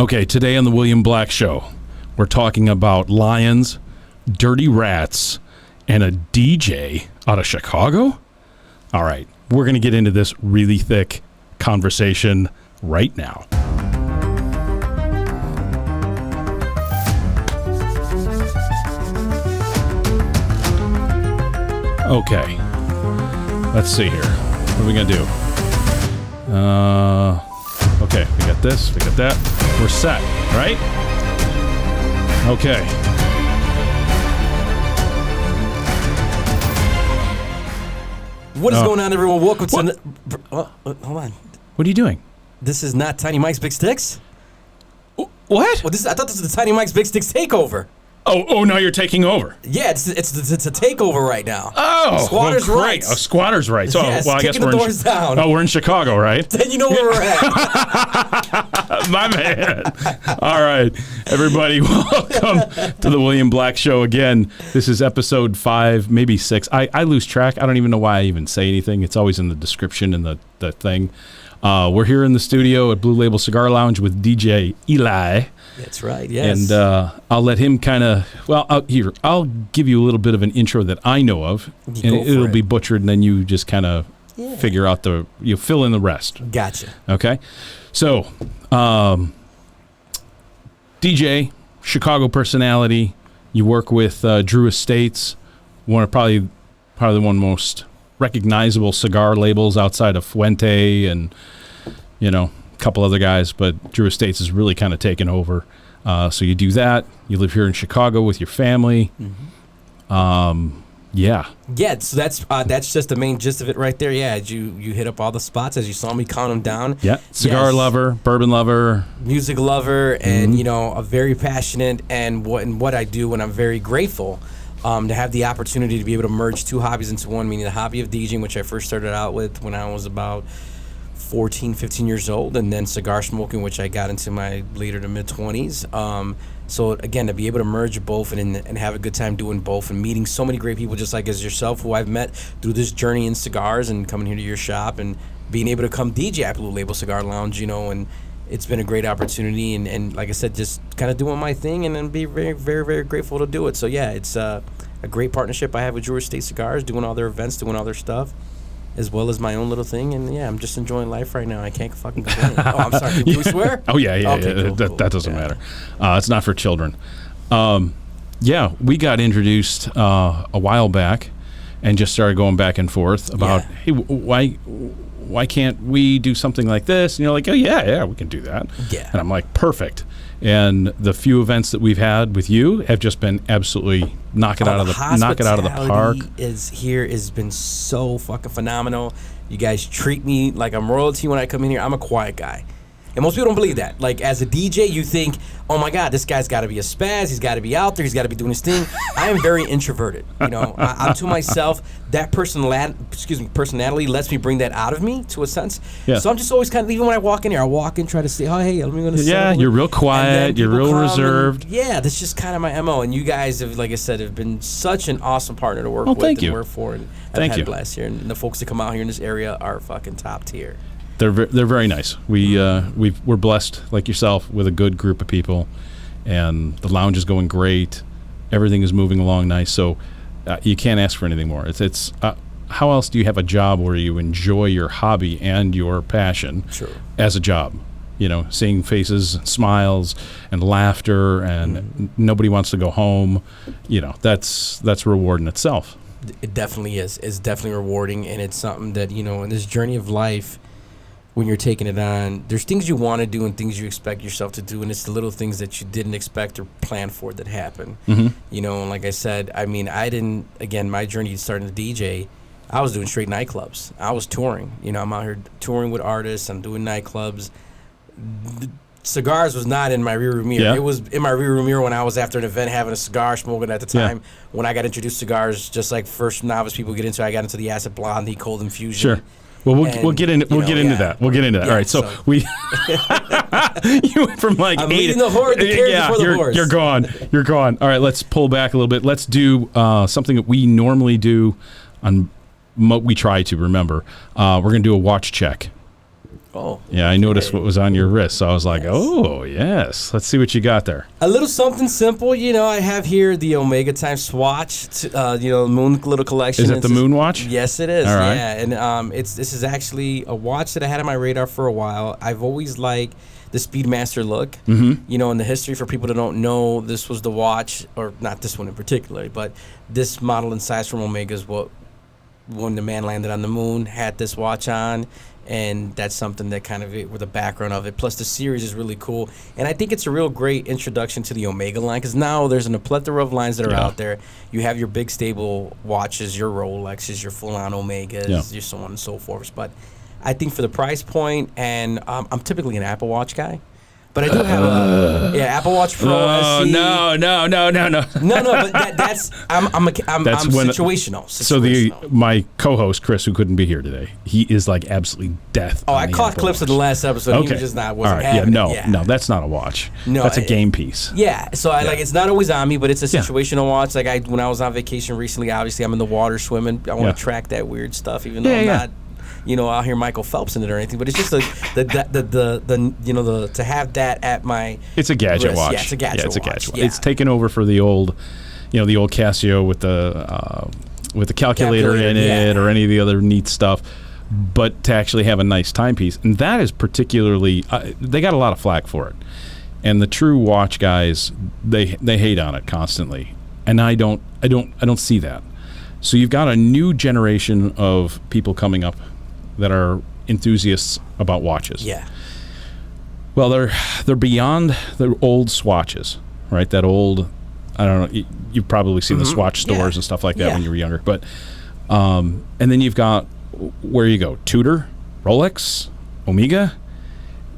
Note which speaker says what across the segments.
Speaker 1: Okay, today on the William Black Show, we're talking about lions, dirty rats, and a DJ out of Chicago? All right, we're going to get into this really thick conversation right now. Okay, let's see here. What are we going to do? Okay, we got this, we got that. We're set, right? Okay.
Speaker 2: What is going on, everyone? Welcome to... hold on.
Speaker 1: What are you doing?
Speaker 2: This is not Tiny Mike's Big Sticks?
Speaker 1: What?
Speaker 2: Well, I thought this was the Tiny Mike's Big Sticks takeover.
Speaker 1: Oh, now you're taking over.
Speaker 2: Yeah, it's a takeover right now.
Speaker 1: Oh,
Speaker 2: Squatters'
Speaker 1: well,
Speaker 2: rights.
Speaker 1: Oh, squatters' rights.
Speaker 2: Yes,
Speaker 1: I guess
Speaker 2: kicking the doors down.
Speaker 1: Oh, we're in Chicago, right?
Speaker 2: Then you know where we're at.
Speaker 1: My man. All right, everybody, welcome to the William Black Show again. This is episode 5, maybe 6. I lose track. I don't even know why I even say anything. It's always in the description and the thing. We're here in the studio at Blue Label Cigar Lounge with DJ Eli.
Speaker 2: That's right, yes.
Speaker 1: And I'll let him kind of, I'll give you a little bit of an intro that I know of, and it'll be butchered, and then you just kind of figure out you fill in the rest.
Speaker 2: Gotcha.
Speaker 1: Okay? So, DJ, Chicago personality, you work with Drew Estates, probably one of the most recognizable cigar labels outside of Fuente and, a couple other guys, but Drew Estates is really kind of taken over. So you do that. You live here in Chicago with your family. Mm-hmm. Yeah,
Speaker 2: so that's just the main gist of it right there. Yeah, you hit up all the spots as you saw me count them down.
Speaker 1: Yeah, cigar lover, bourbon lover,
Speaker 2: music lover, and a very passionate and what I do, and I'm very grateful to have the opportunity to be able to merge two hobbies into one, meaning the hobby of DJing, which I first started out with when I was about 14, 15 years old, and then cigar smoking, which I got into my later to mid-20s. So again, to be able to merge both and have a good time doing both and meeting so many great people just like as yourself who I've met through this journey in cigars and coming here to your shop and being able to come DJ at Blue Label Cigar Lounge, and it's been a great opportunity and like I said, just kind of doing my thing and then be very, very, very grateful to do it. So yeah, it's a great partnership I have with Drew Estate Cigars, doing all their events, doing all their stuff, as well as my own little thing, and yeah, I'm just enjoying life right now. I can't fucking complain. Oh, I'm sorry. Can we swear?
Speaker 1: Oh yeah.
Speaker 2: Okay,
Speaker 1: yeah.
Speaker 2: Cool.
Speaker 1: That doesn't matter. It's not for children. We got introduced a while back, and just started going back and forth about, hey, why can't we do something like this? And you're like, oh yeah, we can do that.
Speaker 2: Yeah.
Speaker 1: And I'm like, perfect. And the few events that we've had with you have just been absolutely knock it out of the park.
Speaker 2: Has been so fucking phenomenal. You guys treat me like I'm royalty when I come in here. I'm a quiet guy. And most people don't believe that. Like, as a DJ, you think, oh my God, this guy's got to be a spaz. He's got to be out there. He's got to be doing his thing. I am very introverted. I'm to myself. That personality lets me bring that out of me, to a sense. Yeah. So I'm just always kind of, even when I walk in here, I walk in, try to say, oh, hey, let me go to
Speaker 1: you're real quiet. You're real reserved.
Speaker 2: That's just kind of my MO. And you guys have, like I said, have been such an awesome partner to work with and work for. And I've had a blast here. And the folks that come out here in this area are fucking top tier.
Speaker 1: They're very nice. We're blessed, like yourself, with a good group of people, and the lounge is going great. Everything is moving along nice. So you can't ask for anything more. It's how else do you have a job where you enjoy your hobby and your passion as a job? Seeing faces, and smiles, and laughter, and nobody wants to go home. That's reward in itself.
Speaker 2: It definitely is. It's definitely rewarding, and it's something that in this journey of life, when you're taking it on, there's things you want to do and things you expect yourself to do, and it's the little things that you didn't expect or plan for that happen. Mm-hmm. And like I said, my journey starting to DJ, I was doing straight nightclubs. I was touring. I'm out here touring with artists. I'm doing nightclubs. Cigars was not in my rearview mirror. Yeah. It was in my rearview mirror when I was after an event having a cigar, smoking at the time. Yeah. When I got introduced to cigars, just like first novice people get into, I got into the Acid Blondie, Cold Infusion.
Speaker 1: Sure. Well, we'll get into that. We'll get into that.
Speaker 2: Yeah,
Speaker 1: all right. So we you went from like
Speaker 2: I'm
Speaker 1: 8.
Speaker 2: The horse, the the horse.
Speaker 1: You're gone. You're gone. All right. Let's pull back a little bit. Let's do something that we normally do on. We try to remember. We're gonna do a watch check.
Speaker 2: Oh.
Speaker 1: Yeah, I noticed
Speaker 2: okay.
Speaker 1: what was on your wrist, so I was like, oh, yes. Let's see what you got there.
Speaker 2: A little something simple, I have here the Omega Time Swatch, Moon little collection.
Speaker 1: Is it the Moon watch?
Speaker 2: Yes, it is.
Speaker 1: All right.
Speaker 2: Yeah, and this is actually a watch that I had on my radar for a while. I've always liked the Speedmaster look. Mm-hmm. In the history, for people that don't know, this was the watch, or not this one in particular, but this model and size from Omega is what, when the man landed on the moon, had this watch on. And that's something that kind of with the background of it. Plus, the series is really cool. And I think it's a real great introduction to the Omega line, because now there's a plethora of lines that are out there. You have your big stable watches, your Rolexes, your full-on Omegas, your so on and so forth. But I think for the price point, and I'm typically an Apple Watch guy. But I do have a Apple Watch Pro SE.
Speaker 1: No.
Speaker 2: No, but that's I'm situational.
Speaker 1: So my co-host Chris, who couldn't be here today, he is like absolutely death.
Speaker 2: Oh, I caught clips of the last episode.
Speaker 1: Okay.
Speaker 2: He was just wasn't
Speaker 1: right.
Speaker 2: having
Speaker 1: it. No, that's not a watch.
Speaker 2: No,
Speaker 1: that's a game piece.
Speaker 2: Yeah, so it's not always on me, but it's a situational watch. Like when I was on vacation recently, obviously I'm in the water swimming. I want to track that weird stuff, even though I'm not. Out here Michael Phelps in it or anything, but it's just the to have that at my.
Speaker 1: It's a gadget
Speaker 2: wrist.
Speaker 1: watch.
Speaker 2: Yeah, it's a gadget watch.
Speaker 1: Watch. Yeah. It's taken over for the old, the old Casio with the calculator in it or any of the other neat stuff. But to actually have a nice timepiece, and that is particularly, they got a lot of flack for it, and the true watch guys they hate on it constantly, and I don't see that. So you've got a new generation of people coming up that are enthusiasts about watches.
Speaker 2: Yeah.
Speaker 1: Well, they're beyond the old swatches, right? That old, I don't know. You've probably seen the Swatch stores and stuff like that when you were younger. But and then you've got where you go: Tudor, Rolex, Omega.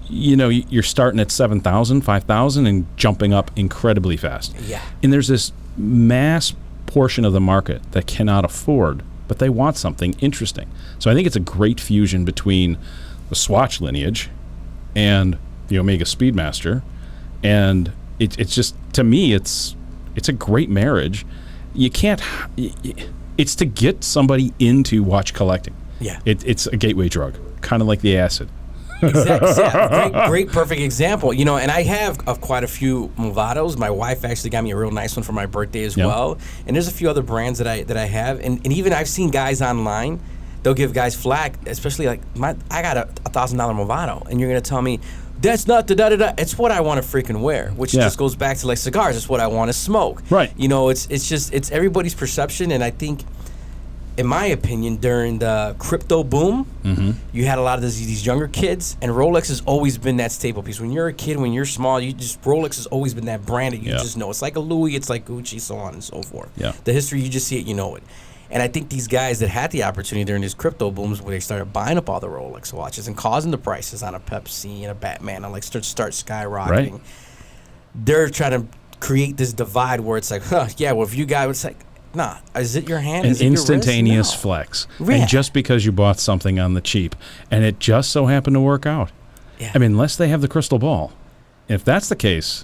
Speaker 1: You're starting at 7,000, 5,000, and jumping up incredibly fast.
Speaker 2: Yeah.
Speaker 1: And there's this mass portion of the market that cannot afford, but they want something interesting. So I think it's a great fusion between the Swatch lineage and the Omega Speedmaster, and it's just, to me, it's a great marriage. You can't. It's to get somebody into watch collecting.
Speaker 2: Yeah.
Speaker 1: It's a gateway drug, kind of like the acid.
Speaker 2: Exactly. Yeah, great, perfect example. And I have quite a few Movados. My wife actually got me a real nice one for my birthday as well. And there's a few other brands that I have, and even I've seen guys online. They'll give guys flack, especially like I got a $1,000 Movado, and you're gonna tell me that's not the da-da-da. It's what I want to freaking wear, which just goes back to like cigars. It's what I want to smoke.
Speaker 1: Right.
Speaker 2: It's everybody's perception, and I think, in my opinion, during the crypto boom, you had a lot of these younger kids, and Rolex has always been that staple piece. When you're a kid, when you're small, Rolex has always been that brand that you just know. It's like a Louis, it's like Gucci, so on and so forth.
Speaker 1: Yeah.
Speaker 2: The history, you just see it, you know it. And I think these guys that had the opportunity during these crypto booms, where they started buying up all the Rolex watches and causing the prices on a Pepsi and a Batman and start skyrocketing,
Speaker 1: Right.
Speaker 2: They're trying to create this divide where it's like, if you guys, it's like, nah, is it your hand?
Speaker 1: An
Speaker 2: is it
Speaker 1: instantaneous
Speaker 2: your wrist? No.
Speaker 1: flex.
Speaker 2: Yeah.
Speaker 1: And just because you bought something on the cheap, and it just so happened to work out.
Speaker 2: Yeah.
Speaker 1: I mean, unless they have the crystal ball. If that's the case,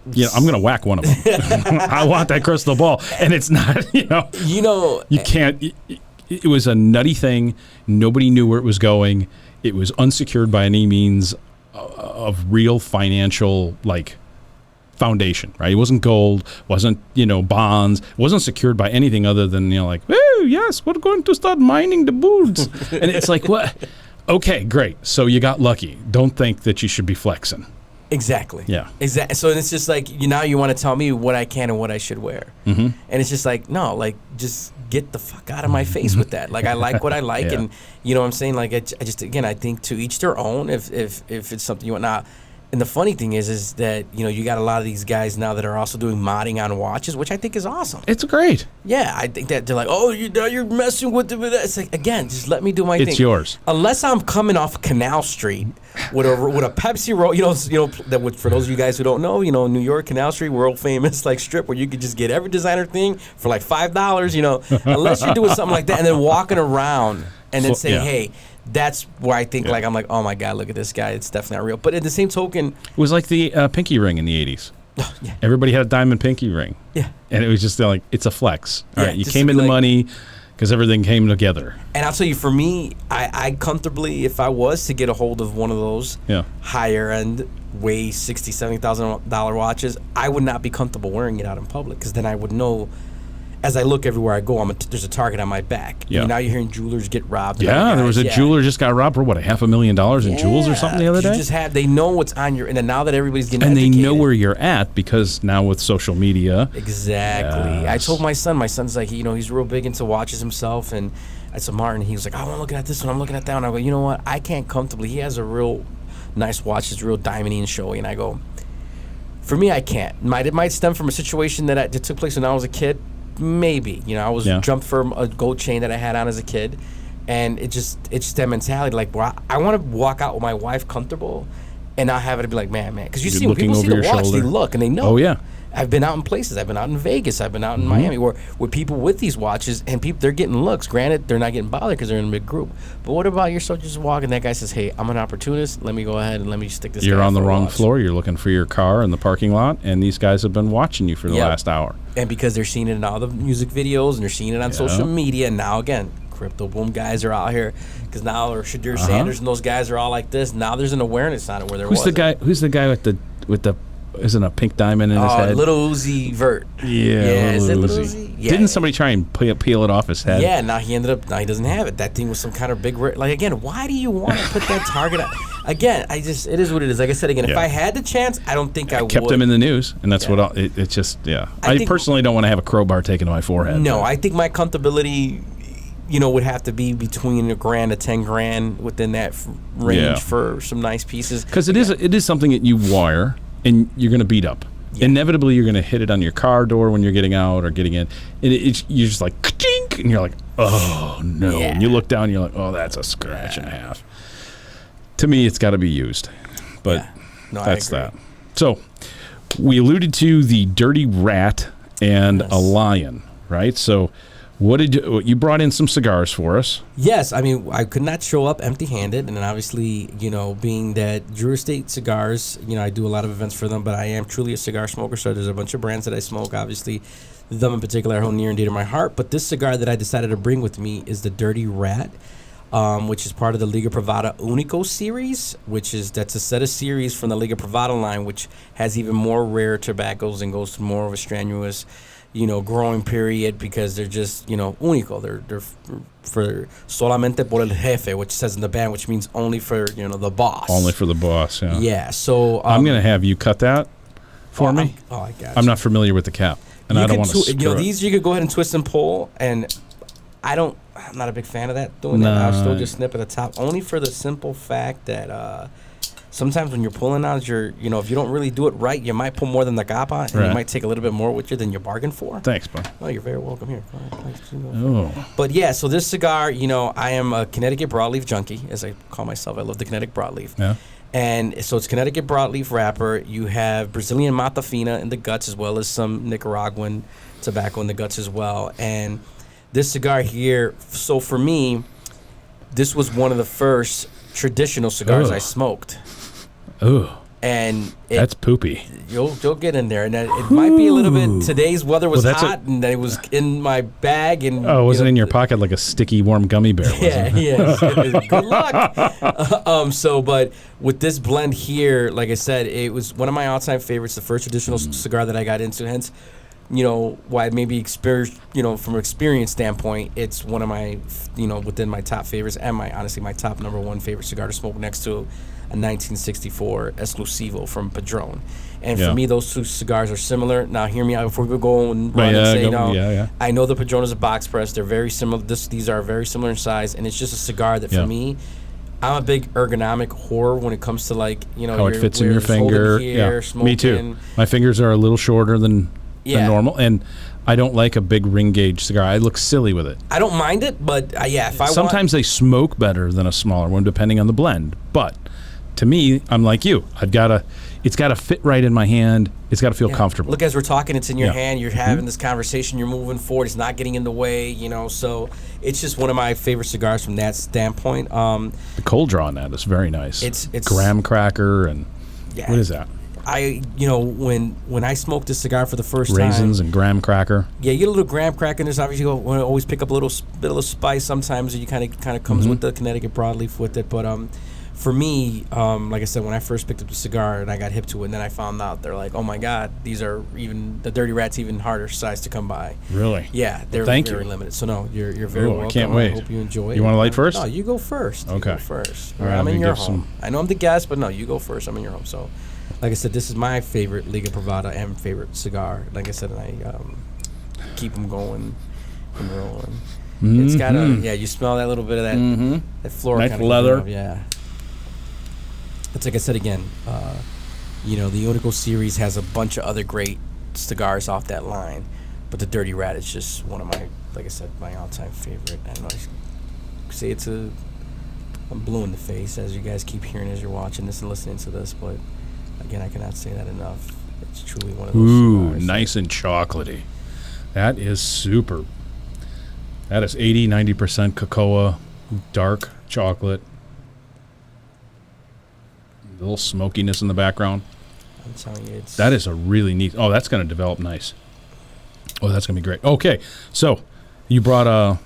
Speaker 1: I'm going to whack one of them. I want that crystal ball. And it's not, you can't. It was a nutty thing. Nobody knew where it was going. It was unsecured by any means of real financial, foundation, right? It wasn't gold, wasn't, bonds, wasn't secured by anything other than, oh, yes, we're going to start mining the boots. And it's like, what? Okay, great. So you got lucky. Don't think that you should be flexing.
Speaker 2: Exactly.
Speaker 1: Yeah.
Speaker 2: Exactly. So it's just like, now you want to tell me what I can and what I should wear. Mm-hmm. And it's just like, no, just get the fuck out of my face with that. I like what I like. And you know what I'm saying? I think to each their own, if it's something you want. Now, and the funny thing is that, you got a lot of these guys now that are also doing modding on watches, which I think is awesome.
Speaker 1: It's great.
Speaker 2: Yeah, I think that they're like, oh, you're messing with it. It's like, again, just let me do my thing.
Speaker 1: It's yours.
Speaker 2: Unless I'm coming off Canal Street with a Pepsi roll, for those of you guys who don't know, New York Canal Street, world famous strip where you could just get every designer thing for $5. Unless you're doing something like that and then walking around and then saying, hey. That's where I think, I'm like, oh my God, look at this guy. It's definitely not real. But at the same token,
Speaker 1: it was like the pinky ring in the 80s.
Speaker 2: Yeah.
Speaker 1: Everybody had a diamond pinky ring.
Speaker 2: Yeah.
Speaker 1: And it was just it's a flex. All right, you
Speaker 2: just
Speaker 1: came in the money, because everything came together.
Speaker 2: And I'll tell you, for me, I comfortably, if I was to get a hold of one of those
Speaker 1: Yeah.
Speaker 2: higher end, weigh $60,000, $70,000 watches, I would not be comfortable wearing it out in public, because then I would know, as I look everywhere I go, there's a target on my back.
Speaker 1: Yeah.
Speaker 2: Now you're hearing jewelers get robbed. and
Speaker 1: Yeah,
Speaker 2: other
Speaker 1: there was a
Speaker 2: guys,
Speaker 1: jeweler just got robbed for what, $500,000 in jewels or something the other day.
Speaker 2: They know what's on your, and then now that everybody's getting
Speaker 1: And they
Speaker 2: educated,
Speaker 1: know where you're at because now with social media.
Speaker 2: Exactly. I
Speaker 1: Yes.
Speaker 2: told my son's like, he's real big into watches himself, and I said, Martin, he was like, oh, I'm looking at this one, I'm looking at that one. I go, you know what? I can't comfortably. He has a real nice watch, it's real diamondy and showy, and I go, for me, I can't. It might stem from a situation that took place when I was a kid. Maybe. I was jumped for a gold chain that I had on as a kid, and it's just that mentality. Like, well, I want to walk out with my wife comfortable, and not have it be like, man, because you
Speaker 1: You're
Speaker 2: see when people
Speaker 1: looking
Speaker 2: see
Speaker 1: over
Speaker 2: the
Speaker 1: your
Speaker 2: watch, they
Speaker 1: shoulder.
Speaker 2: look and they know.
Speaker 1: Oh, yeah.
Speaker 2: I've been out in places. I've been out in Vegas. I've been out in Miami where people with these watches, and they're getting looks. Granted, they're not getting bothered because they're in a big group. But what about yourself just walking? That guy says, hey, I'm an opportunist. Let me go ahead and let me stick this
Speaker 1: You're
Speaker 2: guy
Speaker 1: on the
Speaker 2: for a
Speaker 1: wrong
Speaker 2: watch."
Speaker 1: floor. You're looking for your car in the parking lot, and these guys have been watching you for the
Speaker 2: Yep.
Speaker 1: last hour.
Speaker 2: And because they're seeing it in all the music videos and they're seeing it on social media, and now again, Crypto Boom guys are out here because now, or Shadir Sanders and those guys are all like this. Now there's an awareness on it where there
Speaker 1: Who's
Speaker 2: wasn't.
Speaker 1: the guy? Who's the guy with the isn't a pink diamond in his head?
Speaker 2: Little Uzi Vert.
Speaker 1: Yeah,
Speaker 2: is it
Speaker 1: Lil
Speaker 2: Little
Speaker 1: Uzi.
Speaker 2: Uzi? Yeah.
Speaker 1: Didn't somebody try and peel it off his head?
Speaker 2: Yeah, now he doesn't have it. That thing was some kind of big, like, again, why do you want to put that target on? Again, it is what it is. Like I said, again, if
Speaker 1: Yeah.
Speaker 2: I had the chance, I don't think I would.
Speaker 1: Kept him in the news, and that's
Speaker 2: Yeah.
Speaker 1: what it's just, yeah.
Speaker 2: I
Speaker 1: I
Speaker 2: think-
Speaker 1: personally don't want to have a crowbar taken to my forehead.
Speaker 2: No,
Speaker 1: but-
Speaker 2: I think my comfortability, would have to be between $1,000 to $10,000 within that range
Speaker 1: Yeah.
Speaker 2: for some nice pieces.
Speaker 1: Because it is something that you wire, and you're going to beat up.
Speaker 2: Yeah.
Speaker 1: Inevitably, you're going to hit it on your car door when you're getting out or getting in, and you're just like, ka-chink, and you're like, oh no.
Speaker 2: Yeah.
Speaker 1: And you look down, and you're like, oh, that's a scratch and a half. To me, it's got to be used, but
Speaker 2: Yeah. No, I
Speaker 1: that's
Speaker 2: agree.
Speaker 1: that. So we alluded to the dirty rat and
Speaker 2: Yes.
Speaker 1: a lion, right? So what did you brought in some cigars for us?
Speaker 2: Yes, I mean, I could not show up empty-handed, and then obviously, being that Drew Estate Cigars, I do a lot of events for them, but I am truly a cigar smoker, so there's a bunch of brands that I smoke. Obviously, them in particular hold near and dear to my heart, but this cigar that I decided to bring with me is the Dirty Rat, which is part of the Liga Privada Unico series, that's a set of series from the Liga Privada line, which has even more rare tobaccos and goes through more of a strenuous growing period because they're just, único. They're for solamente por el jefe, which says in the band, which means only for, the boss.
Speaker 1: Only for the boss. Yeah.
Speaker 2: Yeah. So
Speaker 1: I'm going to have you cut that for me.
Speaker 2: I got
Speaker 1: I'm
Speaker 2: you.
Speaker 1: not familiar with the cap, and
Speaker 2: You
Speaker 1: I don't
Speaker 2: could
Speaker 1: want to.
Speaker 2: these you could go ahead and twist and pull, and I'm not a big fan of that doing that. I'll
Speaker 1: Nah.
Speaker 2: still just snip at the top, only for the simple fact that sometimes when you're pulling out, if you don't really do it right, you might pull more than the capa, and
Speaker 1: Right.
Speaker 2: you might take a little bit more with you than you bargained for.
Speaker 1: Thanks, bud.
Speaker 2: Oh, you're very welcome here. Go ahead, please.
Speaker 1: Oh,
Speaker 2: But yeah, so this cigar, I am a Connecticut broadleaf junkie, as I call myself. I love the Connecticut broadleaf.
Speaker 1: yeah.
Speaker 2: And so it's Connecticut broadleaf wrapper. You have Brazilian Mata Fina in the guts, as well as some Nicaraguan tobacco in the guts as well. And this cigar here, so for me, this was one of the first traditional cigars
Speaker 1: Ugh.
Speaker 2: I smoked.
Speaker 1: Oh,
Speaker 2: And
Speaker 1: that's poopy.
Speaker 2: you'll get in there, and it might be a little bit. Today's weather was
Speaker 1: Well, that's
Speaker 2: hot, and it was in my bag, and
Speaker 1: Oh, it wasn't in your pocket like a sticky, warm gummy bear, was
Speaker 2: Yeah,
Speaker 1: it?
Speaker 2: yeah. Good luck. But with this blend here, like I said, it was one of my all-time favorites. The first traditional cigar that I got into. Hence, why maybe experience. From an experience standpoint, it's one of my, within my top favorites, and honestly my top number one favorite cigar to smoke next to a 1964 Exclusivo from Padron. And
Speaker 1: Yeah.
Speaker 2: for me, those two cigars are similar. Now, hear me out before we go and run
Speaker 1: Right,
Speaker 2: and
Speaker 1: yeah,
Speaker 2: say,
Speaker 1: go- yeah.
Speaker 2: I know the Padron is a box press. They're very similar. These are very similar in size, and it's just a cigar that
Speaker 1: Yeah.
Speaker 2: for me, I'm a big ergonomic whore when it comes to
Speaker 1: How it
Speaker 2: your-
Speaker 1: fits in
Speaker 2: where
Speaker 1: your
Speaker 2: it's holding
Speaker 1: finger.
Speaker 2: here,
Speaker 1: Yeah,
Speaker 2: smoking.
Speaker 1: me too. My fingers are a little shorter than
Speaker 2: Yeah.
Speaker 1: normal, and I don't like a big ring gauge cigar. I look silly with it.
Speaker 2: I don't mind it, but if I
Speaker 1: Sometimes they smoke better than a smaller one, depending on the blend. But to me, I'm like you. It's got to fit right in my hand. It's got to feel comfortable.
Speaker 2: Look, as we're talking, it's in your
Speaker 1: Yeah.
Speaker 2: hand. You're having this conversation. You're moving forward. It's not getting in the way. So it's just one of my favorite cigars from that standpoint.
Speaker 1: The cold draw on that is very nice.
Speaker 2: It's
Speaker 1: graham cracker and
Speaker 2: Yeah.
Speaker 1: what is that?
Speaker 2: when I smoked this cigar for the first
Speaker 1: Raisins
Speaker 2: time,
Speaker 1: and graham cracker.
Speaker 2: yeah, you get a little graham cracker in this. Obviously, you want to always pick up a little bit of spice sometimes. You kind of comes with the Connecticut broadleaf with it. But for me, like I said, when I first picked up the cigar and I got hip to it, and then I found out they're like, oh my God, these are the Dirty Rat's even harder size to come by.
Speaker 1: Really?
Speaker 2: Yeah, they're
Speaker 1: Thank
Speaker 2: very
Speaker 1: you.
Speaker 2: limited. So no, you're very welcome.
Speaker 1: I can't wait.
Speaker 2: I hope you enjoy it.
Speaker 1: You want to light first?
Speaker 2: No, you go first.
Speaker 1: Okay.
Speaker 2: You go first.
Speaker 1: All right,
Speaker 2: I'm
Speaker 1: let
Speaker 2: in
Speaker 1: me
Speaker 2: your
Speaker 1: give
Speaker 2: home. I know I'm the guest, but no, you go first. I'm in your home. So, like I said, this is my favorite Liga Privada and favorite cigar. Like I said, and I keep them going and rolling. It's got you smell that little bit of that floral
Speaker 1: Nice
Speaker 2: kind of
Speaker 1: leather.
Speaker 2: Yeah. It's like I said again, the Unico series has a bunch of other great cigars off that line, but the Dirty Rat is just one of my, like I said, my all-time favorite. I know I say I'm blue in the face as you guys keep hearing as you're watching this and listening to this, but again, I cannot say that enough. It's truly one of those cigars.
Speaker 1: Nice and chocolatey. That is super. That is 80-90% cocoa, dark chocolate. A little smokiness in the background.
Speaker 2: I'm telling you,
Speaker 1: That is a really neat. Oh, that's going to develop nice. Oh, that's going to be great. Okay, so you brought a.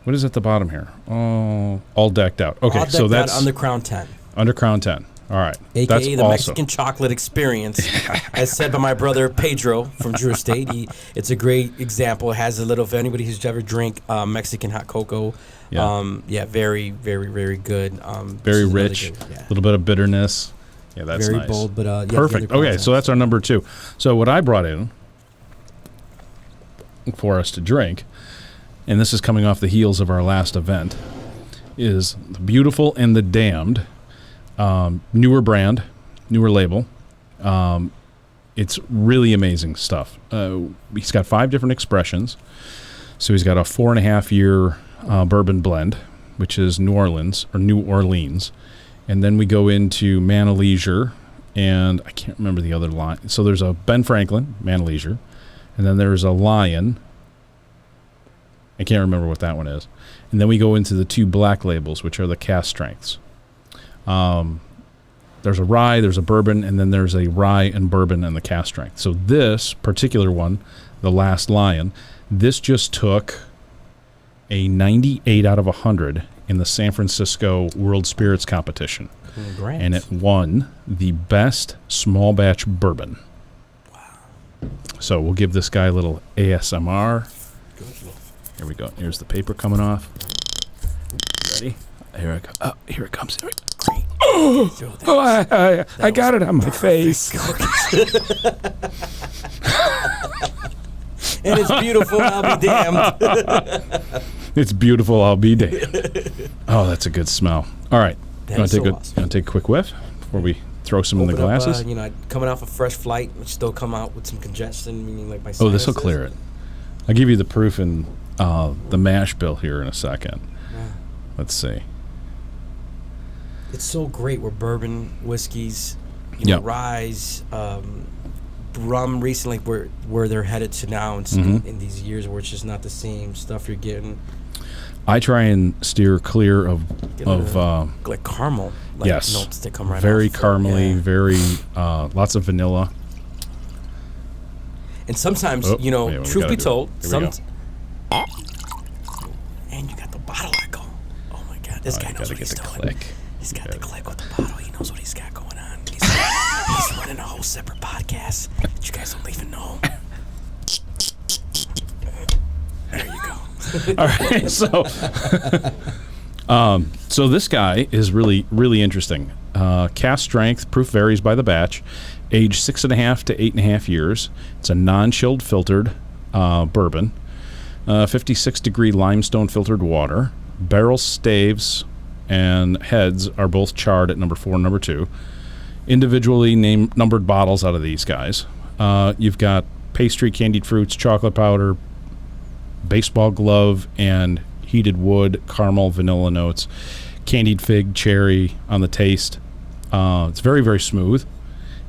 Speaker 1: What is at the bottom here? Oh, all decked out. Okay,
Speaker 2: all decked
Speaker 1: so that's
Speaker 2: out under Crown 10.
Speaker 1: under Crown 10. All right,
Speaker 2: AKA
Speaker 1: that's
Speaker 2: the
Speaker 1: also.
Speaker 2: Mexican chocolate experience, as said by my brother Pedro from Drew Estate. It's a great example. It has a little, for anybody who's ever drank Mexican hot cocoa, very, very, very good.
Speaker 1: Very rich, a little bit of bitterness. Yeah, that's
Speaker 2: very
Speaker 1: nice.
Speaker 2: bold, but
Speaker 1: Perfect. Okay, so that's our number 2. So what I brought in for us to drink, and this is coming off the heels of our last event, is The Beautiful and the Damned. Newer brand, newer label. It's really amazing stuff. He's got 5 different expressions. So he's got a 4.5-year bourbon blend, which is New Orleans. And then we go into Man Leisure, and I can't remember the other line. So there's a Ben Franklin, Man Leisure, and then there's a Lion. I can't remember what that one is. And then we go into the 2 black labels, which are the cast strengths. There's a rye, there's a bourbon, and then there's a rye and bourbon and the cast strength. So this particular one, the Last Lion, this just took a 98 out of 100 in the San Francisco World Spirits Competition.
Speaker 2: Congrats.
Speaker 1: And it won the best small batch bourbon. Wow. So we'll give this guy a little ASMR. Here we go. Here's the paper coming off. Ready? Here it comes. Oh, here it comes. Great. I got it on my face.
Speaker 2: And it's beautiful, I'll be damned.
Speaker 1: It's beautiful, I'll be damned. Oh, that's a good smell. All right. You want to take a quick whiff before we throw some in the glasses?
Speaker 2: Coming off a fresh flight, which still come out with some congestion, meaning like my sinuses.
Speaker 1: Oh, this will clear it. I'll give you the proof in the mash bill here in a second.
Speaker 2: Yeah.
Speaker 1: Let's see.
Speaker 2: It's so great where bourbon, whiskeys, ryes, rum recently where they're headed to now in these years where it's just not the same stuff you're getting.
Speaker 1: I try and steer clear of
Speaker 2: like caramel notes that come right
Speaker 1: very
Speaker 2: off.
Speaker 1: caramely, very lots of vanilla.
Speaker 2: And sometimes, truth be told, and you got the bottle echo. Oh my God, this guy knows what he's doing. He's got the click with the bottle. He knows what he's got going on. He's running a whole separate podcast that you guys don't even know. There you go.
Speaker 1: All right, so this guy is really, really interesting. Cast strength, proof varies by the batch. Age 6.5 to 8.5 years. It's a non-chilled filtered bourbon. 56-degree limestone filtered water. Barrel staves and heads are both charred at number 4 and number 2. Individually numbered bottles out of these guys. You've got pastry, candied fruits, chocolate powder, baseball glove, and heated wood, caramel, vanilla notes, candied fig, cherry on the taste. It's very, very smooth.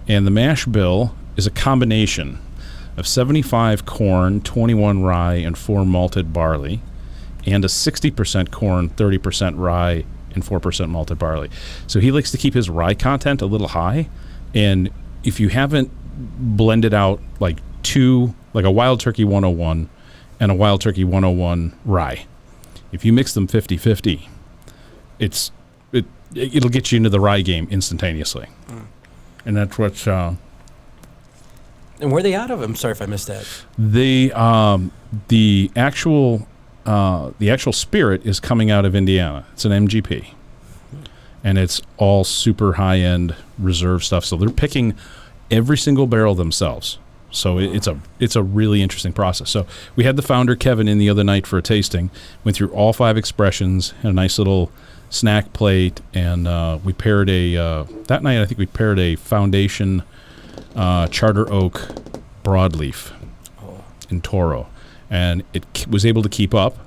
Speaker 1: And the mash bill is a combination of 75 corn, 21 rye, and 4 malted barley, and a 60% corn, 30% rye, and 4% malted barley. So he likes to keep his rye content a little high. And if you haven't blended out like a Wild Turkey 101 and a Wild Turkey 101 rye, if you mix them 50-50, it'll get you into the rye game instantaneously. And that's what's...
Speaker 2: And where are they out of? I'm sorry if I missed that.
Speaker 1: The actual spirit is coming out of Indiana. It's an MGP, and it's all super high end reserve stuff. So they're picking every single barrel themselves. So it's a really interesting process. So we had the founder Kevin in the other night for a tasting. Went through all 5 expressions, had a nice little snack plate, and we paired that night. I think we paired a Foundation Charter Oak Broadleaf in Toro, and it was able to keep up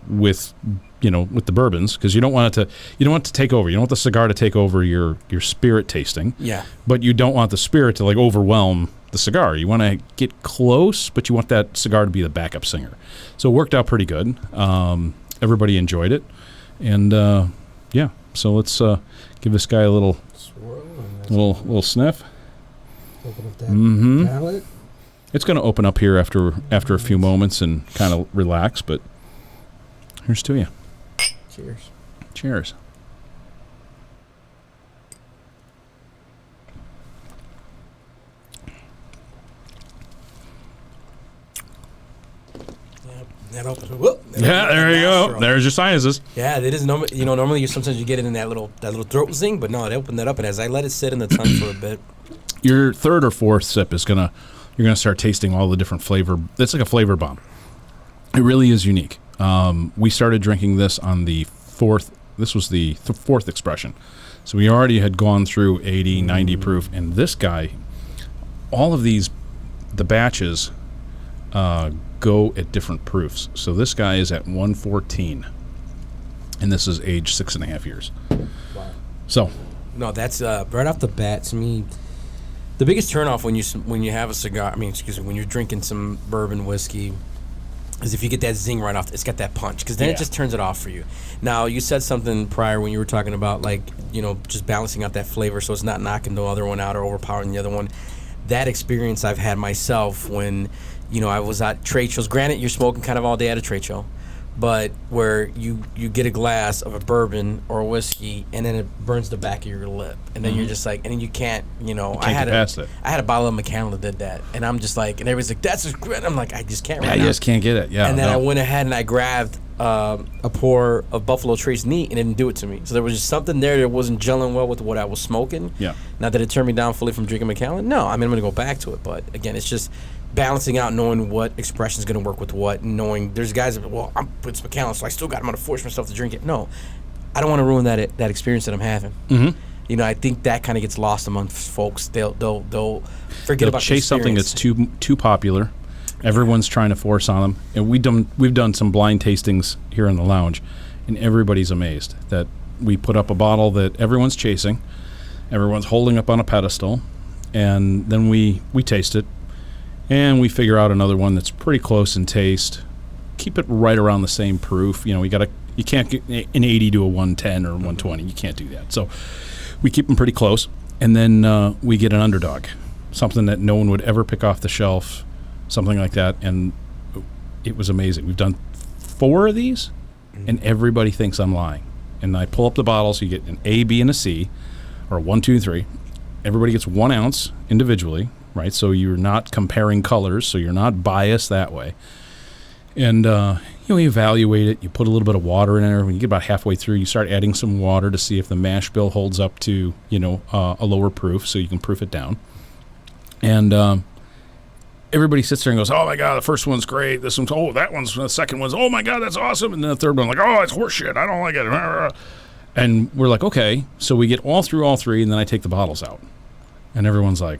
Speaker 1: with the bourbons, because you don't want it to take over. You don't want the cigar to take over your spirit tasting.
Speaker 2: Yeah. But
Speaker 1: you don't want the spirit to like overwhelm the cigar. You want to get close, but you want that cigar to be the backup singer. So it worked out pretty good. Everybody enjoyed it, and yeah. So let's give this guy a little sniff.
Speaker 3: Open up that palate.
Speaker 1: It's going to open up here after a few moments and kind of relax, but here's to you.
Speaker 3: Cheers.
Speaker 1: Cheers.
Speaker 2: That opens. Whoop,
Speaker 1: yeah, there you go. There's your sinuses.
Speaker 2: Yeah, it is. Normally sometimes you get it in that little throat zing, but no, it opened that up, and as I let it sit in the tongue for a bit.
Speaker 1: Your third or fourth sip you're gonna start tasting all the different flavor. It's like a flavor bomb. It really is unique. We started drinking this on the 4th. This was the 4th expression, so we already had gone through 80, 90 proof, and this guy, all of the batches go at different proofs. So this guy is at 114, and this is aged 6.5 years.
Speaker 2: Wow.
Speaker 1: So,
Speaker 2: no, that's right off the bat to me. The biggest turnoff when you have a cigar, when you're drinking some bourbon whiskey, is if you get that zing right off. It's got that punch, because then it just turns it off for you. Now, you said something prior when you were talking about just balancing out that flavor, so it's not knocking the other one out or overpowering the other one. That experience I've had myself when I was at trade shows. Granted, you're smoking kind of all day at a trade show, but where you get a glass of a bourbon or a whiskey, and then it burns the back of your lip, and then you're just like, and then you can't, I had a bottle of Macallan that did that, and I'm just like, and everybody's like, that's just great. I'm like, I just can't.
Speaker 1: I just can't get it. Yeah.
Speaker 2: And then I went ahead and I grabbed a pour of Buffalo Trace neat, and it didn't do it to me. So there was just something there that wasn't gelling well with what I was smoking.
Speaker 1: Yeah. Not
Speaker 2: that it turned me down fully from drinking Macallan. No, I'm going to go back to it, but again, it's just balancing out, knowing what expression is going to work with what, and knowing there's guys that, it's Macallan, so I still I'm going to force myself to drink it. No, I don't want to ruin that experience that I'm having.
Speaker 1: Mm-hmm.
Speaker 2: I think that kind of gets lost amongst folks. They'll forget about
Speaker 1: chase something that's too popular. Everyone's trying to force on them, and we've done some blind tastings here in the lounge, and everybody's amazed that we put up a bottle that everyone's chasing, everyone's holding up on a pedestal, and then we taste it. And we figure out another one that's pretty close in taste. Keep it right around the same proof. You can't get an 80 to a 110 or 120. You can't do that. So we keep them pretty close. And then we get an underdog, something that no one would ever pick off the shelf, something like that. And it was amazing. We've done 4 of these, and everybody thinks I'm lying. And I pull up the bottles. So you get an A, B, and a C, or 1, 2, 3. Everybody gets 1 ounce individually. Right, so you're not comparing colors, so you're not biased that way. And you evaluate it. You put a little bit of water in there. When you get about halfway through, you start adding some water to see if the mash bill holds up to a lower proof, so you can proof it down. And everybody sits there and goes, "Oh my God, the first one's great. This one's the second one's, oh my God, that's awesome." And then the third one, like, "Oh, it's horseshit. I don't like it." And we're like, okay, so we get all through all 3, and then I take the bottles out, and everyone's like,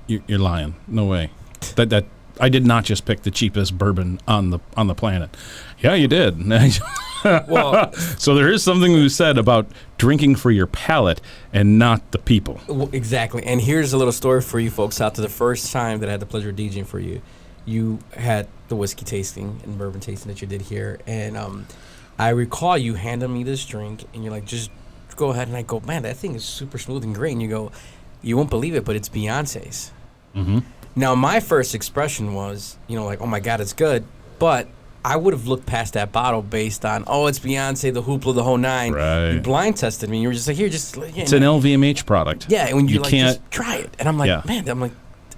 Speaker 1: You're lying. No way. That I did not just pick the cheapest bourbon on the planet. Yeah, you did.
Speaker 2: Well,
Speaker 1: so there is something we said about drinking for your palate and not the people.
Speaker 2: Well, exactly. And here's a little story for you folks out to the first time that I had the pleasure of DJing for you. You had the whiskey tasting and bourbon tasting that you did here, and I recall you handing me this drink, and you're like, just go ahead. And I go, man, that thing is super smooth and great. And you go, you won't believe it, but it's Beyonce's.
Speaker 1: Mm-hmm.
Speaker 2: Now, my first expression was, like, oh my God, it's good. But I would have looked past that bottle based on, oh, it's Beyonce, the hoopla, the whole nine.
Speaker 1: Right.
Speaker 2: You blind tested me. You were just like, here, just.
Speaker 1: It's an LVMH product.
Speaker 2: Yeah, and when you're
Speaker 1: you
Speaker 2: like,
Speaker 1: can't,
Speaker 2: just try it. And I'm like,
Speaker 1: Yeah.
Speaker 2: man,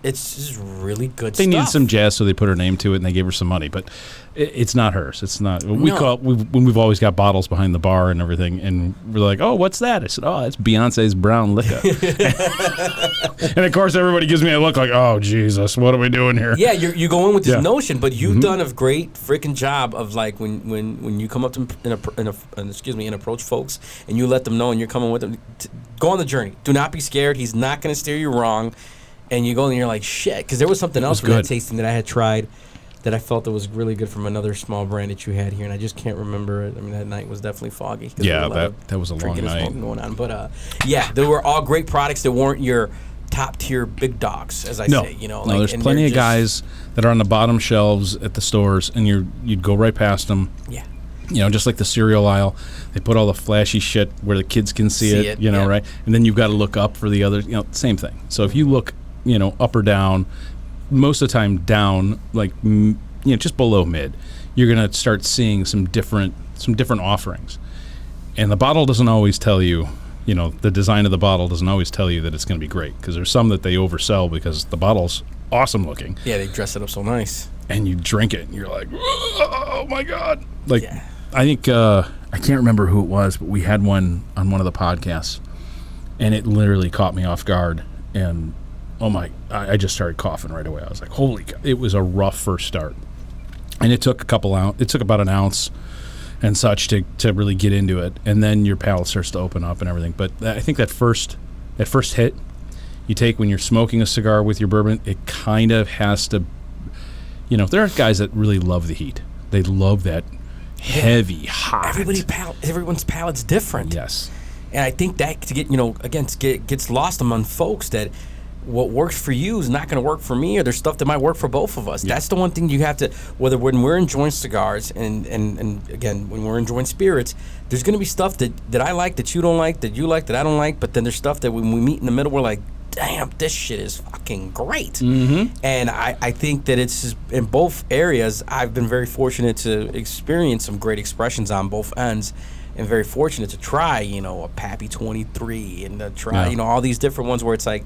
Speaker 2: it's just really good
Speaker 1: They
Speaker 2: stuff.
Speaker 1: needed some jazz, so they put her name to it, and they gave her some money. But it's not hers. It's not.
Speaker 2: No.
Speaker 1: We've always got bottles behind the bar and everything, and we're like, oh, what's that? I said, oh, it's Beyonce's brown liquor. And of course, everybody gives me a look like, oh, Jesus, what are we doing here?
Speaker 2: Yeah, you go in with this
Speaker 1: Yeah.
Speaker 2: notion, but you've done a great freaking job of like when you come up to and approach folks, and you let them know, and you're coming with them. Go on the journey. Do not be scared. He's not going to steer you wrong. And you go and you're like, shit, because there was something else from that
Speaker 1: good.
Speaker 2: tasting that I had tried that I felt that was really good from another small brand that you had here, and I just can't remember it. I mean, that night was definitely foggy. 'Cause there
Speaker 1: Yeah,
Speaker 2: was a lot of
Speaker 1: that was a long
Speaker 2: drinking and
Speaker 1: night.
Speaker 2: smoking going on. But yeah, they were all great products that weren't your top tier big dogs, as I
Speaker 1: No,
Speaker 2: say.
Speaker 1: no,
Speaker 2: like,
Speaker 1: there's
Speaker 2: and
Speaker 1: plenty
Speaker 2: they're
Speaker 1: of
Speaker 2: just-
Speaker 1: guys that are on the bottom shelves at the stores, and you'd go right past them.
Speaker 2: Yeah.
Speaker 1: Just like the cereal aisle, they put all the flashy shit where the kids can see it,
Speaker 2: yeah.
Speaker 1: right? And then you've got to look up for the other, same thing. So if you look, up or down, most of the time down, like, just below mid, you're going to start seeing some different offerings. And the bottle doesn't always tell you, the design of the bottle doesn't always tell you that it's going to be great, because there's some that they oversell because the bottle's awesome looking.
Speaker 2: Yeah, they dress it up so nice.
Speaker 1: And you drink it, and you're like, oh my God. Like,
Speaker 2: Yeah.
Speaker 1: I think, I can't remember who it was, but we had one on one of the podcasts, and it literally caught me off guard. And, I just started coughing right away. I was like, holy God. It was a rough first start. And it took about an ounce and such to really get into it. And then your palate starts to open up and everything. But I think that first hit you take when you're smoking a cigar with your bourbon, it kind of has to, there are guys that really love the heat. They love that heavy, hot.
Speaker 2: Everyone's palate's different.
Speaker 1: Yes.
Speaker 2: And I think that gets lost among folks, that what works for you is not going to work for me, or there's stuff that might work for both of us.
Speaker 1: Yeah.
Speaker 2: That's the one thing you have to, when we're enjoying cigars and again, when we're enjoying spirits, there's going to be stuff that I like, that you don't like, that you like, that I don't like, but then there's stuff that when we meet in the middle, we're like, damn, this shit is fucking great.
Speaker 1: Mm-hmm.
Speaker 2: And I think that it's just, in both areas, I've been very fortunate to experience some great expressions on both ends, and very fortunate to try, a Pappy 23 and to try,
Speaker 1: Yeah.
Speaker 2: all these different ones where it's like,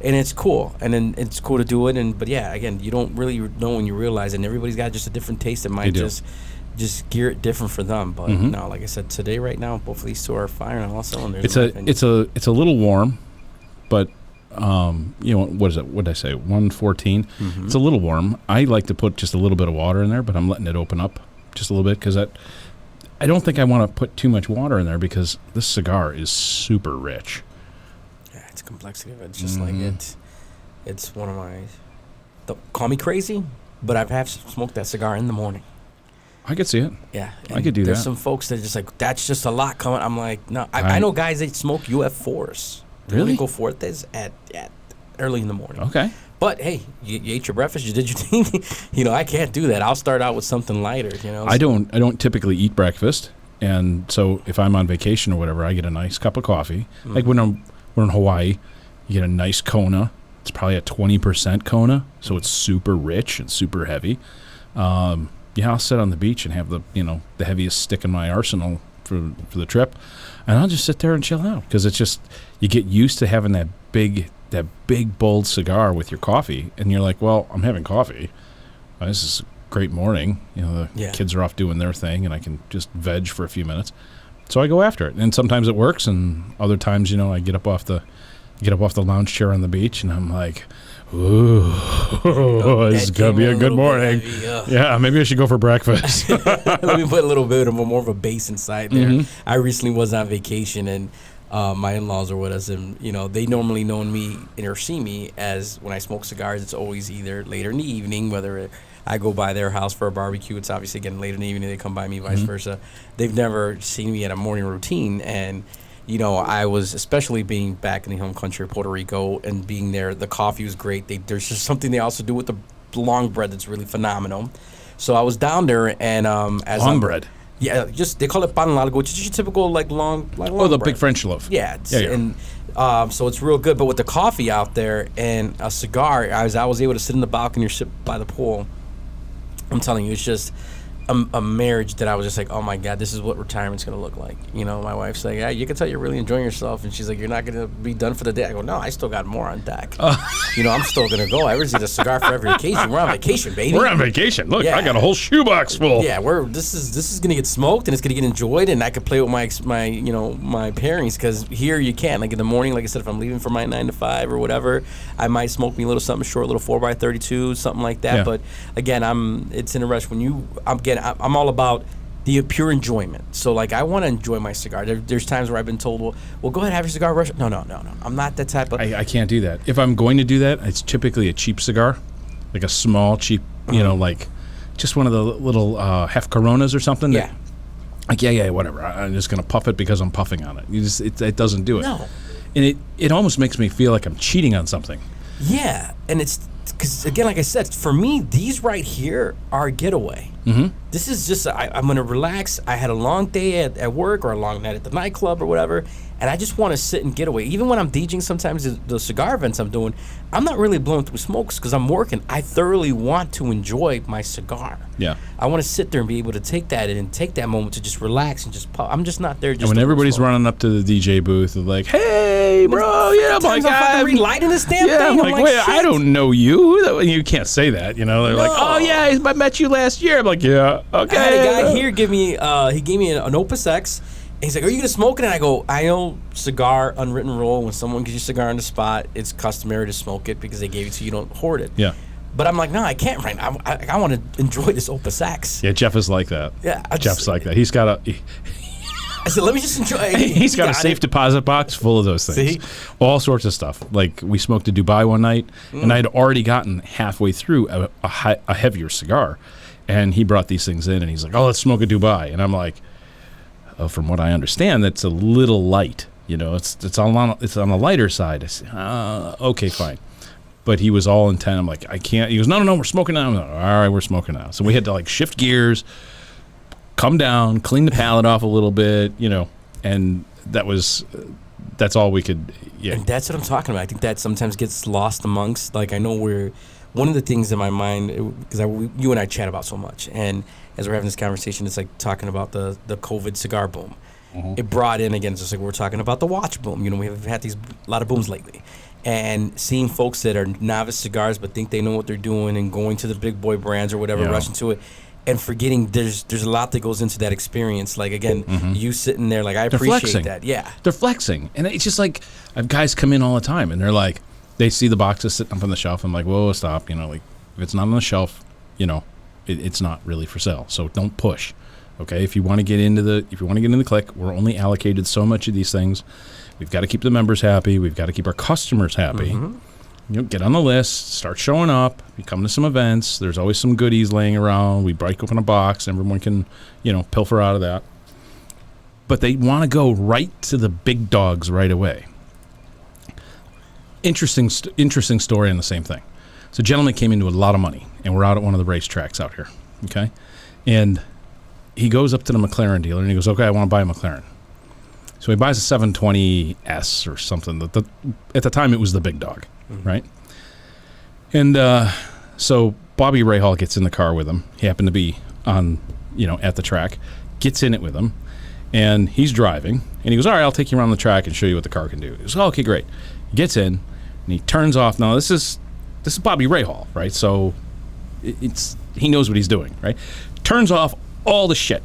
Speaker 2: and it's cool. And then it's cool to do it. But yeah, again, you don't really know when you realize it. And everybody's got just a different taste that might
Speaker 1: do.
Speaker 2: just gear it different for them. But
Speaker 1: Mhm.
Speaker 2: no, like I said, today, right now, both of these two are firing on all cylinders.
Speaker 1: It's
Speaker 2: in my
Speaker 1: a
Speaker 2: opinion.
Speaker 1: it's a little warm, but what is it? What did I say? 114.
Speaker 2: Mhm.
Speaker 1: It's a little warm. I like to put just a little bit of water in there, but I'm letting it open up just a little bit, because I don't think I want to put too much water in there, because this cigar is super rich.
Speaker 2: Yeah, it's a complexity of it. It's just
Speaker 1: Mhm.
Speaker 2: like it's one of my. Call me crazy, but I've smoked that cigar in the morning.
Speaker 1: I could see it.
Speaker 2: Yeah,
Speaker 1: I could do
Speaker 2: there's
Speaker 1: that.
Speaker 2: some folks that are just like, that's just a lot coming. I'm like, no. I
Speaker 1: I-
Speaker 2: know guys that smoke UF4s.
Speaker 1: Really?
Speaker 2: Go Fortes at early in the morning.
Speaker 1: Okay.
Speaker 2: But hey, you ate your breakfast. You did your thing. I can't do that. I'll start out with something lighter.
Speaker 1: I don't typically eat breakfast, and so if I'm on vacation or whatever, I get a nice cup of coffee.
Speaker 2: Mm.
Speaker 1: Like when we're in Hawaii, you get a nice Kona. It's probably a 20% Kona, so it's super rich and super heavy. I'll sit on the beach and have the heaviest stick in my arsenal for the trip, and I'll just sit there and chill out, because it's just, you get used to having that big bold cigar with your coffee, and you're like, well, I'm having coffee. This is a great morning. The
Speaker 2: Yeah.
Speaker 1: kids are off doing their thing, and I can just veg for a few minutes. So I go after it, and sometimes it works, and other times, I get up off the lounge chair on the beach, and I'm like, ooh, this is gonna be a good morning. Yeah, maybe I should go for breakfast.
Speaker 2: Let me put a little bit of more of a bass inside there.
Speaker 1: Mhm.
Speaker 2: I recently was on vacation, and my in-laws are with us, and they normally know me or see me as, when I smoke cigars, it's always either later in the evening, whether I go by their house for a barbecue. It's obviously getting later in the evening. They come by me, vice versa. They've never seen me at a morning routine, and I was, especially being back in the home country of Puerto Rico and being there, the coffee was great. There's just something they also do with the long bread that's really phenomenal. So I was down there, and as
Speaker 1: Long
Speaker 2: I'm-
Speaker 1: bread.
Speaker 2: Yeah, just they call it pan largo, which is your typical like long
Speaker 1: Oh, the
Speaker 2: bread.
Speaker 1: big French loaf.
Speaker 2: Yeah, it's,
Speaker 1: Yeah, yeah.
Speaker 2: and so it's real good. But with the coffee out there and a cigar, I was able to sit in the balcony or sit by the pool. I'm telling you, it's just a marriage that I was just like, oh my God, this is what retirement's gonna look like. You know, my wife's like, yeah, you can tell you're really enjoying yourself, and she's like, you're not gonna be done for the day. I go, no, I still got more on deck. You know, I'm still gonna go. I always need a cigar for every occasion. We're on vacation, baby.
Speaker 1: We're on vacation. Look,
Speaker 2: Yeah.
Speaker 1: I got a whole shoebox full.
Speaker 2: Yeah, this is gonna get smoked and it's gonna get enjoyed, and I could play with my my pairings, because here you can't. Like in the morning, like I said, if I'm leaving for my 9 to 5 or whatever, I might smoke me a little something short, a little 4x32, something like that.
Speaker 1: Yeah.
Speaker 2: But again, it's in a rush. I'm all about the pure enjoyment. So like I want to enjoy my cigar. There's times where I've been told, well, go ahead, have your cigar. Rush. No. I'm not that type of.
Speaker 1: I can't do that. If I'm going to do that, it's typically a cheap cigar, like a small, cheap, like just one of the little half Coronas or something.
Speaker 2: Yeah.
Speaker 1: Like, yeah, whatever. I'm just going to puff it because I'm puffing on it. It doesn't do it.
Speaker 2: No.
Speaker 1: And it almost makes me feel like I'm cheating on something.
Speaker 2: Yeah, and it's because again, like I said, for me, these right here are a getaway. Mm-hmm. This is just I'm gonna relax. I had a long day at work or a long night at the nightclub or whatever, and I just want to sit and get away. Even when I'm DJing, sometimes the cigar events I'm doing, I'm not really blowing through smokes because I'm working. I thoroughly want to enjoy my cigar.
Speaker 1: Yeah.
Speaker 2: I want to sit there and be able to take that and take that moment to just relax and just puff. I'm just not there. Just
Speaker 1: And when
Speaker 2: to
Speaker 1: everybody's
Speaker 2: smoke.
Speaker 1: running up to the DJ booth, they're like, "Hey, bro, yeah, I'm like,
Speaker 2: Sometimes I'm fucking relighting this damn
Speaker 1: yeah,
Speaker 2: thing.
Speaker 1: I'm like, wait, I
Speaker 2: shit.
Speaker 1: don't know you. You can't say that, you know. They're like,
Speaker 2: No.
Speaker 1: oh yeah, I met you last year. I'm like, yeah, okay.
Speaker 2: I had a guy here give me, he gave me an Opus X. And he's like, are you going to smoke it? And I go, I know cigar, unwritten rule. When someone gives you a cigar on the spot, it's customary to smoke it because they gave it to you. You don't hoard it.
Speaker 1: Yeah.
Speaker 2: But I'm like, no, I can't right now. I want to enjoy this Opus X.
Speaker 1: Yeah, Jeff is like that.
Speaker 2: Yeah,
Speaker 1: Jeff's like that. He's got
Speaker 2: I said, let me just enjoy.
Speaker 1: he's got a
Speaker 2: it.
Speaker 1: safe deposit box full of those things.
Speaker 2: See?
Speaker 1: All sorts of stuff. Like we smoked a Dubai one night, and I'd already gotten halfway through a heavier cigar, and he brought these things in, and he's like, oh, let's smoke a Dubai, and I'm like, oh, from what I understand, that's a little light. You know, it's on the lighter side. I said, okay, fine. But he was all intent. I'm like, I can't. He goes, no, we're smoking now. I'm like, all right, we're smoking now. So we had to like shift gears, come down, clean the palate off a little bit, you know, and that's all we could. Yeah,
Speaker 2: And that's what I'm talking about. I think that sometimes gets lost amongst, like, I know one of the things in my mind, because you and I chat about so much, and as we're having this conversation, it's like talking about the COVID cigar boom. It brought in, again, just like we're talking about the watch boom. You know, we've had a lot of booms lately. And seeing folks that are novice cigars but think they know what they're doing and going to the big boy brands or whatever,
Speaker 1: Yeah.
Speaker 2: rushing to it, and forgetting there's a lot that goes into that experience. Like, again, you sitting there, like, I
Speaker 1: They're
Speaker 2: appreciate
Speaker 1: flexing.
Speaker 2: that. Yeah.
Speaker 1: They're flexing, and it's just like I have guys come in all the time, and they're like, they see the boxes sitting up on the shelf. I'm like, whoa, stop. You know, like if it's not on the shelf, you know, it's not really for sale. So don't push. Okay, if you want to get into the click, we're only allocated so much of these things. We've got to keep the members happy. We've got to keep our customers happy. You know, get on the list, start showing up. You come to some events. There's always some goodies laying around. We break open a box. Everyone can, you know, pilfer out of that. But they want to go right to the big dogs right away. Interesting story on the same thing. So a gentleman came into a lot of money, and we're out at one of the racetracks out here, okay? And he goes up to the McLaren dealer, and he goes, okay, I want to buy a McLaren. So he buys a 720S or something. At the time, it was the big dog, right? And so Bobby Rahal gets in the car with him. He happened to be on, you know, at the track, gets in it with him, and he's driving. And he goes, all right, I'll take you around the track and show you what the car can do. He goes, oh, okay, great. He gets in, and he turns off. Now, this is Bobby Rahal, right? So he knows what he's doing, right? Turns off all the shit.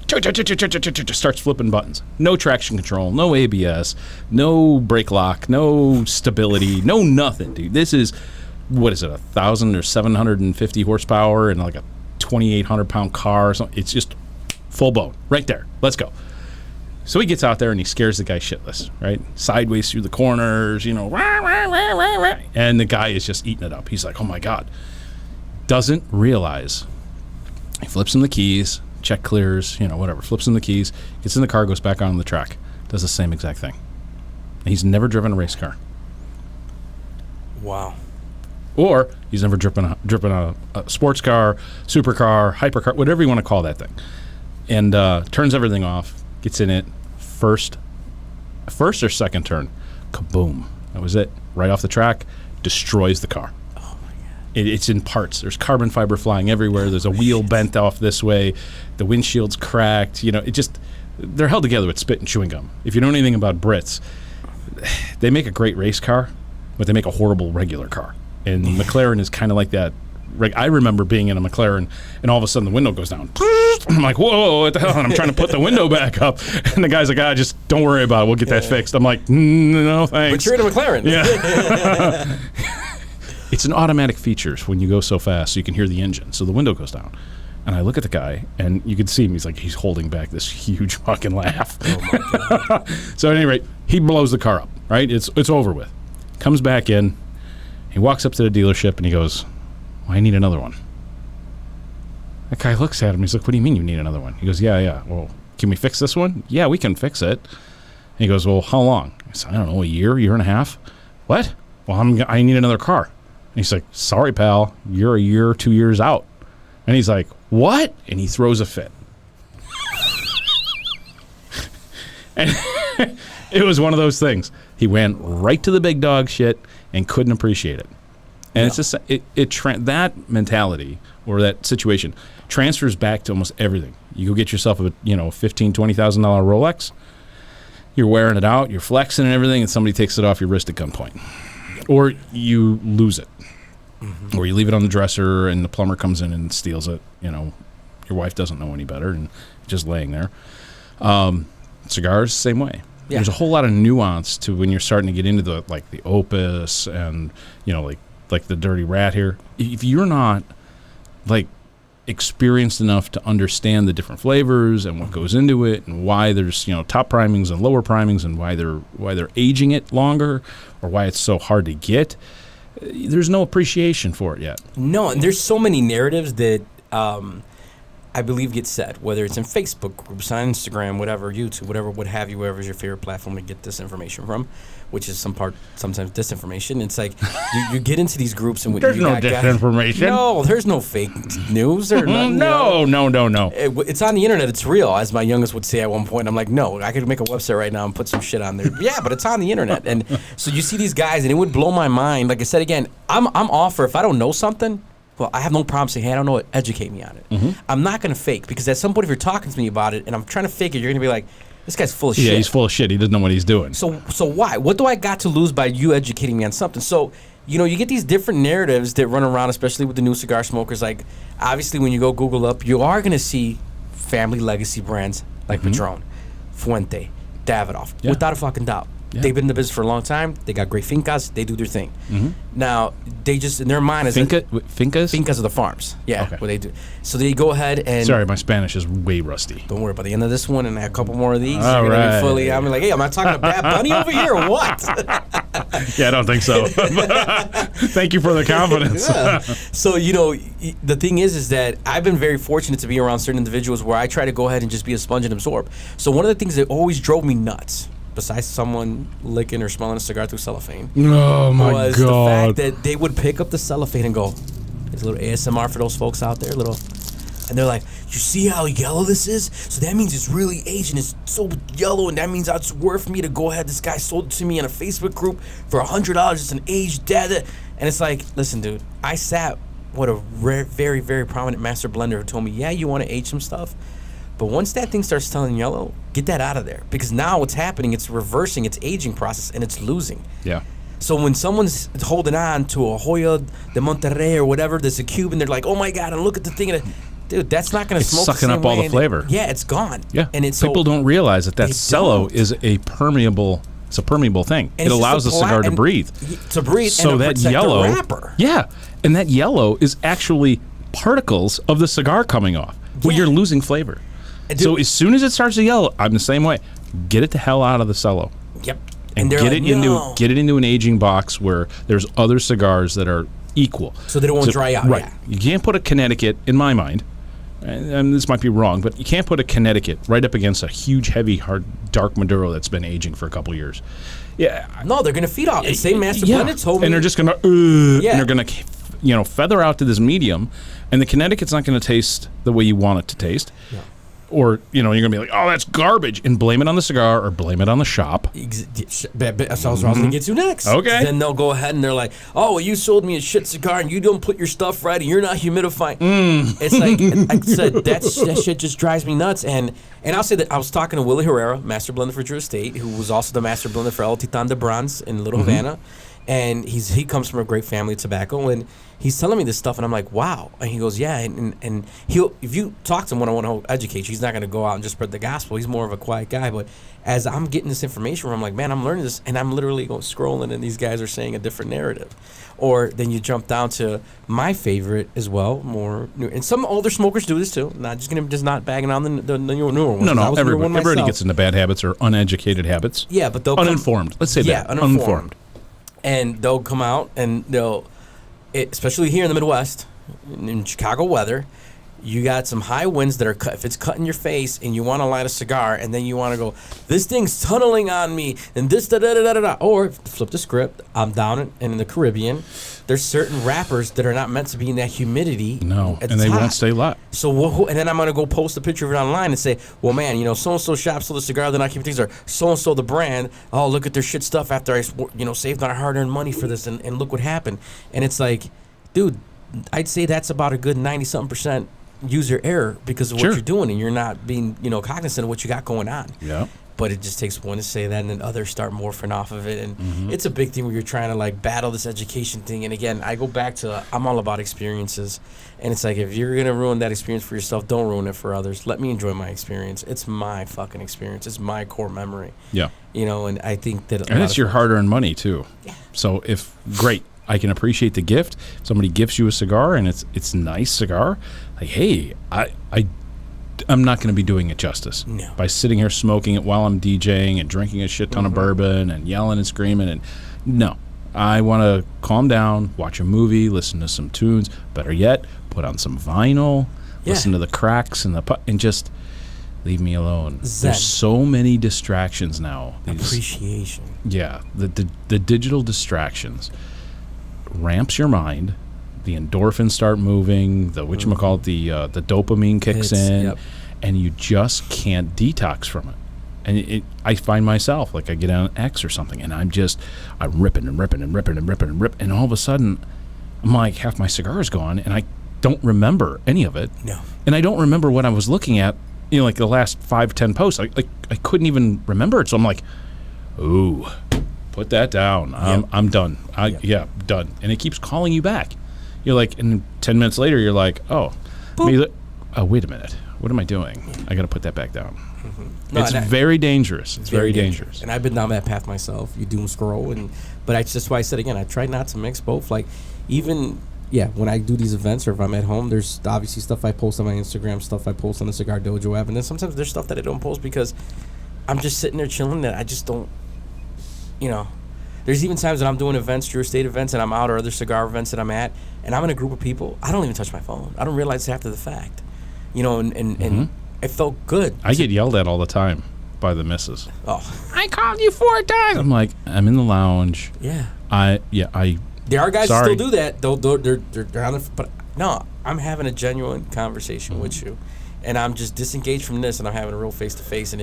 Speaker 1: Starts flipping buttons. No traction control, no ABS, no brake lock, no stability, no nothing, dude. This is, what is it, 1,000 or 750 horsepower and like a 2,800 pound car or something. It's just full blown right there. Let's go. So he gets out there and he scares the guy shitless, right? Sideways through the corners, you know, rah, rah, rah, rah, rah. And the guy is just eating it up. He's like, oh my God. Doesn't realize. He flips him the keys, check clears, you know, whatever, flips him the keys, gets in the car, goes back on the track, does the same exact thing. And he's never driven a race car.
Speaker 2: Wow.
Speaker 1: Or he's never driven a sports car, supercar, hypercar, whatever you want to call that thing. and turns everything off, gets in it, first or second turn, kaboom. That was it. Right off the track, destroys the car.
Speaker 2: Oh my god!
Speaker 1: It's in parts. There's carbon fiber flying everywhere. There's a wheel bent off this way. The windshield's cracked. They're held together with spit and chewing gum. If you know anything about Brits, they make a great race car, but they make a horrible regular car. And McLaren is kind of like that. I remember being in a McLaren, and all of a sudden the window goes down. I'm like, whoa, what the hell? And I'm trying to put the window back up. And the guy's like, just don't worry about it. We'll get that fixed. I'm like, no, thanks.
Speaker 2: But you're in a McLaren.
Speaker 1: Yeah. It's an automatic feature when you go so fast, so you can hear the engine. So the window goes down. And I look at the guy, and you can see him. He's holding back this huge fucking laugh.
Speaker 2: Oh my god!
Speaker 1: So at any rate, he blows the car up. Right? It's over with. Comes back in. He walks up to the dealership, and he goes, well, I need another one. That guy looks at him. He's like, what do you mean you need another one? He goes, yeah. Well, can we fix this one? Yeah, we can fix it. And he goes, well, how long? I said, I don't know, a year and a half. What? Well, I need another car. And he's like, sorry, pal. You're a year, 2 years out. And he's like, what? And he throws a fit. And it was one of those things. He went right to the big dog shit and couldn't appreciate it. And it's just that mentality or that situation transfers back to almost everything. You go get yourself a $15,000, $20,000 Rolex. You're wearing it out, you're flexing and everything, and somebody takes it off your wrist at gunpoint, or you lose it, or you leave it on the dresser and the plumber comes in and steals it. Your wife doesn't know any better and just laying there. Cigars, same way. Yeah. There's a whole lot of nuance to when you're starting to get into the Opus and like the Dirty Rat here. If you're not experienced enough to understand the different flavors and what goes into it and why there's top primings and lower primings and why they're aging it longer or why it's so hard to get, there's no appreciation for it yet.
Speaker 2: No, and there's so many narratives that I believe get said, whether it's in Facebook groups, on Instagram, whatever, YouTube, whatever, what have you, wherever's your favorite platform to get this information from, which is sometimes disinformation. It's like you get into these groups and
Speaker 1: there's no disinformation.
Speaker 2: No, there's no fake news. Or
Speaker 1: no.
Speaker 2: It's on the internet. It's real, as my youngest would say at one point. I'm like, no, I could make a website right now and put some shit on there. Yeah, but it's on the internet. And so you see these guys, and it would blow my mind. Like I said again, I'm all for if I don't know something. Well, I have no problem saying, hey, I don't know it. Educate me on it. Mm-hmm. I'm not going to fake, because at some point if you're talking to me about it and I'm trying to fake it, you're going to be like, this guy's full of shit.
Speaker 1: Yeah, he's full of shit. He doesn't know what he's doing.
Speaker 2: So why? What do I got to lose by you educating me on something? So, you get these different narratives that run around, especially with the new cigar smokers. Like, obviously, when you go Google up, you are going to see family legacy brands like Padron, Fuente, Davidoff, without a fucking doubt. Yeah. They've been in the business for a long time. They got great fincas. They do their thing. Mm-hmm. Now, they just, in their mind is...
Speaker 1: Fincas?
Speaker 2: Fincas are the farms. Yeah,
Speaker 1: okay.
Speaker 2: What they do. So they go ahead and...
Speaker 1: Sorry, my Spanish is way rusty.
Speaker 2: Don't worry. By the end of this one and a couple more of these,
Speaker 1: all
Speaker 2: you're going to
Speaker 1: right.
Speaker 2: be fully... I'm like, hey, am I talking to Bad Bunny over here or what?
Speaker 1: Yeah, I don't think so. Thank you for the confidence.
Speaker 2: Yeah. So, the thing is that I've been very fortunate to be around certain individuals where I try to go ahead and just be a sponge and absorb. So one of the things that always drove me nuts, besides someone licking or smelling a cigar through cellophane,
Speaker 1: oh my
Speaker 2: was
Speaker 1: God,
Speaker 2: the fact that they would pick up the cellophane and go, there's a little ASMR for those folks out there, and they're like, you see how yellow this is? So that means it's really aged and it's so yellow, and that means it's worth me to go ahead. This guy sold it to me in a Facebook group for $100. It's an aged data. And it's like, listen, dude, I sat with a very, very prominent master blender who told me, yeah, you want to age some stuff, but once that thing starts turning yellow, get that out of there. Because now what's happening, it's reversing its aging process and it's losing.
Speaker 1: Yeah.
Speaker 2: So when someone's holding on to a Joya de Monterrey or whatever, that's a Cuban, they're like, oh my God, and look at the thing. Dude, that's not going to smoke
Speaker 1: sucking
Speaker 2: the same
Speaker 1: up all
Speaker 2: way.
Speaker 1: the flavor.
Speaker 2: Yeah, it's gone.
Speaker 1: Yeah.
Speaker 2: And it's
Speaker 1: people don't realize that cello is a permeable thing.
Speaker 2: And
Speaker 1: it allows the cigar to breathe. So
Speaker 2: and
Speaker 1: that
Speaker 2: protect
Speaker 1: yellow,
Speaker 2: the wrapper.
Speaker 1: Yeah. And that yellow is actually particles of the cigar coming off. Well, you're losing flavor. So as soon as it starts to yellow, I'm the same way. Get it the hell out of the cello.
Speaker 2: Yep.
Speaker 1: And get it into an aging box where there's other cigars that are equal.
Speaker 2: So they don't want to dry out.
Speaker 1: Right.
Speaker 2: Yeah.
Speaker 1: You can't put a Connecticut, in my mind, and this might be wrong, but you can't put a Connecticut right up against a huge, heavy, hard, dark Maduro that's been aging for a couple years. Yeah.
Speaker 2: No, they're going to feed off. The same master blender told me.
Speaker 1: And they're just going to, and they're going to, feather out to this medium, and the Connecticut's not going to taste the way you want it to taste.
Speaker 2: Yeah.
Speaker 1: or you're gonna be like, oh, that's garbage, and blame it on the cigar or blame it on the shop.
Speaker 2: That's what I was going to get to next.
Speaker 1: Okay.
Speaker 2: Then they'll go ahead and they're like, oh, well, you sold me a shit cigar and you don't put your stuff right and you're not humidifying. It's like, I said, that shit just drives me nuts. And I'll say that I was talking to Willie Herrera, master blender for Drew Estate, who was also the master blender for El Titan de Bronze in Little Havana. And he comes from a great family of tobacco, and he's telling me this stuff, and I'm like, wow. And he goes, yeah, and he'll, if you talk to him one-on-one, he'll educate you. He's not going to go out and just spread the gospel. He's more of a quiet guy. But as I'm getting this information, where I'm like, man, I'm learning this, and I'm literally going scrolling, and these guys are saying a different narrative. Or then you jump down to my favorite as well, more new, and some older smokers do this too. Not just not bagging on the newer ones.
Speaker 1: No, everybody gets into bad habits or uneducated habits.
Speaker 2: Yeah, but they'll
Speaker 1: uninformed. Let's say that. Uninformed.
Speaker 2: And they'll come out and especially here in the Midwest, in Chicago weather, you got some high winds that are if it's cutting your face and you want to light a cigar and then you want to go, this thing's tunneling on me and this da-da-da-da-da. Or flip the script, I'm down in the Caribbean. There's certain wrappers that are not meant to be in that humidity.
Speaker 1: No, and they won't stay light.
Speaker 2: So, and then I'm going to go post a picture of it online and say, well, man, so-and-so shop sold the cigar, they're not keeping things, or so-and-so the brand, oh, look at their shit stuff after I, saved our hard-earned money for this, and look what happened. And it's like, dude, I'd say that's about a good 90-something% user error because of what you're doing, and you're not being, cognizant of what you got going on.
Speaker 1: Yeah.
Speaker 2: But it just takes one to say that, and then others start morphing off of it. And it's a big thing where you're trying to, battle this education thing. And, again, I go back to I'm all about experiences. And it's like, if you're going to ruin that experience for yourself, don't ruin it for others. Let me enjoy my experience. It's my fucking experience. It's my core memory.
Speaker 1: Yeah.
Speaker 2: And I think that...
Speaker 1: And it's your hard-earned money, too.
Speaker 2: Yeah.
Speaker 1: So great, I can appreciate the gift. If somebody gifts you a cigar and it's a nice cigar, like, hey, I'm not going to be doing it justice by sitting here smoking it while I'm DJing and drinking a shit ton of bourbon and yelling and screaming. And no, I want to calm down, watch a movie, listen to some tunes. Better yet, put on some vinyl, listen to the cracks and and just leave me alone.
Speaker 2: Zen.
Speaker 1: There's so many distractions now.
Speaker 2: Appreciation.
Speaker 1: Yeah, the digital distractions ramps your mind. The endorphins start moving, the dopamine kicks in, and you just can't detox from it. And I find myself, like I get on X or something, and I'm ripping, and all of a sudden, I'm like, half my cigar is gone, and I don't remember any of it.
Speaker 2: No.
Speaker 1: And I don't remember what I was looking at, like the last 5-10 posts. I couldn't even remember it, so I'm like, ooh, put that down. I'm done. Done. And it keeps calling you back. You're like, and 10 minutes later, you're like, oh, wait a minute. What am I doing? I got to put that back down.
Speaker 2: No,
Speaker 1: it's very dangerous. It's very dangerous.
Speaker 2: And I've been down that path myself. You doom scroll, but that's why I said again, I try not to mix both. Like, even when I do these events or if I'm at home, there's obviously stuff I post on my Instagram, stuff I post on the Cigar Dojo app, and then sometimes there's stuff that I don't post because I'm just sitting there chilling that I just don't, There's even times that I'm doing events, Drew Estate events, and I'm out, or other cigar events that I'm at, and I'm in a group of people. I don't even touch my phone. I don't realize it after the fact, and it felt good.
Speaker 1: I get yelled at all the time by the missus.
Speaker 2: Oh,
Speaker 1: I called you 4 times. I'm like, I'm in the lounge.
Speaker 2: Yeah.
Speaker 1: There
Speaker 2: are guys who still do that. They're on the, but no, I'm having a genuine conversation with you. And I'm just disengaged from this, and I'm having a real face-to-face, and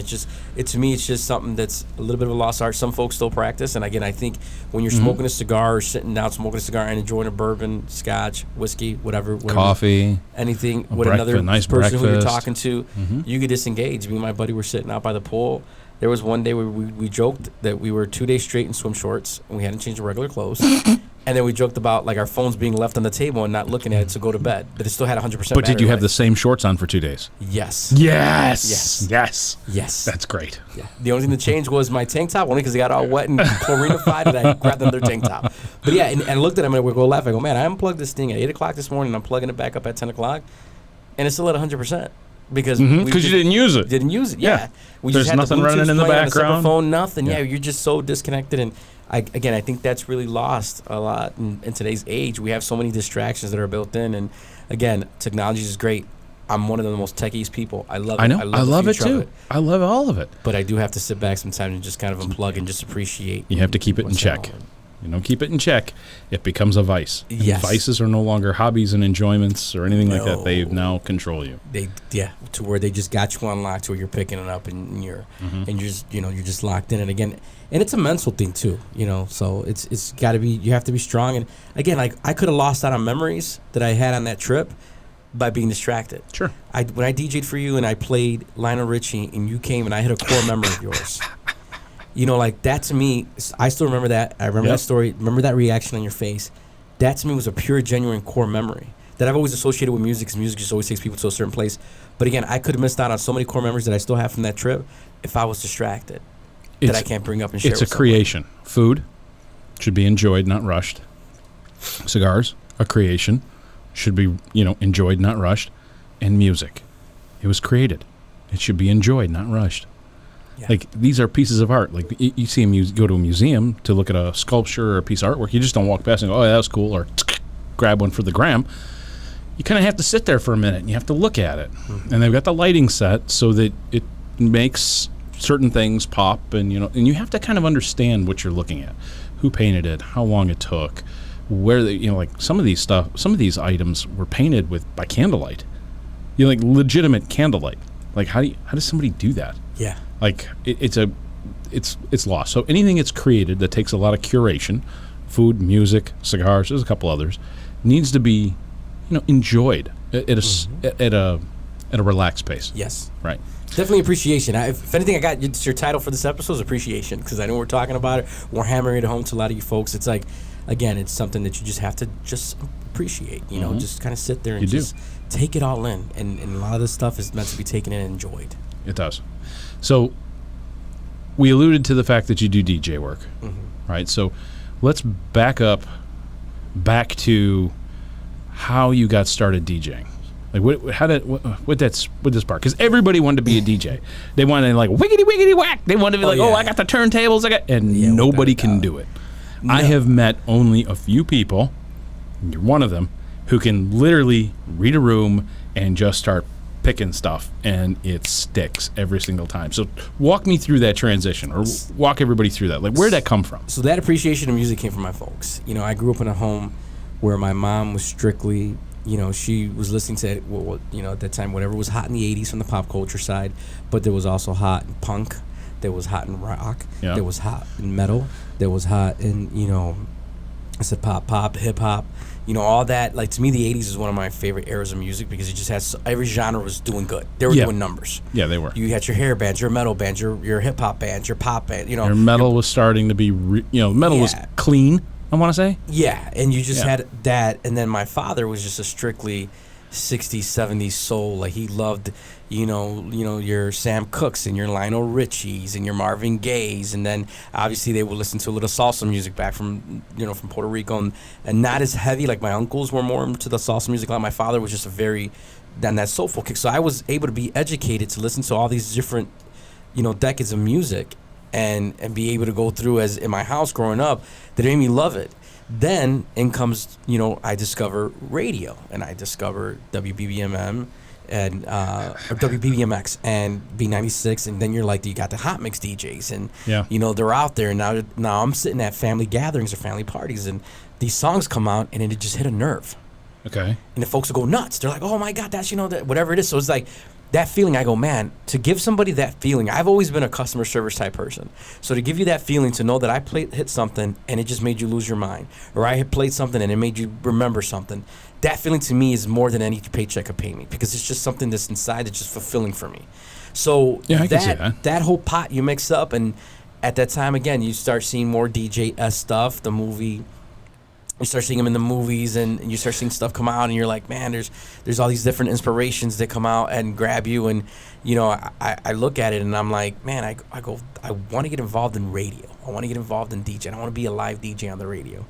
Speaker 2: to me, it's just something that's a little bit of a lost art. Some folks still practice, and again, I think when you're smoking a cigar or sitting down smoking a cigar and enjoying a bourbon, scotch, whiskey, whatever
Speaker 1: coffee,
Speaker 2: anything, with another
Speaker 1: nice
Speaker 2: person
Speaker 1: breakfast.
Speaker 2: who you're talking to, you could disengage. Me and my buddy were sitting out by the pool. There was one day where we joked that we were 2 days straight in swim shorts, and we hadn't changed our regular clothes. And then we joked about our phones being left on the table and not looking at it to go to bed, but it still had 100%.
Speaker 1: But did you have the same shorts on for 2 days?
Speaker 2: Yes.
Speaker 1: Yes. That's great.
Speaker 2: Yeah. The only thing that changed was my tank top, only because it got all wet and chlorinified, and I grabbed another tank top. But and I looked at him and we go laugh. I go, man, I unplugged this thing at 8 o'clock this morning, and I'm plugging it back up at 10 o'clock, and it's still at 100%. Because
Speaker 1: you didn't use it.
Speaker 2: Yeah. We
Speaker 1: There's
Speaker 2: just had
Speaker 1: nothing
Speaker 2: the
Speaker 1: running in the background.
Speaker 2: Phone, nothing. Yeah, you're just so disconnected. And I think that's really lost a lot in today's age. We have so many distractions that are built in. And again, technology is great. I'm one of the most techiest people. I love it.
Speaker 1: I know. I love it too. I love all of it.
Speaker 2: But I do have to sit back sometimes and just kind of unplug and just appreciate.
Speaker 1: You have to keep it in check. you don't keep it in check, it becomes a vice. And
Speaker 2: Yes.
Speaker 1: vices are no longer hobbies and enjoyments or anything like that.
Speaker 2: No.
Speaker 1: They now control you.
Speaker 2: To where they just got you unlocked, to where you're picking it up and you're you're just locked in. And again, and it's a mental thing too, So it's got to be, you have to be strong. And again, like I could have lost out on memories that I had on that trip by being distracted.
Speaker 1: Sure.
Speaker 2: When I DJ'd for you and I played Lionel Richie and you came and I hit a core memory of yours. Like that to me, I still remember that. I remember that story. Remember that reaction on your face. That to me was a pure, genuine core memory that I've always associated with music, because music just always takes people to a certain place. But again, I could have missed out on so many core memories that I still have from that trip if I was distracted. That I can't bring up and share.
Speaker 1: It's a creation. Food should be enjoyed, not rushed. Cigars, a creation, should be enjoyed, not rushed. And music, it was created. It should be enjoyed, not rushed.
Speaker 2: Yeah.
Speaker 1: Like, these are pieces of art. Like, you see go to a museum to look at a sculpture or a piece of artwork. You just don't walk past and go, oh, that was cool, or grab one for the gram. You kind of have to sit there for a minute and you have to look at it. Mm-hmm. And they've got the lighting set so that it makes certain things pop, and you have to kind of understand what you're looking at. Who painted it, how long it took, where they, like some of these items were painted by candlelight. Like legitimate candlelight. Like how does somebody do that?
Speaker 2: Yeah.
Speaker 1: Like it's lost. So anything that's created that takes a lot of curation, food, music, cigars, there's a couple others, needs to be, enjoyed at a relaxed pace.
Speaker 2: Yes.
Speaker 1: Right.
Speaker 2: Definitely appreciation. If anything, it's your title for this episode is appreciation, because I know we're talking about it. We're hammering it home to a lot of you folks. It's like, again, it's something that you just have to just appreciate. Just kind of sit there and just take it all in. And a lot of this stuff is meant to be taken in and enjoyed.
Speaker 1: It does. So we alluded to the fact that you do DJ work, right? So let's back to how you got started DJing. Like, what this part? Because everybody wanted to be a DJ. They wanted to, like, wiggity wiggity whack. They wanted to be I got the turntables, and nobody can do it. No. I have met only a few people, and you're one of them, who can literally read a room and just start picking stuff, and it sticks every single time. So walk me through that transition, or walk everybody through that. Like, where'd that come from?
Speaker 2: So that appreciation of music came from my folks. I grew up in a home where my mom was strictly, she was listening to, at that time, whatever was hot in the 80s from the pop culture side, but there was also hot in punk, there was hot in rock, there was hot in metal, there was hot in, I said pop, hip-hop, all that. Like, to me, the 80s is one of my favorite eras of music, because it just has, every genre was doing good. They were doing numbers.
Speaker 1: Yeah, they were.
Speaker 2: You had your hair bands, your metal bands, your hip-hop bands, your pop band,
Speaker 1: Your metal was starting to be, metal was clean, I want to say.
Speaker 2: Yeah, and you just had that. And then my father was just a strictly 60s, 70s soul. Like, he loved, your Sam Cookes and your Lionel Richies and your Marvin Gayes. And then obviously they would listen to a little salsa music back from Puerto Rico, and not as heavy. Like, my uncles were more into the salsa music. Like, my father was just that soulful kick. So I was able to be educated to listen to all these different, decades of music. And be able to go through, as in my house growing up, that made me love it. Then in comes, I discover radio, and I discover WBBMM and or WBBMX and B96, and then you're like, you got the hot mix DJs, and they're out there. And now I'm sitting at family gatherings or family parties, and these songs come out, and it just hit a nerve.
Speaker 1: Okay.
Speaker 2: And the folks will go nuts. They're like, oh my God, that's that whatever it is. So it's like, that feeling, I go, man, to give somebody that feeling, I've always been a customer service type person. So to give you that feeling, to know that I hit something and it just made you lose your mind, or I had played something and it made you remember something, that feeling to me is more than any paycheck could pay me, because it's just something that's inside that's just fulfilling for me. So
Speaker 1: I can see that.
Speaker 2: That whole pot you mix up, and at that time, again, you start seeing more DJ-esque stuff, the movie. You start seeing them in the movies, and you start seeing stuff come out, and you're like, man, there's all these different inspirations that come out and grab you. And I look at it and I'm like, man, I want to get involved in radio. I want to get involved in DJ. I want to be a live DJ on the radio.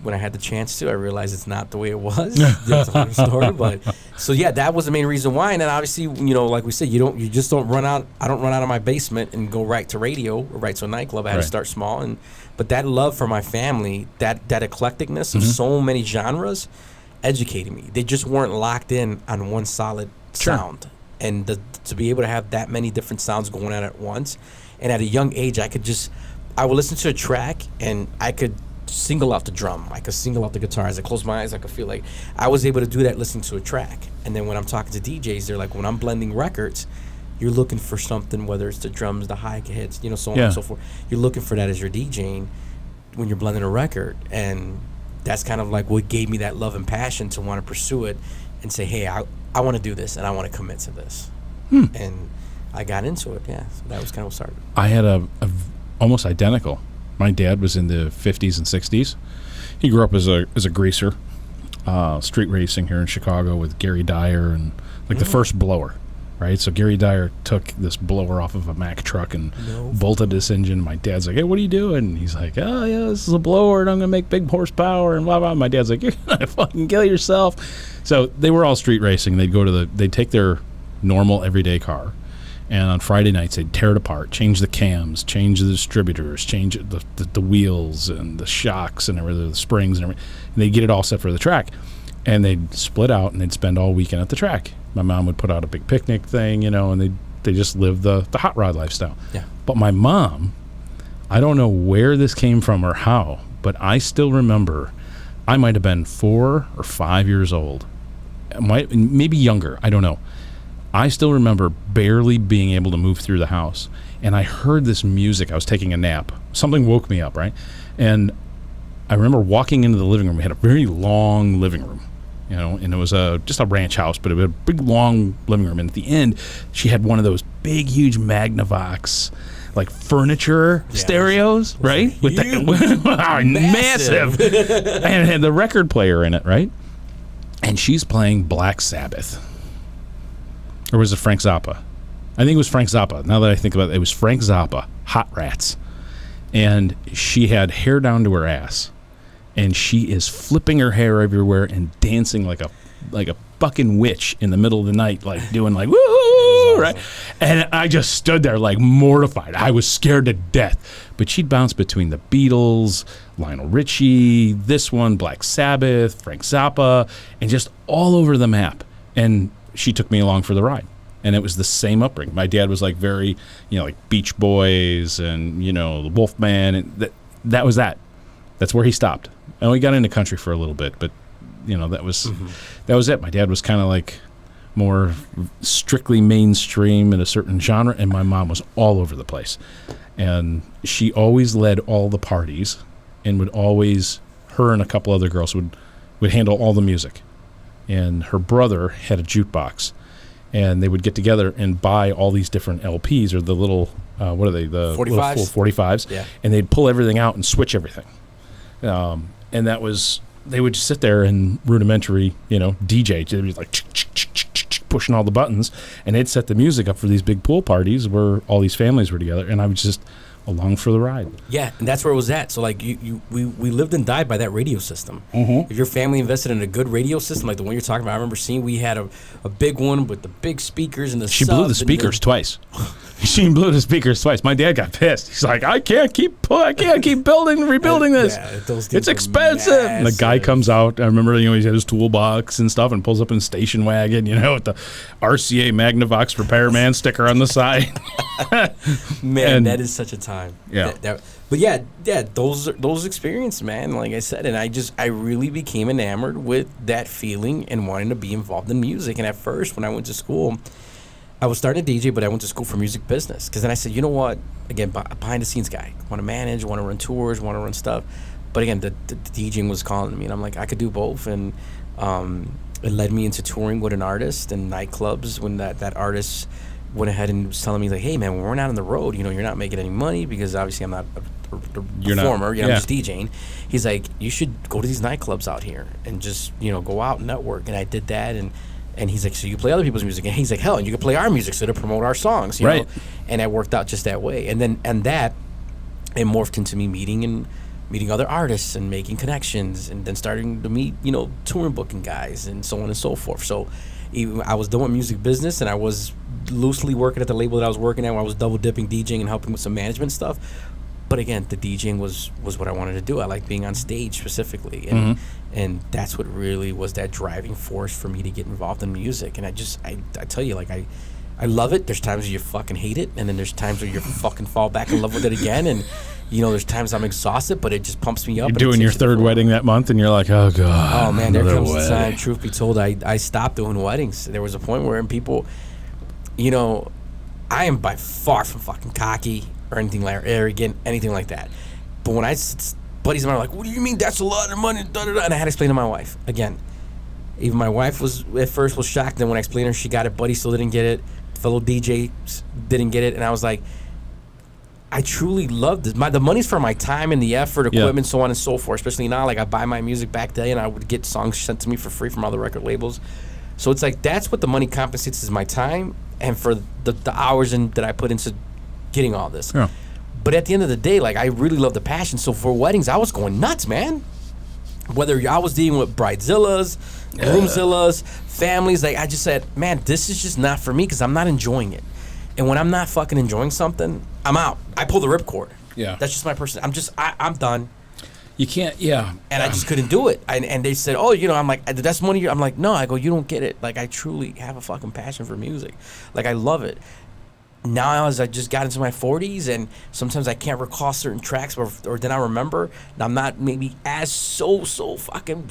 Speaker 2: When I had the chance to, I realized it's not the way it was. That's another story. But so that was the main reason why. And then obviously, like we said, you just don't run out. I don't run out of my basement and go right to radio or right to a nightclub. I had to start small, but that love for my family, that eclecticness of so many genres, educated me. They just weren't locked in on one solid sound, and to be able to have that many different sounds going on at once, and at a young age, I could just I would listen to a track and I could single out the drum. I could single out the guitar. As I close my eyes, I could feel like I was able to do that listening to a track. And then when I'm talking to DJs, they're like, when I'm blending records, you're looking for something, whether it's the drums, the hi-hats, so on and so forth. You're looking for that as you're DJing when you're blending a record. And that's kind of like what gave me that love and passion to want to pursue it and say, hey, I want to do this and I want to commit to this. And I got into it, yeah. So that was kind of what started.
Speaker 1: I had a almost identical. My dad was in the 50s and 60s. He grew up as a greaser, street racing here in Chicago with Gary Dyer and the first blower, right? So Gary Dyer took this blower off of a Mack truck and bolted this engine. My dad's like, hey, what are you doing? And he's like, oh, yeah, this is a blower and I'm going to make big horsepower and blah, blah. My dad's like, you're going to fucking kill yourself. So they were all street racing. They'd take their normal everyday car. And on Friday nights, they'd tear it apart, change the cams, change the distributors, change the wheels and the shocks and everything, the springs and everything. And they'd get it all set for the track. And they'd split out and they'd spend all weekend at the track. My mom would put out a big picnic thing, and they just lived the hot rod lifestyle.
Speaker 2: Yeah.
Speaker 1: But my mom, I don't know where this came from or how, but I still remember I might have been 4 or 5 years old. Maybe younger, I don't know. I still remember barely being able to move through the house, and I heard this music. I was taking a nap. Something woke me up, right? And I remember walking into the living room. We had a very long living room, and it was just a ranch house, but it was a big, long living room. And at the end, she had one of those big, huge Magnavox, furniture stereos, right?
Speaker 2: Huge.
Speaker 1: With that massive, and it had the record player in it, right? And she's playing Black Sabbath. Or was it Frank Zappa? I think it was Frank Zappa. Now that I think about it, it was Frank Zappa, Hot Rats. And she had hair down to her ass. And she is flipping her hair everywhere and dancing like a fucking witch in the middle of the night, doing woo, awesome. Right? And I just stood there mortified. I was scared to death. But she'd bounce between the Beatles, Lionel Richie, this one, Black Sabbath, Frank Zappa, and just all over the map. And she took me along for the ride, and it was the same upbringing. My dad was very, Beach Boys and the Wolfman, and that was that. That's where he stopped. And we got into country for a little bit, but that was it. My dad was kind of more strictly mainstream in a certain genre, and my mom was all over the place. And she always led all the parties, and her and a couple other girls would handle all the music. And her brother had a jukebox, and they would get together and buy all these different LPs or the little, what are they? The
Speaker 2: 45s?
Speaker 1: Little 45s.
Speaker 2: Yeah.
Speaker 1: And they'd pull everything out and switch everything. And that was, they would just sit there and rudimentary, DJ. They'd be pushing all the buttons, and they'd set the music up for these big pool parties where all these families were together, and I was just along for the ride.
Speaker 2: Yeah, and that's where it was at. So we lived and died by that radio system.
Speaker 1: Mm-hmm.
Speaker 2: If your family invested in a good radio system like the one you're talking about, I remember seeing we had a big one with the big speakers and the
Speaker 1: She blew the speakers twice. She blew the speakers twice. My dad got pissed. He's like, I can't keep building and rebuilding this.
Speaker 2: Yeah, those things
Speaker 1: it's
Speaker 2: were
Speaker 1: expensive. And the guy comes out. I remember, he had his toolbox and stuff, and pulls up in station wagon, with the RCA Magnavox repairman sticker on the side.
Speaker 2: Man, that is such a time.
Speaker 1: Yeah.
Speaker 2: But yeah, those experiences, man. Like I said, and I really became enamored with that feeling and wanting to be involved in music. And at first, when I went to school, I was starting to DJ, but I went to school for music business. Because then I said, you know what? Again, behind the scenes guy. Want to manage, want to run tours, want to run stuff. But again, the DJing was calling me. And I'm like, I could do both. And it led me into touring with an artist and nightclubs when that artist went ahead and was telling me, hey, man, when we're not on the road, you're not making any money because obviously I'm not a performer. I'm just DJing. He's like, you should go to these nightclubs out here and just, go out and network. And I did that. And he's like, so you play other people's music? And he's like, hell, and you can play our music so to promote our songs, you know? And it worked out just that way. And that it morphed into me meeting other artists and making connections and then starting to meet, touring booking guys and so on and so forth. So I was doing music business and I was loosely working at the label that I was working at where I was double dipping DJing and helping with some management stuff. But again, the DJing was what I wanted to do. I like being on stage specifically. And that's what really was that driving force for me to get involved in music. And I tell you, I love it. There's times where you fucking hate it. And then there's times where you fucking fall back in love with it again. there's times I'm exhausted, but it just pumps me up.
Speaker 1: You're doing your third wedding that month, and you're like, oh god.
Speaker 2: Oh man, there
Speaker 1: another
Speaker 2: comes the time.
Speaker 1: wedding.
Speaker 2: Truth be told, I stopped doing weddings. There was a point where people, I am by far from fucking cocky or anything like arrogant, anything like that. But when buddies of mine are like, "What do you mean that's a lot of money?" Da, da, da. And I had to explain to my wife again. Even my wife was at first shocked. Then when I explained to her, she got it. Buddy still didn't get it. Fellow DJs didn't get it, and I was like, I truly love this. The money's for my time and the effort, equipment, so on and so forth. Especially now, like I buy my music back then, and I would get songs sent to me for free from other record labels. So it's like that's what the money compensates is my time and for the hours that I put into getting all this.
Speaker 1: Yeah.
Speaker 2: But at the end of the day, like I really love the passion. So for weddings, I was going nuts, man. Whether I was dealing with bridezillas, groomzillas, families, like I just said, man, this is just not for me because I'm not enjoying it. And when I'm not fucking enjoying something, I'm out. I pull the ripcord.
Speaker 1: Yeah.
Speaker 2: That's just my person. I'm done.
Speaker 1: You can't. Yeah.
Speaker 2: And I just couldn't do it. And they said, oh, I'm like, that's one of your, I'm like, no, I go, you don't get it. Like, I truly have a fucking passion for music. Like, I love it. Now, as I just got into my 40s, and sometimes I can't recall certain tracks, or then I remember, and I'm not maybe as so fucking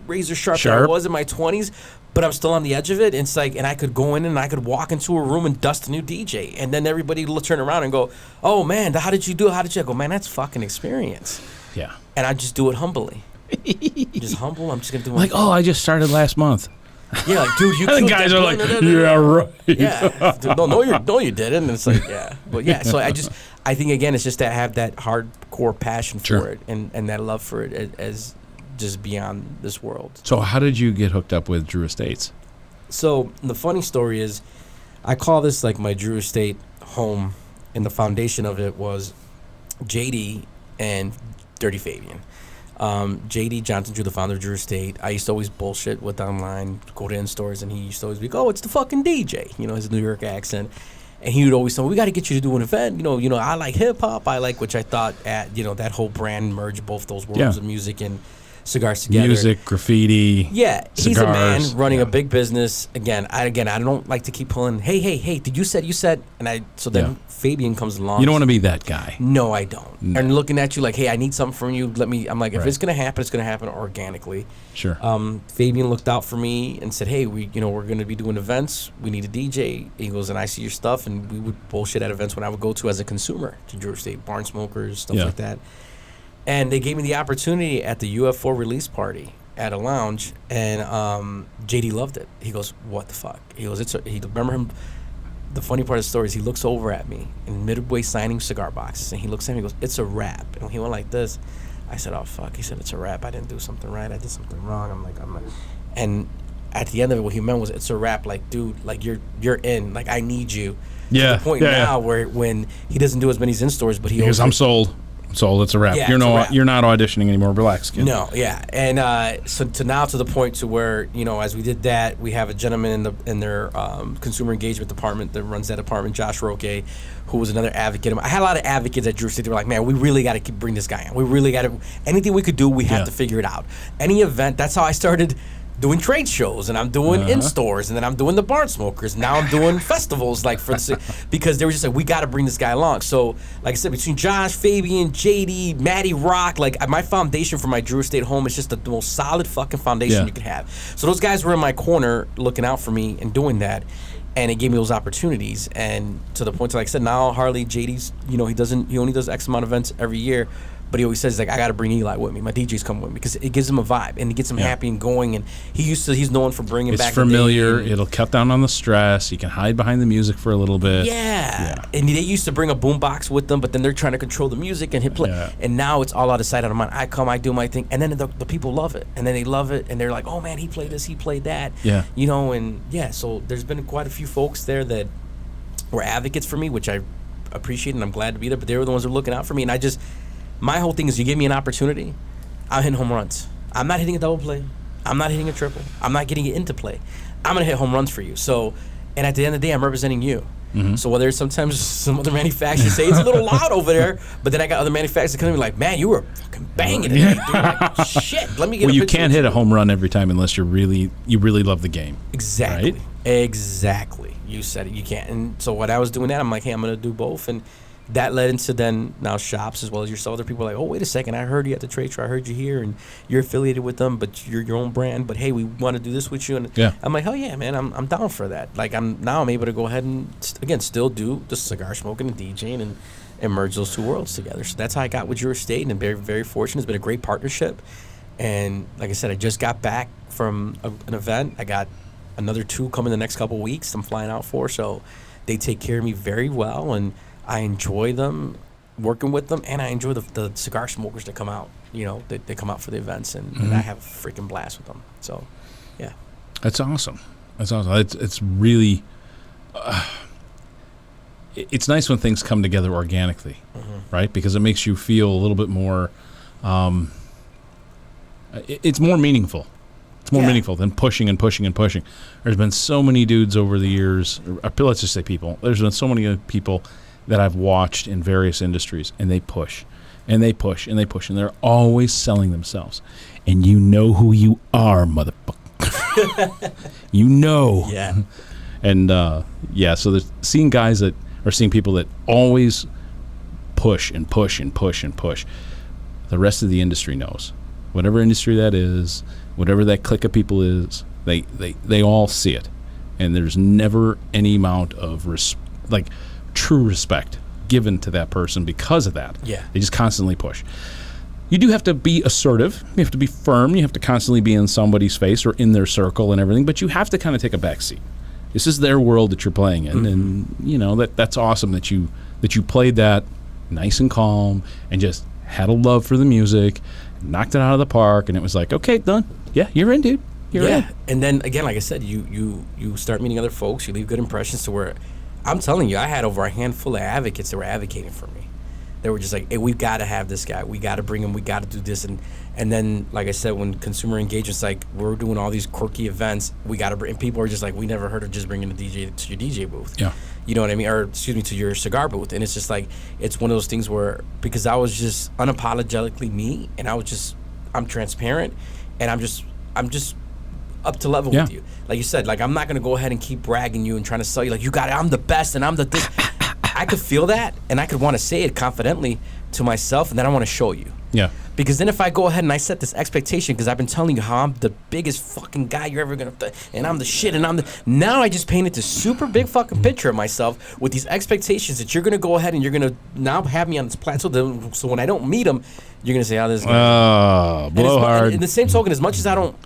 Speaker 2: razor sharp that I was in my 20s, but I'm still on the edge of it. It's like, and I could go in and I could walk into a room and dust a new DJ, and then everybody will turn around and go, oh, man, how did you do it? How did you? I go, man, that's fucking experience.
Speaker 1: Yeah.
Speaker 2: And I just do it humbly. Just humble. I'm just going to do it.
Speaker 1: Like, oh, I just started last month.
Speaker 2: Yeah, like, dude, you
Speaker 1: And
Speaker 2: killed
Speaker 1: the guys
Speaker 2: that
Speaker 1: are
Speaker 2: boy.
Speaker 1: like,
Speaker 2: No.
Speaker 1: yeah, right.
Speaker 2: Yeah. Dude, no, you didn't. And it's like, yeah. But yeah, so I think, again, it's just to have that hardcore passion for it and that love for it as just beyond this world.
Speaker 1: So how did you get hooked up with Drew Estates?
Speaker 2: So the funny story is I call this like my Drew Estate home, and the foundation of it was JD and Dirty Fabian. JD Johnson Drew, the founder of Drew Estate. I used to always bullshit with online, go to in-stores, and he used to always be like, oh, it's the fucking DJ, his New York accent. And he would always say, we got to get you to do an event. I like hip-hop. I like, which I thought, that whole brand merged both those worlds of music and cigars together.
Speaker 1: Music, graffiti.
Speaker 2: Yeah, he's a man running a
Speaker 1: yeah.
Speaker 2: big business. Again, I don't like to keep pulling, hey, did you said, and then Fabian comes along.
Speaker 1: You don't want to be that guy.
Speaker 2: No, I don't.
Speaker 1: No.
Speaker 2: And looking at you like, hey, I need something from you. I'm like, if
Speaker 1: Right.
Speaker 2: it's gonna happen, it's gonna happen organically.
Speaker 1: Sure.
Speaker 2: Fabian looked out for me and said, hey, we're gonna be doing events. We need a DJ. He goes, and I see your stuff, and we would bullshit at events when I would go to as a consumer to Drew Estate, Barn Smokers, stuff like that. And they gave me the opportunity at the UF4 release party at a lounge, and JD loved it. He goes, what the fuck? He goes, remember him. The funny part of the story is he looks over at me in midway signing cigar boxes, and he looks at me and goes, it's a wrap. And he went like this. I said, oh, fuck. He said, it's a wrap. I didn't do something right. I did something wrong. I'm like, and at the end of it, what he meant was, it's a wrap. Like, dude, like you're in. Like, I need you.
Speaker 1: Yeah.
Speaker 2: To the point now where when he doesn't do as many in stores, but he
Speaker 1: Because
Speaker 2: always
Speaker 1: I'm sold. Sold. It's a wrap.
Speaker 2: Yeah,
Speaker 1: You're
Speaker 2: it's a
Speaker 1: no.
Speaker 2: wrap.
Speaker 1: You're not auditioning anymore. Relax, kid.
Speaker 2: No, yeah, and so to the point to where as we did that, we have a gentleman in their consumer engagement department that runs that department, Josh Roque, who was another advocate. I had a lot of advocates at Drew Estate. They were like, man, we really got to bring this guy in. We really got to anything we could do. We have to figure it out. Any event. That's how I started doing trade shows, and I'm doing in stores, and then I'm doing the Barn Smokers. Now I'm doing festivals, like because they were just like, we got to bring this guy along. So, like I said, between Josh, Fabian, JD, Matty Rock, like my foundation for my Drew Estate home is just the most solid fucking foundation you could have. So those guys were in my corner looking out for me and doing that. And it gave me those opportunities, and to the point, like I said, now Harley, JD's, he only does X amount of events every year, but he always says, like, I got to bring Eli with me. My DJs come with me because it gives him a vibe and it gets him happy and going. And he's known for bringing back.
Speaker 1: It's familiar. It'll cut down on the stress. You can hide behind the music for a little bit.
Speaker 2: Yeah. And they used to bring a boombox with them, but then they're trying to control the music and hit play. Yeah. And now it's all out of sight, out of mind. I come, I do my thing, and then the people love it, and then they love it, and they're like, oh man, he played this, he played that.
Speaker 1: Yeah.
Speaker 2: So there's been quite a few folks there that were advocates for me, which I appreciate, and I'm glad to be there. But they were the ones who were looking out for me, and my whole thing is, you give me an opportunity, I'm hitting home runs. I'm not hitting a double play. I'm not hitting a triple. I'm not getting it into play. I'm gonna hit home runs for you. So, and at the end of the day, I'm representing you. Mm-hmm. So whether sometimes some other manufacturers say it's a little loud over there, but then I got other manufacturers that come to me like, man, you were fucking banging it, dude. Like, shit. Let me get.
Speaker 1: Well, you can't hit a home run every time unless you really love the game.
Speaker 2: Exactly.
Speaker 1: Right?
Speaker 2: Exactly. You said it. You can't. And so what I was doing that, I'm like, hey, I'm gonna do both. And that led into then now shops as well as yourself. Other people are like, oh, wait a second, I heard you at the trade show. I heard you here, and you're affiliated with them, but you're your own brand. But hey, we want to do this with you. And
Speaker 1: Yeah.
Speaker 2: I'm like, hell yeah, man, I'm down for that. Like I'm able to go ahead and again still do the cigar smoking and DJing and merge those two worlds together. So that's how I got with Your Estate, and very very fortunate. It's been a great partnership. And like I said, I just got back from an event. I got another 2 coming the next couple weeks. I'm flying out for, so they take care of me very well, and I enjoy them, working with them, and I enjoy the cigar smokers that come out. You know, they come out for the events, and I have a freaking blast with them. So, yeah.
Speaker 1: That's awesome. That's awesome. It's really, it's nice when things come together organically, right? Because it makes you feel a little bit more, it's more meaningful. It's more
Speaker 2: Yeah.
Speaker 1: meaningful than pushing and pushing and pushing. There's been so many dudes over the years, or let's just say people, there's been so many people that I've watched in various industries, and they push, and they push, and they push, and they're always selling themselves. And you know who you are, motherfucker. You know.
Speaker 2: Yeah.
Speaker 1: And, so there's seeing guys that are seeing people that always push and push and push and push. The rest of the industry knows. Whatever industry that is, whatever that clique of people is, they all see it. And there's never any amount of true respect given to that person because of that.
Speaker 2: Yeah.
Speaker 1: They just constantly push. You do have to be assertive. You have to be firm. You have to constantly be in somebody's face or in their circle and everything, but you have to kind of take a back seat. This is their world that you're playing in, and you know that's awesome that you played that nice and calm and just had a love for the music, knocked it out of the park, and it was like, okay, done. Yeah, you're in, dude. You're in.
Speaker 2: And then again, like I said, you start meeting other folks. You leave good impressions to where, I'm telling you, I had over a handful of advocates that were advocating for me. They were just like, hey, we've got to have this guy. We got to bring him. We got to do this. And then, like I said, when consumer engagement's like, we're doing all these quirky events, we got to bring, and people are just like, we never heard of just bringing a DJ to your DJ booth.
Speaker 1: Yeah.
Speaker 2: You know what I mean? Or, excuse me, to your cigar booth. And it's just like, it's one of those things where, because I was just unapologetically me, and I'm transparent, and I'm just up to level with you. Like you said, like, I'm not going to go ahead and keep bragging you and trying to sell you, like, you got it, I'm the best, and I'm the this. I could feel that, and I could want to say it confidently to myself, and then I want to show you.
Speaker 1: Yeah.
Speaker 2: Because then if I go ahead and I set this expectation, because I've been telling you how I'm the biggest fucking guy you're ever going to, and I'm the shit, and now I just painted this super big fucking picture of myself with these expectations that you're going to go ahead and you're going to now have me on this plateau, so when I don't meet them, you're going to say, oh, this guy.
Speaker 1: Blow hard.
Speaker 2: In the same token, as much as I don't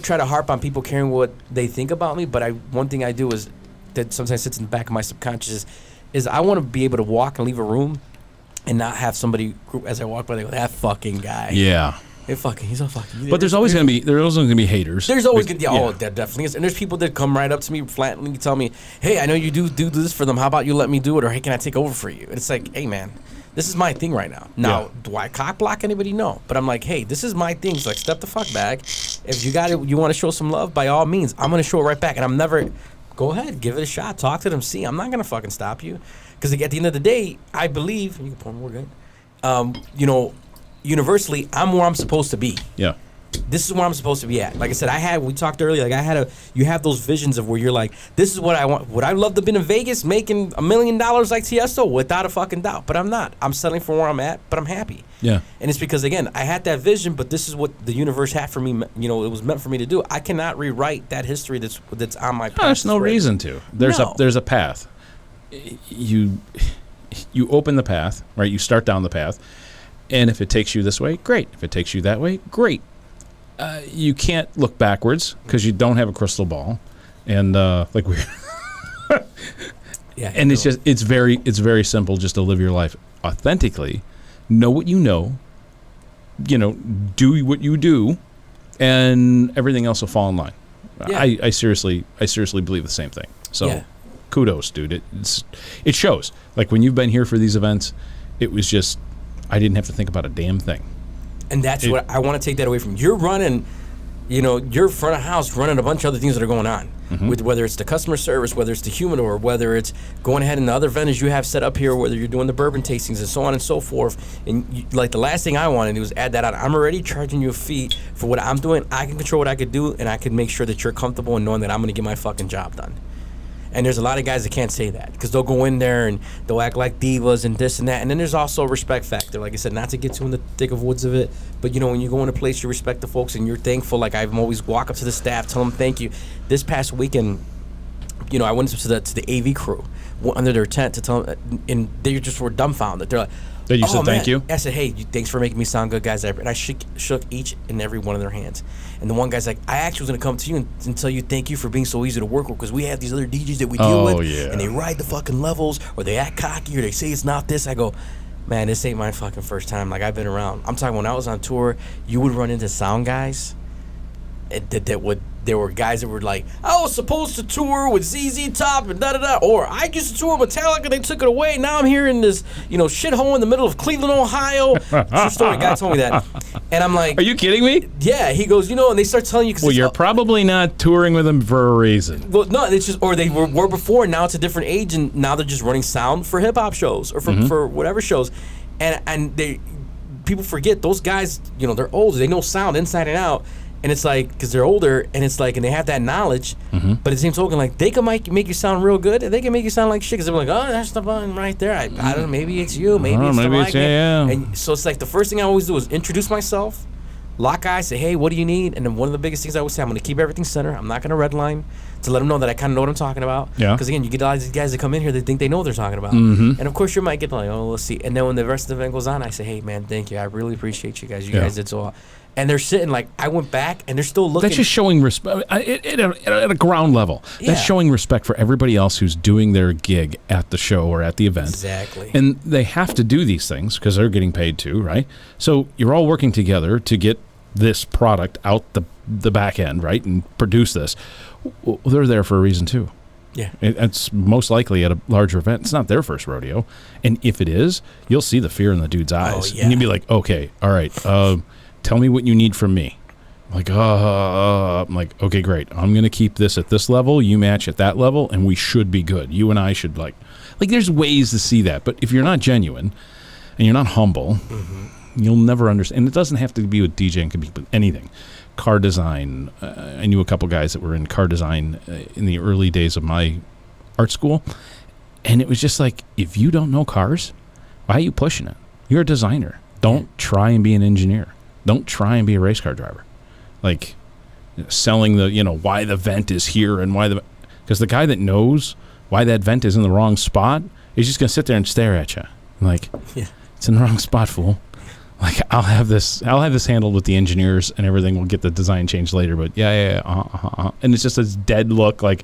Speaker 2: try to harp on people caring what they think about me, but one thing I do is that sometimes sits in the back of my subconscious is I want to be able to walk and leave a room and not have somebody as I walk by, they go, that fucking guy.
Speaker 1: Yeah.
Speaker 2: He's a fucking.
Speaker 1: But there's always gonna be haters.
Speaker 2: There's always gonna be, oh, that definitely is. And there's people that come right up to me flatly tell me, hey, I know you do this for them. How about you let me do it? Or hey, can I take over for you? And it's like, hey, man, this is my thing right now. Now, do I cock block anybody? No. But I'm like, hey, this is my thing. So like, step the fuck back. If you got it, you want to show some love, by all means, I'm gonna show it right back. And I'm never. Go ahead, give it a shot. Talk to them. See, I'm not gonna fucking stop you, because at the end of the day, I believe. You can pour more, good. Universally, I'm where I'm supposed to be.
Speaker 1: Yeah.
Speaker 2: This is where I'm supposed to be at. Like I said, we talked earlier. Like you have those visions of where you're like, this is what I want. Would I love to be in Vegas making $1 million like Tiesto? Without a fucking doubt. But I'm not. I'm settling for where I'm at, but I'm happy.
Speaker 1: Yeah.
Speaker 2: And it's because, again, I had that vision, but this is what the universe had for me. You know, it was meant for me to do. I cannot rewrite that history that's on my path.
Speaker 1: No, there's no reason to. There's a path. You open the path, right? You start down the path, and if it takes you this way, great. If it takes you that way, great. You can't look backwards because you don't have a crystal ball, and like we.
Speaker 2: Yeah.
Speaker 1: And it's very simple just to live your life authentically, know what you know, do what you do, and everything else will fall in line.
Speaker 2: Yeah.
Speaker 1: I seriously believe the same thing. So.
Speaker 2: Yeah.
Speaker 1: Kudos, dude. It shows. Like when you've been here for these events, it was just I didn't have to think about a damn thing.
Speaker 2: And that's what I want to take that away from you. You're running, you're front of house running a bunch of other things that are going on. With whether it's the customer service, whether it's the humidor, whether it's going ahead and the other vendors you have set up here, whether you're doing the bourbon tastings and so on and so forth. And like the last thing I want to do is add that on. I'm already charging you a fee for what I'm doing. I can control what I could do, and I can make sure that you're comfortable and knowing that I'm going to get my fucking job done. And there's a lot of guys that can't say that because they'll go in there and they'll act like divas and this and that. And then there's also a respect factor. Like I said, not to get too in the thick of woods of it, but when you go in a place, you respect the folks and you're thankful. Like I'm always walk up to the staff, tell them thank you. This past weekend, I went to the AV crew under their tent to tell them, and they just were dumbfounded. They're like,
Speaker 1: That you said thank you?
Speaker 2: I said, hey, thanks for making me sound good, guys. And I shook each and every one of their hands. And the one guy's like, I actually was going to come to you and tell you thank you for being so easy to work with because we have these other DJs that we deal with.
Speaker 1: Yeah.
Speaker 2: And they ride the fucking levels or they act cocky or they say it's not this. I go, man, this ain't my fucking first time. Like, I've been around. I'm talking when I was on tour, you would run into sound guys there were guys that were like, I was supposed to tour with ZZ Top and da-da-da, or I used to tour with Metallica, they took it away, now I'm here in this, shithole in the middle of Cleveland, Ohio. True story, guy told me that. And I'm like,
Speaker 1: are you kidding me?
Speaker 2: Yeah, he goes, and they start telling you.
Speaker 1: Well, you're probably not touring with them for a reason.
Speaker 2: Well, no, it's just, or they were before, now it's a different age, and now they're just running sound for hip-hop shows, or for whatever shows. And people forget, those guys, they're older, they know sound inside and out. And it's like, because they're older, and it's like, and they have that knowledge, but at the same token, like, they can make you sound real good, and they can make you sound like shit, because they're like, oh, that's the button right there. I don't know, maybe it's you, maybe it's the mic.
Speaker 1: Yeah.
Speaker 2: And so it's like, the first thing I always do is introduce myself, lock eyes, say, hey, what do you need? And then one of the biggest things I always say, I'm going to keep everything center. I'm not going to redline to let them know that I kind of know what I'm talking about.
Speaker 1: Yeah.
Speaker 2: Because, again, you get a lot of these guys that come in here, they think they know what they're talking about. And, of course, you might get like, oh, let's see. And then when the rest of the event goes on, I say, hey, man, thank you. I really appreciate you guys. You guys did so well. And they're sitting like, I went back, and they're still looking.
Speaker 1: That's just showing respect at a ground level.
Speaker 2: Yeah.
Speaker 1: That's showing respect for everybody else who's doing their gig at the show or at the event.
Speaker 2: Exactly.
Speaker 1: And they have to do these things because they're getting paid too, right? So you're all working together to get this product out the back end, right, and produce this. Well, they're there for a reason too.
Speaker 2: Yeah.
Speaker 1: It's most likely at a larger event. It's not their first rodeo. And if it is, you'll see the fear in the dude's eyes.
Speaker 2: yeah.
Speaker 1: And you'll be like, okay, all right, tell me what you need from me. I'm like, okay, great. I'm going to keep this at this level. You match at that level, and we should be good. You and I should like there's ways to see that. But if you're not genuine and you're not humble, you'll never understand. And it doesn't have to be with DJing. It can be with anything. Car design. I knew a couple guys that were in car design in the early days of my art school. And it was just like, if you don't know cars, why are you pushing it? You're a designer. Don't try and be an engineer. Don't try and be a race car driver. Like selling why the vent is here and because the guy that knows why that vent is in the wrong spot is just going to sit there and stare at you. Like, it's in the wrong spot, fool. Like, I'll have this handled with the engineers and everything. We'll get the design changed later, but and it's just this dead look like.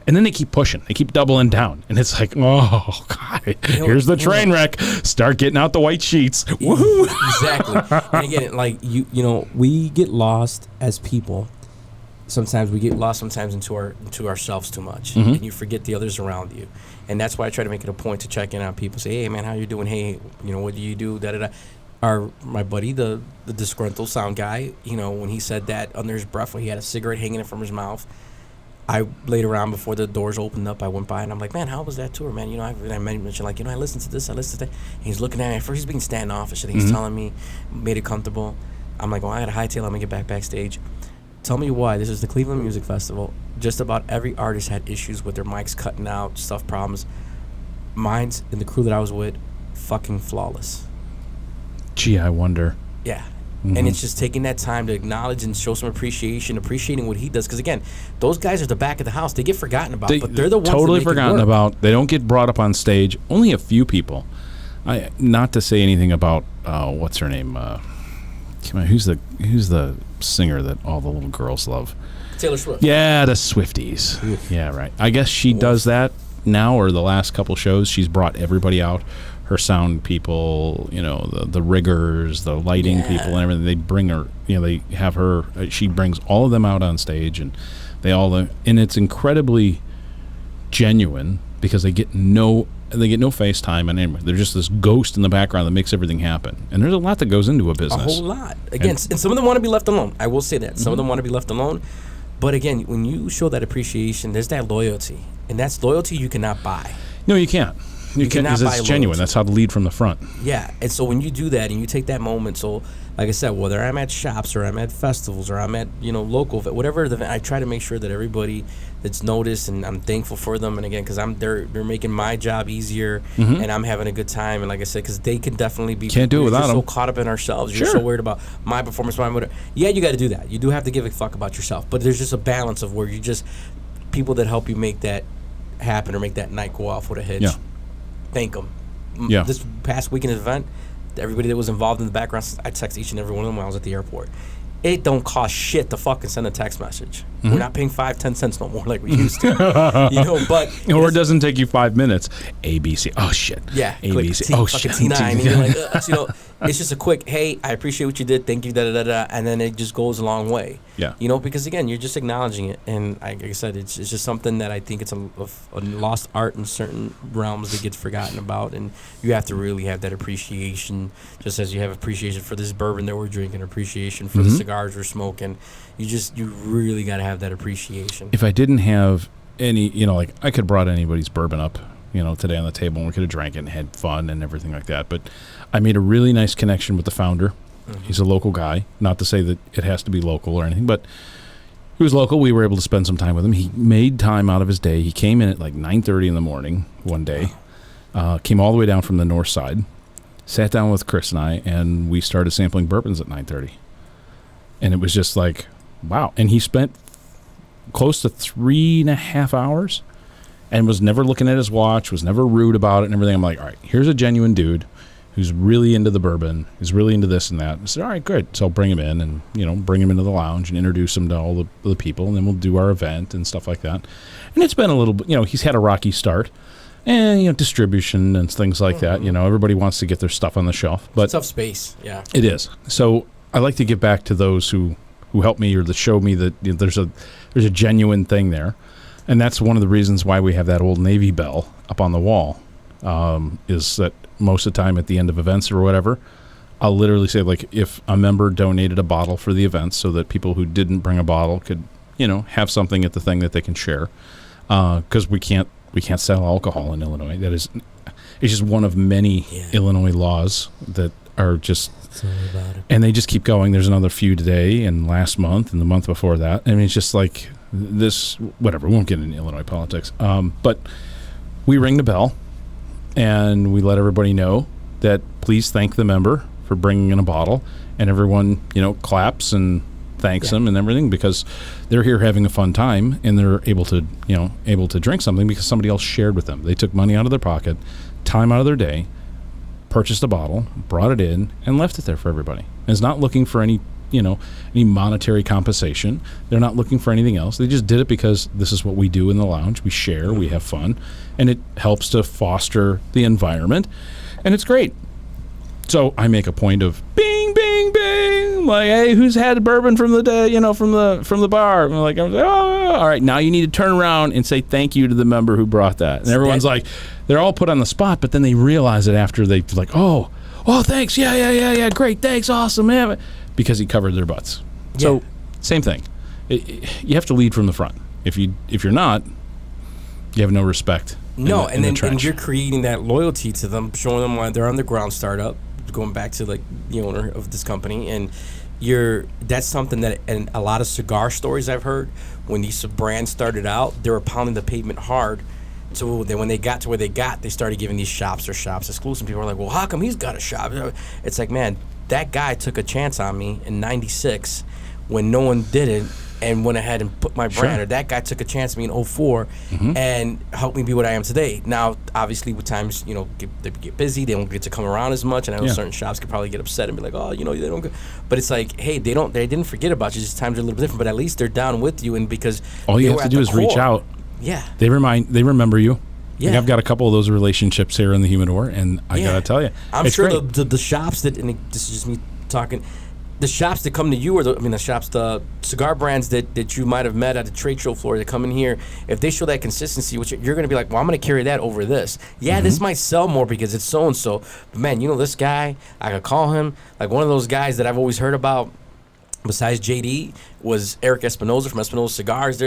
Speaker 1: And then they keep pushing. They keep doubling down. And it's like, oh, God, here's the train wreck. Start getting out the white sheets. Woohoo!
Speaker 2: Exactly. And again, like, we get lost as people. Sometimes we get lost into ourselves too much. And you forget the others around you. And that's why I try to make it a point to check in on people. Say, hey, man, how you doing? Hey, what do you do? Da-da-da. My buddy, the disgruntled sound guy, when he said that under his breath, when he had a cigarette hanging from his mouth, I later on, before the doors opened up, I went by and I'm like, man, how was that tour, man? I mentioned, like, I listened to this, I listened to that. And he's looking at me. At first, he's being standoffish. And he's telling me, made it comfortable. I'm like, well, I got a hightail. I'm going to get backstage. Tell me why. This is the Cleveland Music Festival. Just about every artist had issues with their mics cutting out, stuff problems. Mine's and the crew that I was with, fucking flawless.
Speaker 1: Gee, I wonder.
Speaker 2: Yeah. And it's just taking that time to acknowledge and show some appreciating what he does. Because, again, those guys are the back of the house. They get forgotten about, but they're the ones
Speaker 1: totally
Speaker 2: that make
Speaker 1: forgotten
Speaker 2: it work.
Speaker 1: about. They don't get brought up on stage. Only a few people. Not to say anything about, what's her name? Who's the singer that all the little girls love?
Speaker 2: Taylor Swift.
Speaker 1: Yeah, the Swifties. Oof. Yeah, right. I guess she does that now, or the last couple shows. She's brought everybody out. Her sound people, the riggers, the lighting people, and everything. They bring her, they have her. She brings all of them out on stage, and and it's incredibly genuine because they get no FaceTime and anyway. They're just this ghost in the background that makes everything happen. And there's a lot that goes into a business.
Speaker 2: A whole lot. Again, and some of them want to be left alone. I will say that some of them want to be left alone. But again, when you show that appreciation, there's that loyalty, and that's loyalty you cannot buy.
Speaker 1: No, you can't. You can't,
Speaker 2: cannot
Speaker 1: because
Speaker 2: buy
Speaker 1: it's genuine.
Speaker 2: loyalty.
Speaker 1: That's how to lead from the front.
Speaker 2: Yeah, and so when you do that and you take that moment, so like I said, whether I'm at shops or I'm at festivals or I'm at local, whatever the event, I try to make sure that everybody that's noticed, and I'm thankful for them. And again, because they're making my job easier, and I'm having a good time. And like I said, because they can definitely be
Speaker 1: Can't do it
Speaker 2: we're
Speaker 1: without
Speaker 2: just so
Speaker 1: them.
Speaker 2: caught up in ourselves. You're
Speaker 1: Sure.
Speaker 2: so worried about my performance, whatever. Yeah, you got to do that. You do have to give a fuck about yourself. But there's just a balance of where you just people that help you make that happen or make that night go off with a hitch.
Speaker 1: Yeah.
Speaker 2: Thank them.
Speaker 1: Yeah.
Speaker 2: This past weekend event, everybody that was involved in the background, I text each and every one of them when I was at the airport. It don't cost shit to fucking send a text message.
Speaker 1: Mm-hmm.
Speaker 2: We're not paying 5-10 cents no more like we used to. But
Speaker 1: Or it doesn't take you 5 minutes. ABC. Oh, shit.
Speaker 2: yeah,
Speaker 1: ABC.
Speaker 2: click
Speaker 1: Oh,
Speaker 2: fucking
Speaker 1: shit.
Speaker 2: T9, and you're like, it's just a quick, hey, I appreciate what you did, thank you, da da da da, and then it just goes a long way.
Speaker 1: Yeah.
Speaker 2: Because again, you're just acknowledging it, and like I said, it's just something that I think it's a lost art in certain realms that gets forgotten about, and you have to really have that appreciation, just as you have appreciation for this bourbon that we're drinking, appreciation for the cigars we're smoking. You really got to have that appreciation.
Speaker 1: If I didn't have any, like I could have brought anybody's bourbon up, today on the table, and we could have drank it and had fun and everything like that. But I made a really nice connection with the founder. He's a local guy. Not to say that it has to be local or anything, but he was local. We were able to spend some time with him. He made time out of his day. He came in at like 9:30 in the morning one day, came all the way down from the north side, sat down with Chris and I, and we started sampling bourbons at 9:30. And it was just like, wow. And he spent close to 3.5 hours and was never looking at his watch, was never rude about it and everything. I'm like, all right, here's a genuine dude who's really into the bourbon, who's really into this and that. I said, all right, good. So I'll bring him in and, bring him into the lounge and introduce him to all the people, and then we'll do our event and stuff like that. And it's been a little bit, he's had a rocky start. And, distribution and things like that. Everybody wants to get their stuff on the shelf. But
Speaker 2: Tough space, yeah.
Speaker 1: it is. So I like to give back to those who help me or that show me that there's a genuine thing there. And that's one of the reasons why we have that old Navy bell up on the wall, is that most of the time at the end of events or whatever, I'll literally say, like, if a member donated a bottle for the event so that people who didn't bring a bottle could, have something at the thing that they can share. Because we can't sell alcohol in Illinois. It's just one of many Illinois laws that are just,
Speaker 2: About it.
Speaker 1: and they just keep going. There's another few today and last month and the month before that. I mean, it's just like this, whatever. We won't get into Illinois politics. But we ring the bell and we let everybody know that please thank the member for bringing in a bottle, and everyone, claps and thanks them and everything, because they're here having a fun time and they're able to drink something because somebody else shared with them. They took money out of their pocket, time out of their day, purchased a bottle, brought it in, and left it there for everybody. And is not looking for any monetary compensation. They're not looking for anything else. They just did it because this is what we do in the lounge. We share, we have fun, and it helps to foster the environment, and it's great. So I make a point of bing, bing, bing, like, hey, who's had bourbon from the day, from the bar? And I'm like, oh, all right, now you need to turn around and say thank you to the member who brought that. And everyone's like, they're all put on the spot, but then they realize it after they like, oh, thanks, yeah, great, thanks, awesome, man, because he covered their butts.
Speaker 2: Yeah.
Speaker 1: So same thing. You have to lead from the front. If you're not, you have no respect.
Speaker 2: No,
Speaker 1: in the
Speaker 2: and
Speaker 1: trench.
Speaker 2: you're creating that loyalty to them, showing them why they're on the ground startup, going back to like the owner of this company, and that's something that, and a lot of cigar stories I've heard, when these brands started out, they were pounding the pavement hard. So then when they got to where they got, they started giving these shops exclusive. People were like, well, how come he's got a shop? It's like, man, that guy took a chance on me in '96 when no one did it, and went ahead and put my brand.
Speaker 1: Sure.
Speaker 2: Or that guy took a chance on me in '04 and helped me be what I am today. Now, obviously, with times, they get busy, they don't get to come around as much, and I know certain shops could probably get upset and be like, oh, they don't go. But it's like, hey, they didn't forget about you. Just times are a little bit different, but at least they're down with you, and because
Speaker 1: all you
Speaker 2: they
Speaker 1: have
Speaker 2: were
Speaker 1: to
Speaker 2: at
Speaker 1: do
Speaker 2: the
Speaker 1: is reach
Speaker 2: core.
Speaker 1: out.
Speaker 2: Yeah.
Speaker 1: They remember you.
Speaker 2: Yeah.
Speaker 1: Like, I've got a couple of those relationships here in the Humidor, and I gotta tell you,
Speaker 2: I'm
Speaker 1: it's
Speaker 2: sure
Speaker 1: great.
Speaker 2: the shops that, and this is just me talking, the shops that come to you, or the cigar brands that you might have met at a trade show floor that come in here, if they show that consistency, which you're going to be like, well, I'm going to carry that over this. Yeah, this might sell more because it's so-and-so. But, man, this guy, I could call him. Like, one of those guys that I've always heard about, besides JD, was Eric Espinoza from Espinoza Cigars.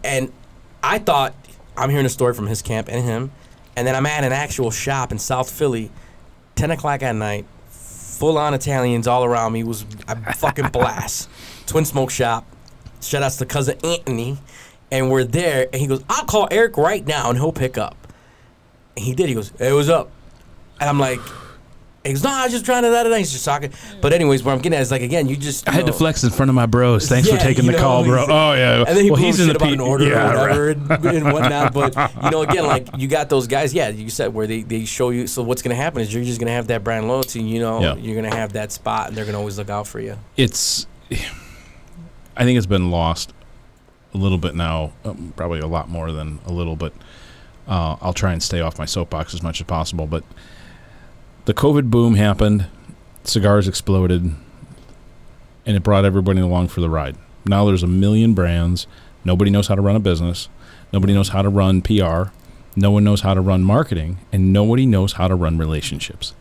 Speaker 2: And I thought, I'm hearing a story from his camp and him, And then I'm at an actual shop in South Philly, 10 o'clock at night, full-on Italians all around me. It was a fucking blast. Twin Smoke Shop. Shout outs to cousin Anthony. And we're there, and he goes, I'll call Eric right now, and he'll pick up. And he did. He goes, hey, what's up? And I'm like, he goes, no, I was just trying to, da, da, da. He's just talking. But anyways, what I'm getting at is, like, again, you just,
Speaker 1: I had to flex in front of my bros. Thanks for taking the call, bro. Oh, yeah.
Speaker 2: And then he
Speaker 1: he's in the
Speaker 2: about an order or whatever
Speaker 1: right.
Speaker 2: and whatnot. But, again, like, you got those guys, you said, where they show you. So what's going to happen is you're just going to have that brand loyalty. You're going to have that spot, and they're going to always look out for you.
Speaker 1: I think it's been lost a little bit now, probably a lot more than a little, but I'll try and stay off my soapbox as much as possible. But the COVID boom happened, cigars exploded, and it brought everybody along for the ride. Now there's a million brands. Nobody knows how to run a business. Nobody knows how to run PR. No one knows how to run marketing, and nobody knows how to run relationships.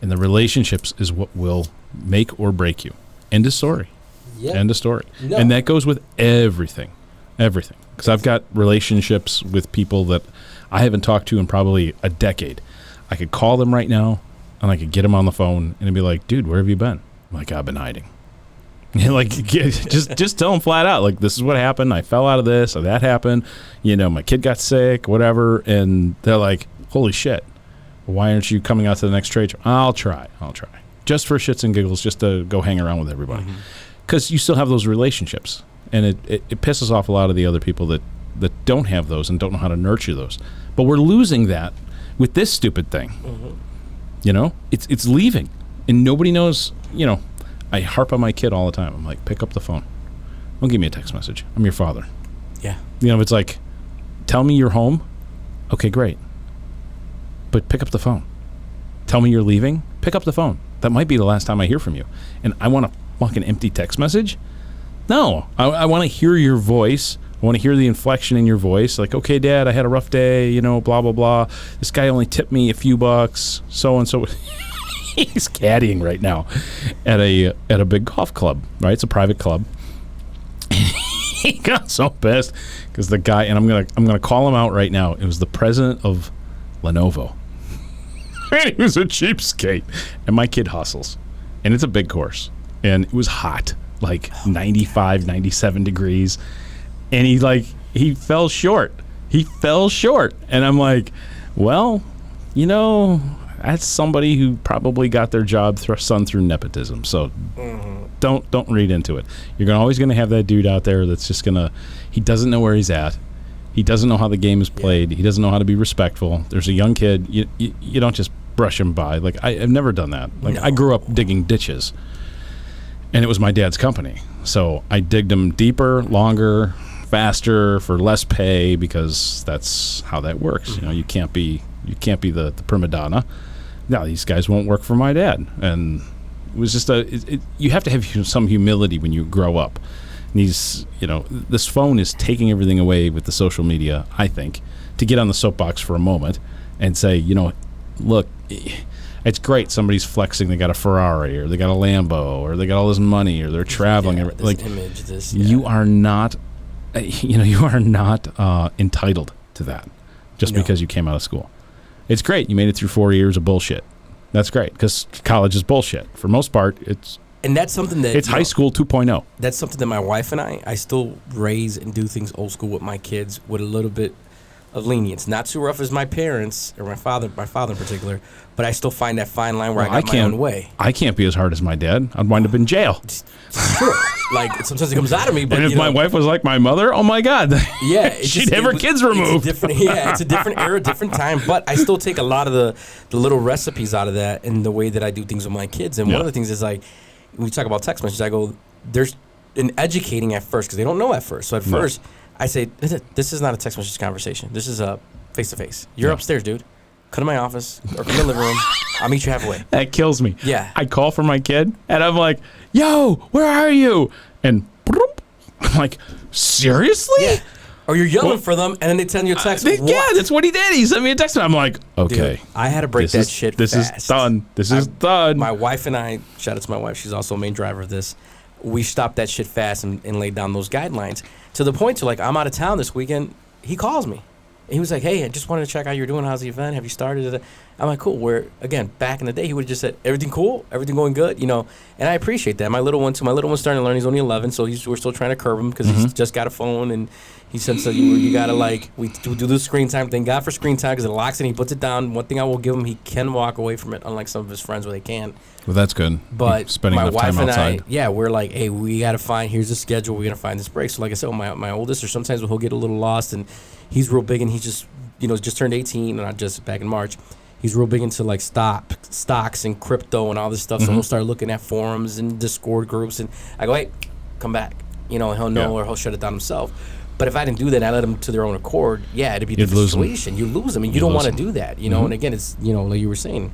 Speaker 1: And the relationships is what will make or break you. End of story.
Speaker 3: Yep.
Speaker 1: End of story.
Speaker 3: No.
Speaker 1: And that goes with everything. Everything. Because I've got relationships with people that I haven't talked to in probably a decade. I could call them right now, and I could get them on the phone, and it'd be like, dude, where have you been? I'm like, I've been hiding. Like, just tell them flat out, like, this is what happened. I fell out of this, or that happened. My kid got sick, whatever. And they're like, holy shit. Why aren't you coming out to the next trade show? I'll try. Just for shits and giggles, just to go hang around with everybody. Because you still have those relationships. And it pisses off a lot of the other people that don't have those and don't know how to nurture those. But we're losing that with this stupid thing. It's leaving. And nobody knows, I harp on my kid all the time. I'm like, pick up the phone. Don't give me a text message. I'm your father.
Speaker 2: Yeah.
Speaker 1: It's like, tell me you're home. Okay, great. But pick up the phone. Tell me you're leaving. Pick up the phone. That might be the last time I hear from you. And I want a fucking empty text message? No. I want to hear your voice. I want to hear the inflection in your voice. Like, okay, Dad, I had a rough day, blah, blah, blah. This guy only tipped me a few bucks, so and so. He's caddying right now at a big golf club, right? It's a private club. He got so pissed because the guy, and I'm gonna call him out right now. It was the president of Lenovo. And he was a cheapskate. And my kid hustles. And it's a big course. And it was hot, like 95, 97 degrees. And he fell short. And I'm like, well, that's somebody who probably got their job son through nepotism. So don't read into it. You're always going to have that dude out there that's just he doesn't know where he's at. He doesn't know how the game is played. He doesn't know how to be respectful. There's a young kid. You don't just brush him by. Like, I've never done that. Like, no. I grew up digging ditches, and it was my dad's company. So I digged them deeper, longer, faster, for less pay, because that's how that works. You can't be the prima donna. No, these guys won't work for my dad. And it was just you have to have some humility when you grow up. And this phone is taking everything away with the social media, I think, to get on the soapbox for a moment and say, look, it's great somebody's flexing, they got a Ferrari, or they got a Lambo, or they got all this money, or they're traveling. You are not, you are not entitled to that just because you came out of school. It's great. You made it through 4 years of bullshit. That's great, because college is bullshit. For most part,
Speaker 2: and that's something that...
Speaker 1: It's high school 2.0.
Speaker 2: That's something that my wife and I still raise and do things old school with my kids with a little bit of lenience. Not too rough as my parents, or my father in particular, but I still find that fine line where I got my own way.
Speaker 1: I can't be as hard as my dad. I'd wind up in jail.
Speaker 2: Sure. Like, sometimes it comes out of me. But,
Speaker 1: and if my wife was like my mother, oh my God.
Speaker 2: Yeah.
Speaker 1: She'd have her kids removed.
Speaker 2: It's a different era, different time. But I still take a lot of the little recipes out of that and the way that I do things with my kids. And one of the things is, like, when we talk about text messages, I go, there's an educating at first, because they don't know at first. So at first, I say, this is not a text message conversation. This is a face-to-face. You're upstairs, dude. Come to my office or come to the living room. I'll meet you halfway. That
Speaker 1: kills me.
Speaker 2: Yeah.
Speaker 1: I call for my kid, and I'm like, yo, where are you? And I'm like, seriously?
Speaker 2: Yeah. Or you're yelling for them, and then they send you a text.
Speaker 1: Yeah, that's what he did. He sent me a text, and I'm like, okay.
Speaker 2: Dude, I had to break that shit
Speaker 1: This
Speaker 2: fast.
Speaker 1: is done. This is done.
Speaker 2: My wife and I, shout out to my wife, she's also a main driver of this. We stopped that shit fast and laid down those guidelines to the point to, like, I'm out of town this weekend. He calls me. And he was like, hey, I just wanted to check how you're doing. How's the event? Have you started? I'm like, cool. Where, again, back in the day, he would have just said, everything cool? Everything going good? You know, and I appreciate that. My little one's starting to learn. He's only 11, so we're still trying to curb him because he's just got a phone. And he said, so you got to, like, we do the screen time. Thank God for screen time because it locks it and he puts it down. One thing I will give him, he can walk away from it, unlike some of his friends where they can't.
Speaker 1: Well, that's good.
Speaker 2: But
Speaker 1: spending
Speaker 2: my
Speaker 1: enough
Speaker 2: wife
Speaker 1: time
Speaker 2: and
Speaker 1: outside.
Speaker 2: we're like, hey, we got to here's the schedule. We got to find this break. So like I said, my oldest, or sometimes he'll get a little lost, and he's real big, and he just turned 18, and I just back in March. He's real big into like stocks and crypto and all this stuff. So he'll start looking at forums and Discord groups, and I go, hey, come back. And he'll know, or he'll shut it down himself. But if I didn't do that, I let them to their own accord. Yeah, it'd be a different situation. You lose them, and you don't want to do that. And again, it's like you were saying.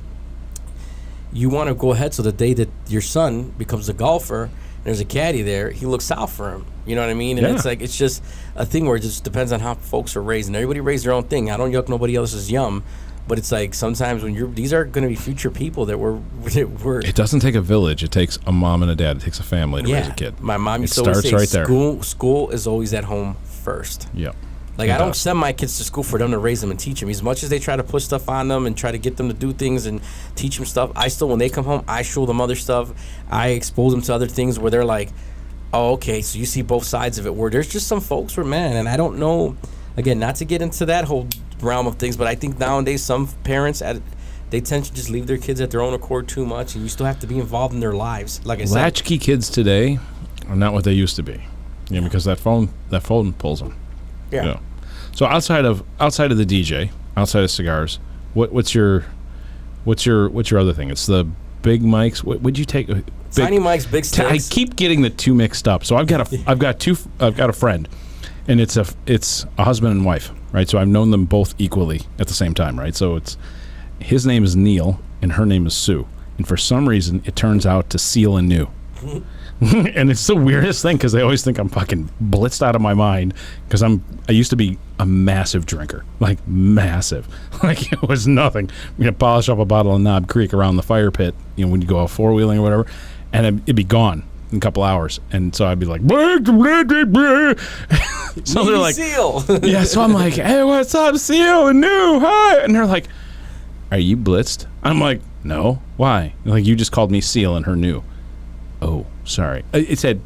Speaker 2: You want to go ahead so the day that your son becomes a golfer and there's a caddy there, he looks out for him. You know what I mean? And it's just a thing where it just depends on how folks are raised. And everybody raised their own thing. I don't yuck nobody else's yum. But it's like sometimes when these are going to be future people that we're.
Speaker 1: It doesn't take a village. It takes a mom and a dad. It takes a family to raise a kid.
Speaker 2: My mom used to always say school is always at home first.
Speaker 1: Yeah.
Speaker 2: Like, I don't send my kids to school for them to raise them and teach them. As much as they try to push stuff on them and try to get them to do things and teach them stuff, I still, when they come home, I show them other stuff. I expose them to other things where they're like, oh, okay, so you see both sides of it. Where there's just some folks where, man, and I don't know, again, not to get into that whole realm of things, but I think nowadays some parents, they tend to just leave their kids at their own accord too much, and you still have to be involved in their lives. Like I said.
Speaker 1: Latchkey kids today are not what they used to be. Because that phone pulls them.
Speaker 2: Yeah.
Speaker 1: So outside of the DJ, outside of cigars, what's your other thing? It's the big mics. What would you take?
Speaker 2: Tiny mics, big sticks.
Speaker 1: I keep getting the two mixed up. So I've got a friend, and it's a husband and wife, right? So I've known them both equally at the same time, right? So his name is Neil and her name is Sue, and for some reason it turns out to Seal and New. And it's the weirdest thing because they always think I'm fucking blitzed out of my mind because I used to be a massive drinker, like massive, like it was nothing. I'm gonna polish off a bottle of Knob Creek around the fire pit, when you go out four-wheeling or whatever, and it'd be gone in a couple hours, and so I'd be like, so they're like,
Speaker 2: Seal.
Speaker 1: yeah. So I'm like, hey, what's up, Seal and New? Hi, and they're like, are you blitzed? I'm like, no. Why? They're like, you just called me Seal and her New. Oh, sorry. It said.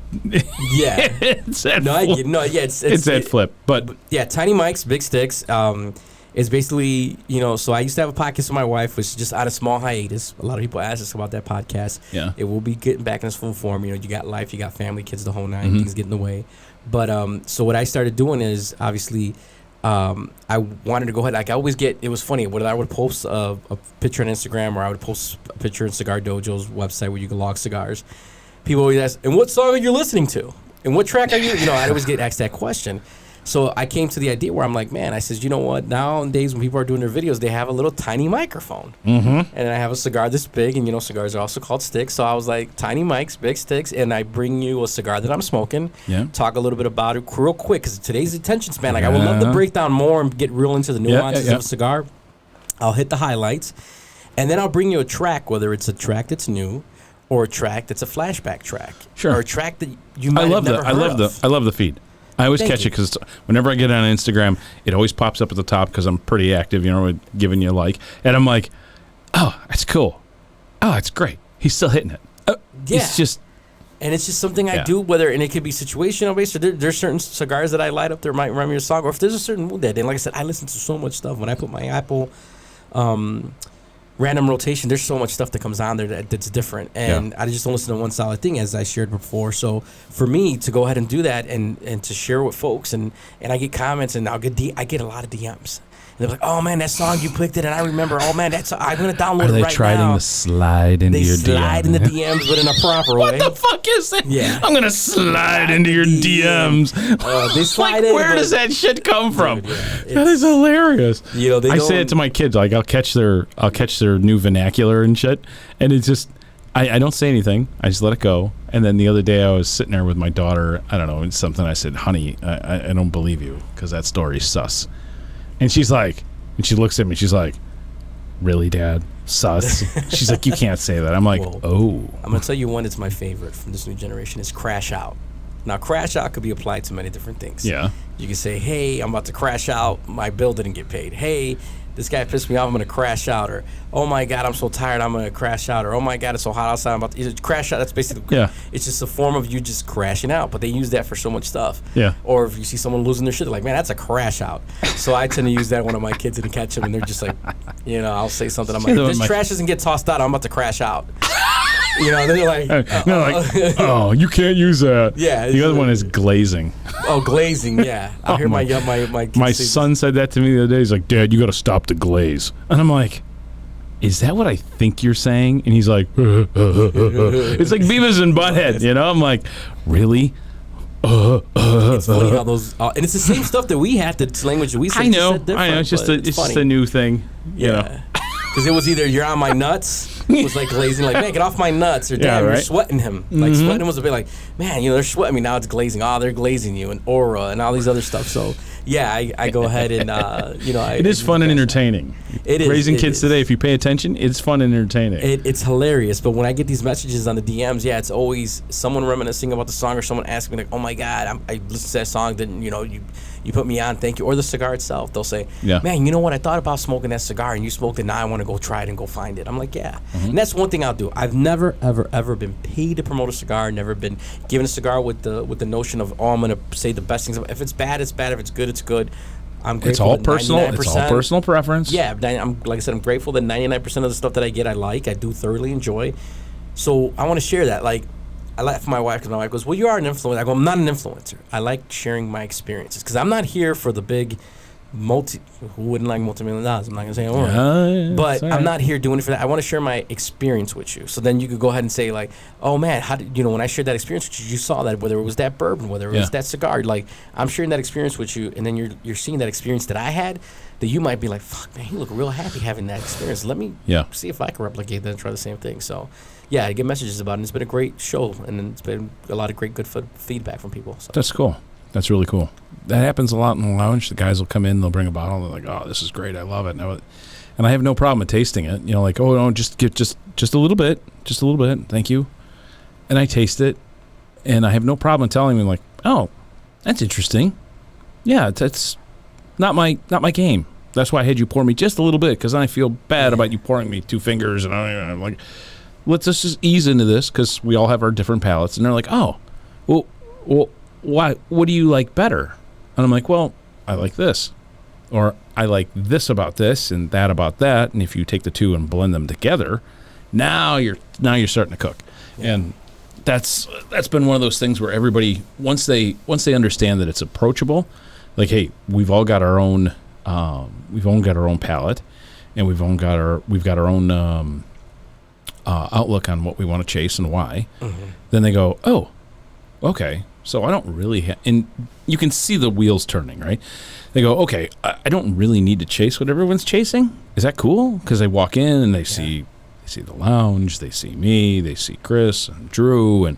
Speaker 2: Yeah.
Speaker 1: It said.
Speaker 2: No,
Speaker 1: flip.
Speaker 2: I get. No, yeah. It
Speaker 1: said flip, but
Speaker 2: yeah, tiny mics, big sticks. It's basically, so I used to have a podcast with my wife, which is just out of small hiatus. A lot of people ask us about that podcast.
Speaker 1: Yeah.
Speaker 2: It will be getting back in its full form. You got life, you got family, kids, the whole nine. Things get in the way. But so what I started doing is obviously. I wanted to go ahead. Like I always get. It was funny. Whether I would post a picture on Instagram or I would post a picture on Cigar Dojo's website where you can log cigars. People always ask, "And what song are you listening to? And what track are you?" I always get asked that question. So I came to the idea where I'm like, man, I says, you know what? Nowadays when people are doing their videos, they have a little tiny microphone, and I have a cigar this big, and cigars are also called sticks. So I was like, tiny mics, big sticks, and I bring you a cigar that I'm smoking.
Speaker 1: Yeah.
Speaker 2: Talk a little bit about it real quick because today's attention span. Like I would love to break down more and get real into the nuances of a cigar. I'll hit the highlights, and then I'll bring you a track, whether it's a track that's new. Or a track that's a flashback track,
Speaker 1: sure,
Speaker 2: or a track that you might have never heard of.
Speaker 1: I love the feed. I always catch it because whenever I get on Instagram, it always pops up at the top because I'm pretty active, giving you a like, and I'm like, oh, that's cool. Oh, that's great. He's still hitting it. It's just,
Speaker 2: and it's just something I do. And it could be situational based. Or there's certain cigars that I light up. There might remind me of a song, or if there's a certain mood that day. And like I said, I listen to so much stuff when I put my Apple. Random rotation, there's so much stuff that comes on there that's different, and I just don't listen to one solid thing, as I shared before. So for me to go ahead and do that and to share with folks, and I get comments, and I get a lot of DMs. And they're like, oh man, that song you picked it, and I remember, oh man, I'm gonna download it right now. Are they trying
Speaker 1: to slide into your DMs?
Speaker 2: They slide in the DMs, but in a proper way.
Speaker 1: What the fuck is it?
Speaker 2: Yeah,
Speaker 1: I'm gonna slide into your DMs.
Speaker 2: They slide
Speaker 1: in. Where does that shit come from?
Speaker 2: Dude, yeah,
Speaker 1: that is hilarious.
Speaker 2: I
Speaker 1: say it to my kids. Like I'll catch their new vernacular and shit, and it's just. I don't say anything. I just let it go. And then the other day I was sitting there with my daughter. I don't know, it's something I said, honey, I don't believe you because that story's sus. And she's like, and she looks at me, she's like, really, Dad? Sus? She's like, you can't say that. I'm like, oh.
Speaker 2: I'm going to tell you one that's my favorite from this new generation is Crash Out. Now, Crash Out could be applied to many different things.
Speaker 1: Yeah.
Speaker 2: You can say, hey, I'm about to crash out. My bill didn't get paid. Hey, this guy pissed me off. I'm going to crash out. Or, oh, my God, I'm so tired. I'm going to crash out. Or, oh, my God, it's so hot outside. I'm about to crash out. That's basically, it's just a form of you just crashing out. But they use that for so much stuff.
Speaker 1: Yeah.
Speaker 2: Or if you see someone losing their shit, they're like, man, that's a crash out. So I tend to use that when my kids didn't catch them. And they're just like, I'll say something. I'm like, if this trash doesn't get tossed out, I'm about to crash out. They're like,
Speaker 1: oh, you can't use that.
Speaker 2: Yeah.
Speaker 1: The other one is glazing.
Speaker 2: Oh, glazing, yeah. I hear my kids
Speaker 1: My
Speaker 2: say
Speaker 1: son said that to me the other day. He's like, Dad, you got to stop the glaze. And I'm like, is that what I think you're saying? And he's like, it's like Beavis and Butthead, I'm like, really?
Speaker 2: It's funny how those, and it's the same stuff that we had, the language that we said.
Speaker 1: I know.
Speaker 2: It's
Speaker 1: just a new thing,
Speaker 2: Because it was either you're on my nuts, was like glazing, like, man, get off my nuts, or damn, you're sweating him. Like, sweating was a bit like, man, they're sweating me, now it's glazing. Oh, they're glazing you, and aura, and all these other stuff. So, yeah, I go ahead and,
Speaker 1: it is fun and entertaining.
Speaker 2: It is.
Speaker 1: Raising kids today, if you pay attention, it's fun and entertaining.
Speaker 2: It's hilarious. But when I get these messages on the DMs, it's always someone reminiscing about the song, or someone asking me, like, oh my God, I listened to that song, then, you put me on, thank you. Or the cigar itself. They'll say, man, you know what? I thought about smoking that cigar, and you smoked it. Now I want to go try it and go find it. I'm like, yeah. And that's one thing I'll do. I've never, ever, ever been paid to promote a cigar. Never been given a cigar with the notion of, I'm going to say the best things. If it's bad, it's bad. If it's good, it's good. I'm grateful.
Speaker 1: It's all personal. It's all personal preference.
Speaker 2: Yeah, like I said, I'm grateful that 99% of the stuff that I get, I like. I do thoroughly enjoy. So I want to share that. Like, I laugh at my wife because my wife goes, well, you are an influencer. I go, I'm not an influencer. I like sharing my experiences because I'm not here for the big who wouldn't like multi-million dollars? I'm not going to say I won't. But I'm not here doing it for that. I want to share my experience with you. So then you could go ahead and say, like, oh, man, how did, when I shared that experience with you, you saw that, whether it was that bourbon, whether it was that cigar, like, I'm sharing that experience with you, and then you're seeing that experience that I had, that you might be like, fuck, man, you look real happy having that experience. Let me see if I can replicate that and try the same thing. So, yeah, I get messages about it, and it's been a great show, and it's been a lot of great, good feedback from people. So.
Speaker 1: That's cool. That's really cool. That happens a lot in the lounge. The guys will come in, they'll bring a bottle, they're like, oh, this is great, I love it. And I have no problem with tasting it. Like, oh, no, just get just a little bit, thank you. And I taste it, and I have no problem telling them, like, oh, that's interesting. Yeah, that's not my game. That's why I had you pour me just a little bit, because I feel bad about you pouring me 2 fingers, and I'm like, let's just ease into this, because we all have our different palates. And they're like, oh, well, why? What do you like better? And I'm like, well, I like this, or I like this about this and that about that. And if you take the two and blend them together, now you're starting to cook. Yeah. And that's been one of those things where everybody, once they understand that it's approachable, like, hey, we've all got our own palate, and we've got our own outlook on what we want to chase and why. Mm-hmm. Then they go, oh, okay. So I don't really and you can see the wheels turning, right? They go, okay, I don't really need to chase what everyone's chasing. Is that cool? Because they walk in and they see the lounge, they see me, they see Chris and Drew, and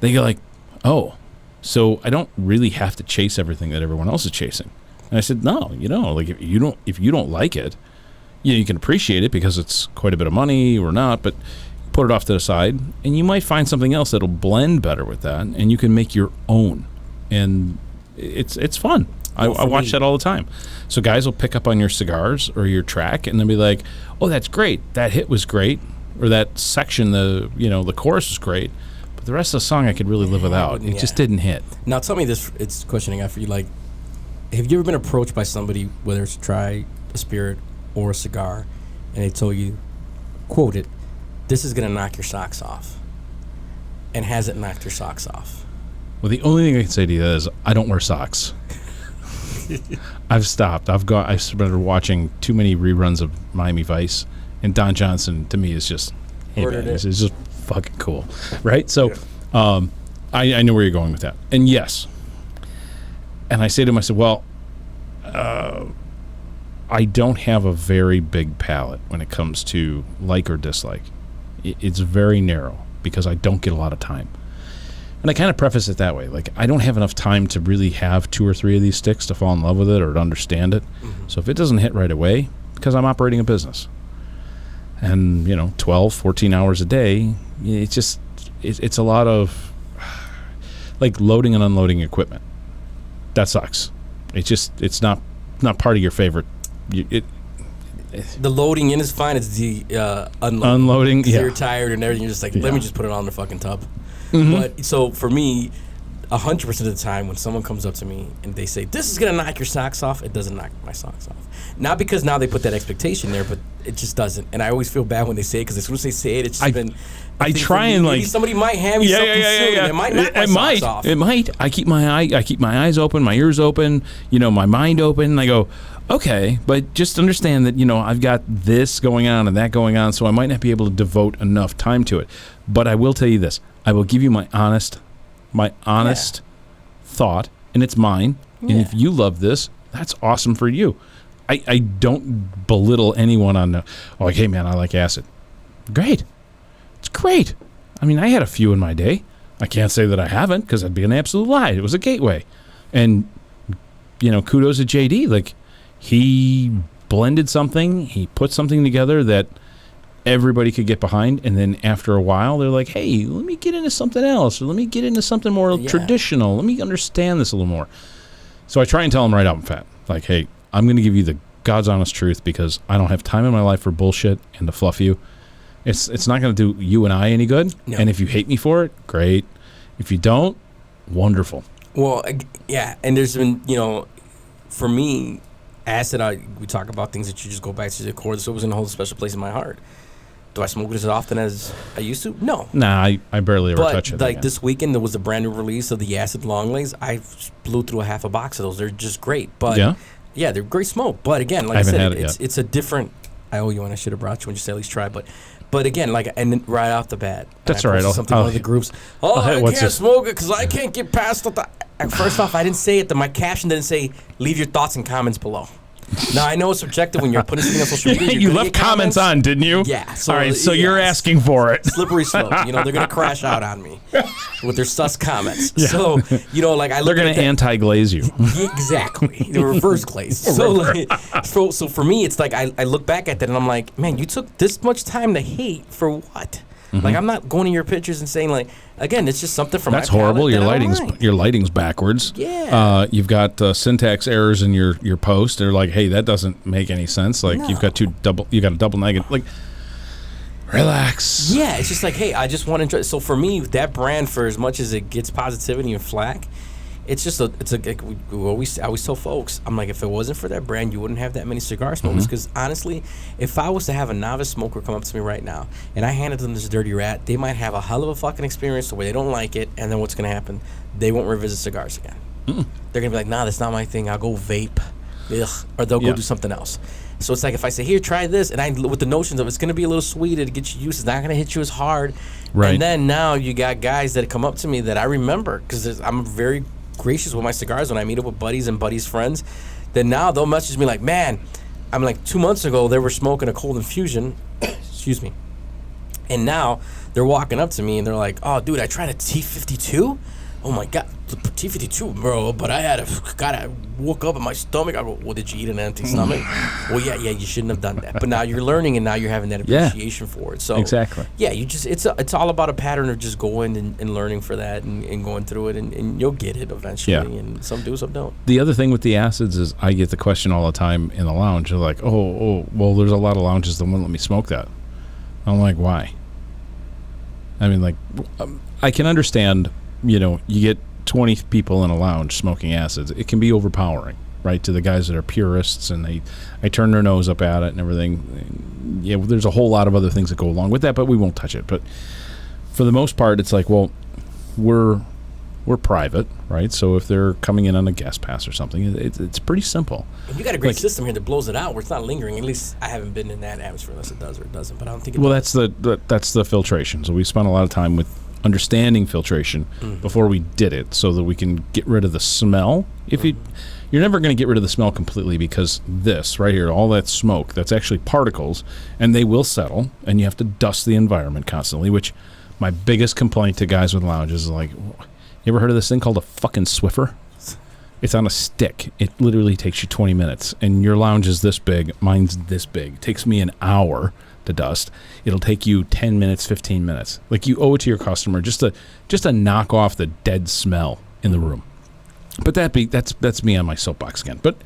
Speaker 1: they go like, oh, so I don't really have to chase everything that everyone else is chasing. And I said, no, like if you don't like it, you can appreciate it because it's quite a bit of money or not, but put it off to the side, and you might find something else that'll blend better with that, and you can make your own, and it's fun. I watch that all the time. So guys will pick up on your cigars or your track, and they'll be like, "Oh, that's great. That hit was great, or that section, the chorus was great, but the rest of the song I could really live without. It just didn't hit." Now
Speaker 2: tell me this. It's a question I got for you. Like, have you ever been approached by somebody, whether it's to try a spirit or a cigar, and they told you, quote it, "This is going to knock your socks off," and has it knocked your socks off?
Speaker 1: Well, the only thing I can say to you is I don't wear socks. I've stopped. I've started watching too many reruns of Miami Vice, and Don Johnson to me is just, hey man, it's just fucking cool, right? So, I know where you're going with that, and yes, and I say to him, I said, well, I don't have a very big palate when it comes to like or dislike. It's very narrow because I don't get a lot of time. And I kind of preface it that way. Like, I don't have enough time to really have 2 or 3 of these sticks to fall in love with it or to understand it. Mm-hmm. So if it doesn't hit right away, because I'm operating a business, and 12, 14 hours a day, it's a lot of like loading and unloading equipment. That sucks. It's not part of your favorite.
Speaker 2: The loading in is fine. It's the
Speaker 1: Unloading,
Speaker 2: 'cause
Speaker 1: yeah.
Speaker 2: You're tired and everything. You're just like, let
Speaker 1: Yeah.
Speaker 2: me just put it on the fucking tub.
Speaker 1: Mm-hmm.
Speaker 2: But so for me, 100% of the time when someone comes up to me and they say, this is going to knock your socks off, it doesn't knock my socks off. Not because now they put that expectation there, but it just doesn't. And I always feel bad when they say it, because as soon as they say it, it's just been...
Speaker 1: I
Speaker 2: think
Speaker 1: try
Speaker 2: for me,
Speaker 1: and
Speaker 2: maybe
Speaker 1: like
Speaker 2: somebody might hand me something soon and it might knock my socks off.
Speaker 1: It might. I keep my eyes open, my ears open, my mind open. And I go, okay, but just understand that I've got this going on and that going on, so I might not be able to devote enough time to it. But I will tell you this: I will give you my honest thought, and it's mine.
Speaker 2: Yeah.
Speaker 1: And if you love this, that's awesome for you. I don't belittle anyone on like, hey man, I like acid. Great. It's great. I mean, I had a few in my day. I can't say that I haven't, because that'd be an absolute lie. It was a gateway. And, kudos to JD. Like, he blended something. He put something together that everybody could get behind. And then after a while, they're like, hey, let me get into something else. Or let me get into something more traditional. Let me understand this a little more. So I try and tell them right out and fat. Like, hey, I'm going to give you the God's honest truth, because I don't have time in my life for bullshit and to fluff you. It's not going to do you and I any good. No. And if you hate me for it, great. If you don't, wonderful.
Speaker 2: Well, yeah, and there's been, for me, acid, we talk about things that you just go back to the core. So it was in a whole special place in my heart. Do I smoke it as often as I used to? No.
Speaker 1: Nah, I barely ever touch it.
Speaker 2: But like this weekend, there was a brand new release of the Acid Long Legs. I blew through a half a box of those. They're just great. But yeah, they're great smoke. But again, like I said, it's a different. I owe you one. I should have brought you when you say at least try. But again, like, and then right off the bat,
Speaker 1: that's all right.
Speaker 2: Something one of the groups. I can't smoke it because I can't get past the. First off, I didn't say it. My caption didn't say leave your thoughts and comments below. Now, I know it's subjective when you're putting something on social media.
Speaker 1: You left comments on, didn't you?
Speaker 2: Yeah.
Speaker 1: So, all right, so you're asking for it.
Speaker 2: Slippery slope. They're going to crash out on me with their sus comments. Yeah. So, like I look
Speaker 1: they're going to anti-glaze you.
Speaker 2: Exactly. The reverse glaze. So for me, it's like I look back at that and I'm like, man, you took this much time to hate for what? Mm-hmm. Like, I'm not going to your pictures and saying, like, again, it's just something from
Speaker 1: that's
Speaker 2: my
Speaker 1: horrible.
Speaker 2: Your
Speaker 1: your lighting's backwards.
Speaker 2: Yeah.
Speaker 1: You've got syntax errors in your post. They're like, hey, that doesn't make any sense. Like, you've got a double negative. Like, relax.
Speaker 2: Yeah, it's just like, hey, I just want to enjoy. So for me, that brand, for as much as it gets positivity and flack, it's just I always tell folks, I'm like, if it wasn't for that brand, you wouldn't have that many cigar smokers. Because honestly, if I was to have a novice smoker come up to me right now and I handed them this Dirty Rat, they might have a hell of a fucking experience the way they don't like it, and then what's going to happen? They won't revisit cigars again. They're going to be like, nah, that's not my thing. I'll go vape. Ugh. Or they'll go do something else. So it's like, if I say, here, try this, and I with the notions of it's going to be a little sweeter to get you used, it's not going to hit you as hard. Right. And then now you got guys that come up to me that I remember, because I'm very gracious with my cigars when I meet up with buddies and buddies' friends. Then now they'll message me like, man, I'm like, 2 months ago they were smoking a cold infusion, excuse me, and now they're walking up to me and they're like, oh, dude, I tried a T52. Oh my God, T52, bro, but I woke up in my stomach. I go, well, did you eat an empty stomach? Well, yeah, you shouldn't have done that. But now you're learning, and now you're having that appreciation for it. So
Speaker 1: exactly.
Speaker 2: Yeah, it's all about a pattern of just going and learning for that and going through it, and you'll get it eventually. Yeah. And some do, some don't.
Speaker 1: The other thing with the acids is I get the question all the time in the lounge. They're like, oh, well, there's a lot of lounges that won't let me smoke that. I'm like, why? I mean, like, I can understand. You get 20 people in a lounge smoking acids. It can be overpowering, right, to the guys that are purists, and they turn their nose up at it and everything. Yeah, well, there's a whole lot of other things that go along with that, but we won't touch it. But for the most part, it's like, well, we're private, right? So if they're coming in on a guest pass or something, it's pretty simple.
Speaker 2: And you got a great system here that blows it out where it's not lingering. At least I haven't been in that atmosphere unless it does or it doesn't. But I don't think it does.
Speaker 1: That's the filtration. So we spent a lot of time with understanding filtration before we did it, so that we can get rid of the smell. If you're never going to get rid of the smell completely, because this right here, all that smoke, that's actually particles, and they will settle, and you have to dust the environment constantly. Which my biggest complaint to guys with lounges is like, you ever heard of this thing called a fucking Swiffer? It's on a stick. It literally takes you 20 minutes, and your lounge is this big. Mine's this big. It takes me an hour to dust. It'll take you 10 minutes, 15 minutes. Like, you owe it to your customer just to knock off the dead smell in the room. But that's me on my soapbox again. But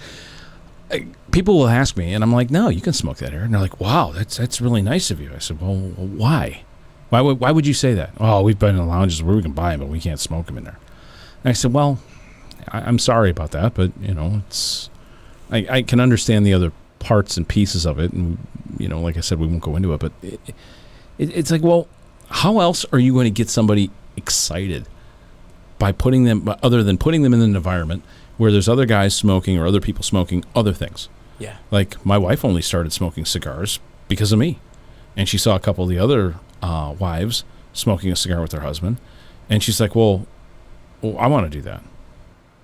Speaker 1: people will ask me, and I'm like, no, you can smoke that here. And they're like, wow, that's really nice of you. I said, well, why? Why would you say that? Oh, we've been in lounges where we can buy them, but we can't smoke them in there. And I said, well, I'm sorry about that, but it's I can understand the other parts and pieces of it, and like I said, we won't go into it, but it's like, well, how else are you going to get somebody excited by putting them, other than putting them in an environment where there's other guys smoking or other people smoking other things?
Speaker 2: Yeah.
Speaker 1: Like my wife only started smoking cigars because of me, and she saw a couple of the other wives smoking a cigar with their husband, and she's like, well, I want to do that.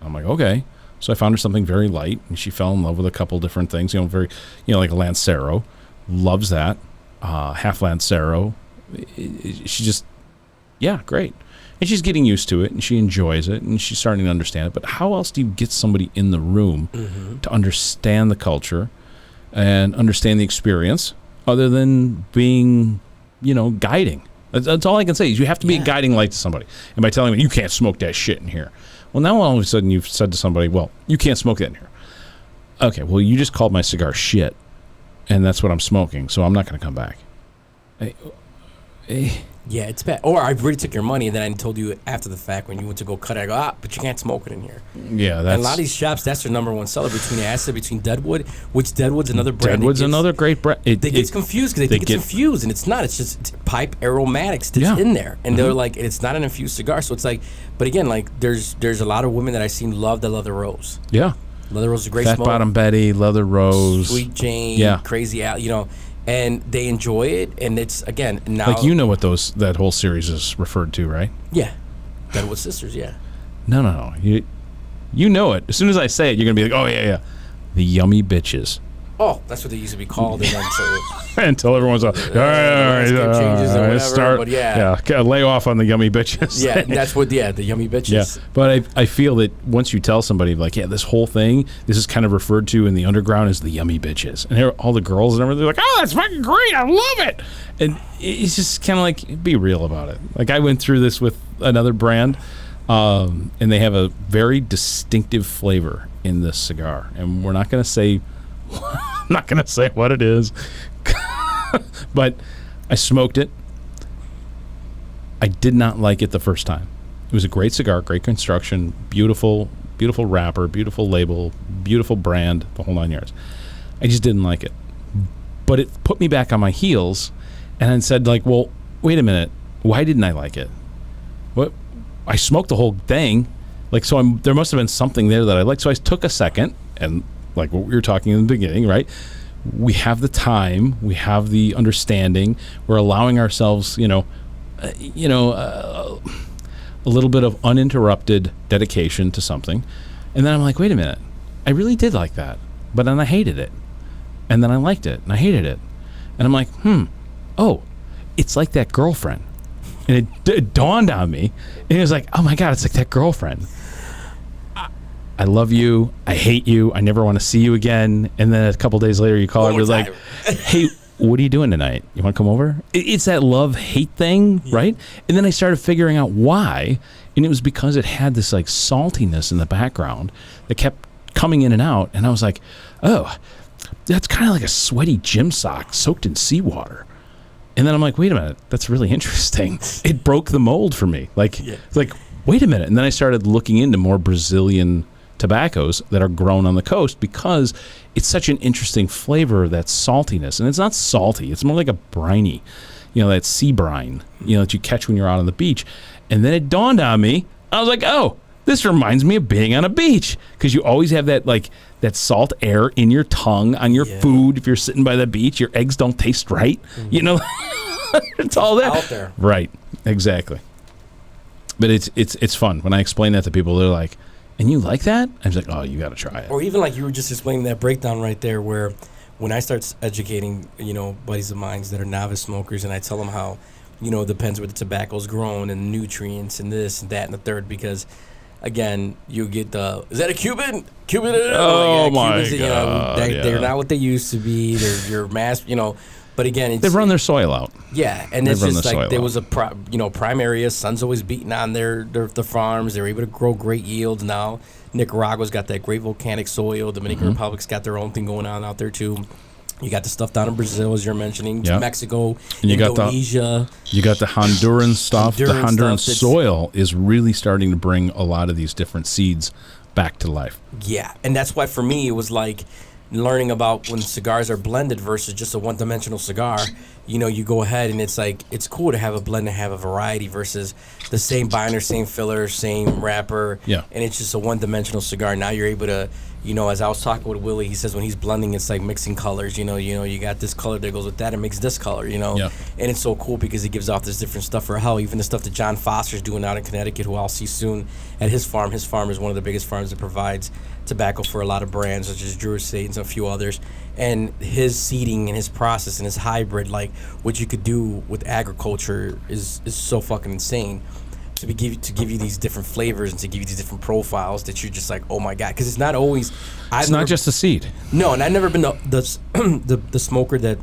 Speaker 1: I'm like, okay. So I found her something very light, and she fell in love with a couple different things, very, like a Lancero. Loves that. Half Lancero. She just, yeah, great. And she's getting used to it, and she enjoys it, and she's starting to understand it. But how else do you get somebody in the room to understand the culture and understand the experience other than being, guiding? That's all I can say is you have to be a guiding light to somebody. And by telling them, you can't smoke that shit in here. Well, now all of a sudden you've said to somebody, well, you can't smoke that in here. Okay, well, you just called my cigar shit, and that's what I'm smoking, so I'm not going to come back.
Speaker 2: Yeah, it's bad. Or I already took your money, and then I told you after the fact when you went to go cut it, I go, but you can't smoke it in here.
Speaker 1: Yeah, that's...
Speaker 2: And a lot of these shops, that's their number one seller between Acid, between Deadwood, which Deadwood's another brand.
Speaker 1: Deadwood's another great brand.
Speaker 2: They get confused because they think it's infused, and it's not. It's just pipe aromatics that's in there. And they're like, it's not an infused cigar. So it's like, but again, like there's a lot of women that I've seen love the Leather Rose.
Speaker 1: Yeah.
Speaker 2: Leather Rose is a great
Speaker 1: Fat
Speaker 2: smoke.
Speaker 1: Bottom Betty, Leather Rose.
Speaker 2: Sweet Jane, Crazy Al, and they enjoy it, and it's, again, now...
Speaker 1: Like, what that whole series is referred to, right?
Speaker 2: Yeah. Deadwood Sisters, yeah.
Speaker 1: No. You know it. As soon as I say it, you're going to be like, oh, yeah. The Yummy Bitches.
Speaker 2: Oh, that's what they used to be called. And then
Speaker 1: until everyone's like, all right,
Speaker 2: changes or whatever,
Speaker 1: start,
Speaker 2: but yeah,
Speaker 1: lay off on the Yummy Bitches.
Speaker 2: Yeah, that's what, the Yummy Bitches.
Speaker 1: Yeah, but I feel that once you tell somebody, like, this whole thing, this is kind of referred to in the underground as the Yummy Bitches. And all the girls and everything, they're like, oh, that's fucking great, I love it. And it's just kind of like, be real about it. Like, I went through this with another brand, and they have a very distinctive flavor in this cigar. And we're not going to say... I'm not going to say what it is, but I smoked it. I did not like it the first time. It was a great cigar, great construction, beautiful wrapper, beautiful label, beautiful brand, the whole 9 yards. I just didn't like it. But it put me back on my heels, and I said, like, well, wait a minute. Why didn't I like it? What? I smoked the whole thing. Like, so there must have been something there that I liked. So I took a second and... like what we were talking in the beginning, right? We have the time, we have the understanding, we're allowing ourselves, a little bit of uninterrupted dedication to something. And then I'm like, wait a minute, I really did like that, but then I hated it. And then I liked it, and I hated it. And I'm like, oh, it's like that girlfriend. And it dawned on me, and it was like, oh my God, it's like that girlfriend. I love you. I hate you. I never want to see you again. And then a couple days later, you call her and you're like, hey, what are you doing tonight? You want to come over? It's that love-hate thing, right? And then I started figuring out why. And it was because it had this like saltiness in the background that kept coming in and out. And I was like, oh, that's kind of like a sweaty gym sock soaked in seawater. And then I'm like, wait a minute. That's really interesting. It broke the mold for me. Like, wait a minute. And then I started looking into more Brazilian tobaccos that are grown on the coast because it's such an interesting flavor, that saltiness. And it's not salty, it's more like a briny, that sea brine, that you catch when you're out on the beach. And then it dawned on me, I was like, oh, this reminds me of being on a beach, because you always have that that salt air in your tongue, on your food. If you're sitting by the beach, your eggs don't taste right. It's all there.
Speaker 2: Out there.
Speaker 1: Right, exactly. But it's fun. When I explain that to people, they're like, and you like that? I was like, oh, you got to try it.
Speaker 2: Or even like you were just explaining that breakdown right there, where when I start educating, buddies of mine that are novice smokers, and I tell them how, it depends where the tobacco's grown and nutrients and this and that and the third, because, again, you get is that a Cuban?
Speaker 1: Oh, my God.
Speaker 2: They're not what they used to be. They're your mass, But again, it's,
Speaker 1: They've run their soil out.
Speaker 2: yeah, and
Speaker 1: They've
Speaker 2: it's
Speaker 1: run
Speaker 2: just
Speaker 1: the
Speaker 2: like
Speaker 1: soil
Speaker 2: there
Speaker 1: out.
Speaker 2: was a prime area. Sun's always beating on the farms. They're able to grow great yields now. Nicaragua's got that great volcanic soil. Dominican Republic's got their own thing going on out there too. You got the stuff down in Brazil, as you're mentioning,
Speaker 1: Yeah.
Speaker 2: Mexico,
Speaker 1: And you got the-
Speaker 2: Indonesia.
Speaker 1: You got the Honduran stuff. The
Speaker 2: Honduran
Speaker 1: Honduran
Speaker 2: stuff that's-
Speaker 1: soil is really starting to bring a lot of these different seeds back to life.
Speaker 2: Yeah, and that's why for me it was like learning about when cigars are blended versus just a one-dimensional cigar. You know, you go ahead and it's like it's cool to have a blend and have a variety versus the same binder, same filler, same wrapper.
Speaker 1: Yeah.
Speaker 2: And it's just a one-dimensional cigar. Now you're able to, you know, as I was talking with Willie, he says when he's blending, it's like mixing colors. You know, you got this color that goes with that and makes this color. You know,
Speaker 1: Yeah.
Speaker 2: and it's so cool because it gives off this different stuff. For hell, even the stuff that John Foster's doing out in Connecticut, who I'll see soon at his farm. His farm is one of the biggest farms that provides tobacco for a lot of brands, such as Drew Estate and a few others. And his seeding and his process and his hybrid, like what you could do with agriculture, is so fucking insane. To give you these different flavors and to give you these different profiles that you're just like, oh my god, because it's not always.
Speaker 1: It's not just a seed.
Speaker 2: No, and I've never been the smoker that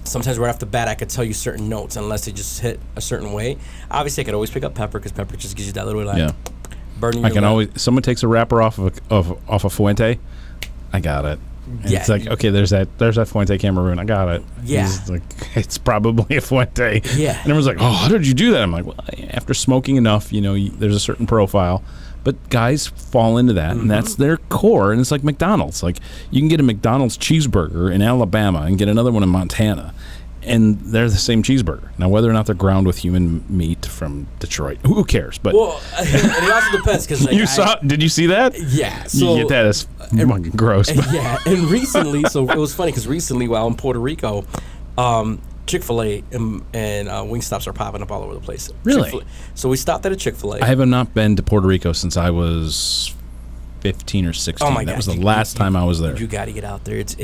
Speaker 2: sometimes right off the bat I could tell you certain notes unless they just hit a certain way. Obviously, I could always pick up pepper because pepper just gives you that little like
Speaker 1: Yeah.
Speaker 2: burning.
Speaker 1: I
Speaker 2: your
Speaker 1: can
Speaker 2: lip.
Speaker 1: always. Someone takes a wrapper off of a Fuente. I got it. And
Speaker 2: Yeah.
Speaker 1: It's like, okay, there's that Fuente Cameroon. I got it.
Speaker 2: Yeah.
Speaker 1: It's like, it's probably a Fuente.
Speaker 2: Yeah.
Speaker 1: And everyone's like, oh, how did you do that? I'm like, well, after smoking enough, you know, there's a certain profile. But guys fall into that, and that's their core. And it's like McDonald's. Like, you can get a McDonald's cheeseburger in Alabama and get another one in Montana, and they're the same cheeseburger. Now, whether or not they're ground with human meat from Detroit, who cares? But
Speaker 2: Well, and it also depends because like,
Speaker 1: did you see that?
Speaker 2: Yeah, so
Speaker 1: you get that as fucking gross. But
Speaker 2: yeah, and recently, so it was funny because recently while in Puerto Rico, Chick-fil-A and Wingstops are popping up all over the place.
Speaker 1: Really?
Speaker 2: Chick-fil-A. So we stopped at a Chick-fil-A.
Speaker 1: I have not been to Puerto Rico since I was 15 or 16.
Speaker 2: Oh my
Speaker 1: that
Speaker 2: God,
Speaker 1: was the
Speaker 2: you-
Speaker 1: last time I was there.
Speaker 2: You got to get out there. It's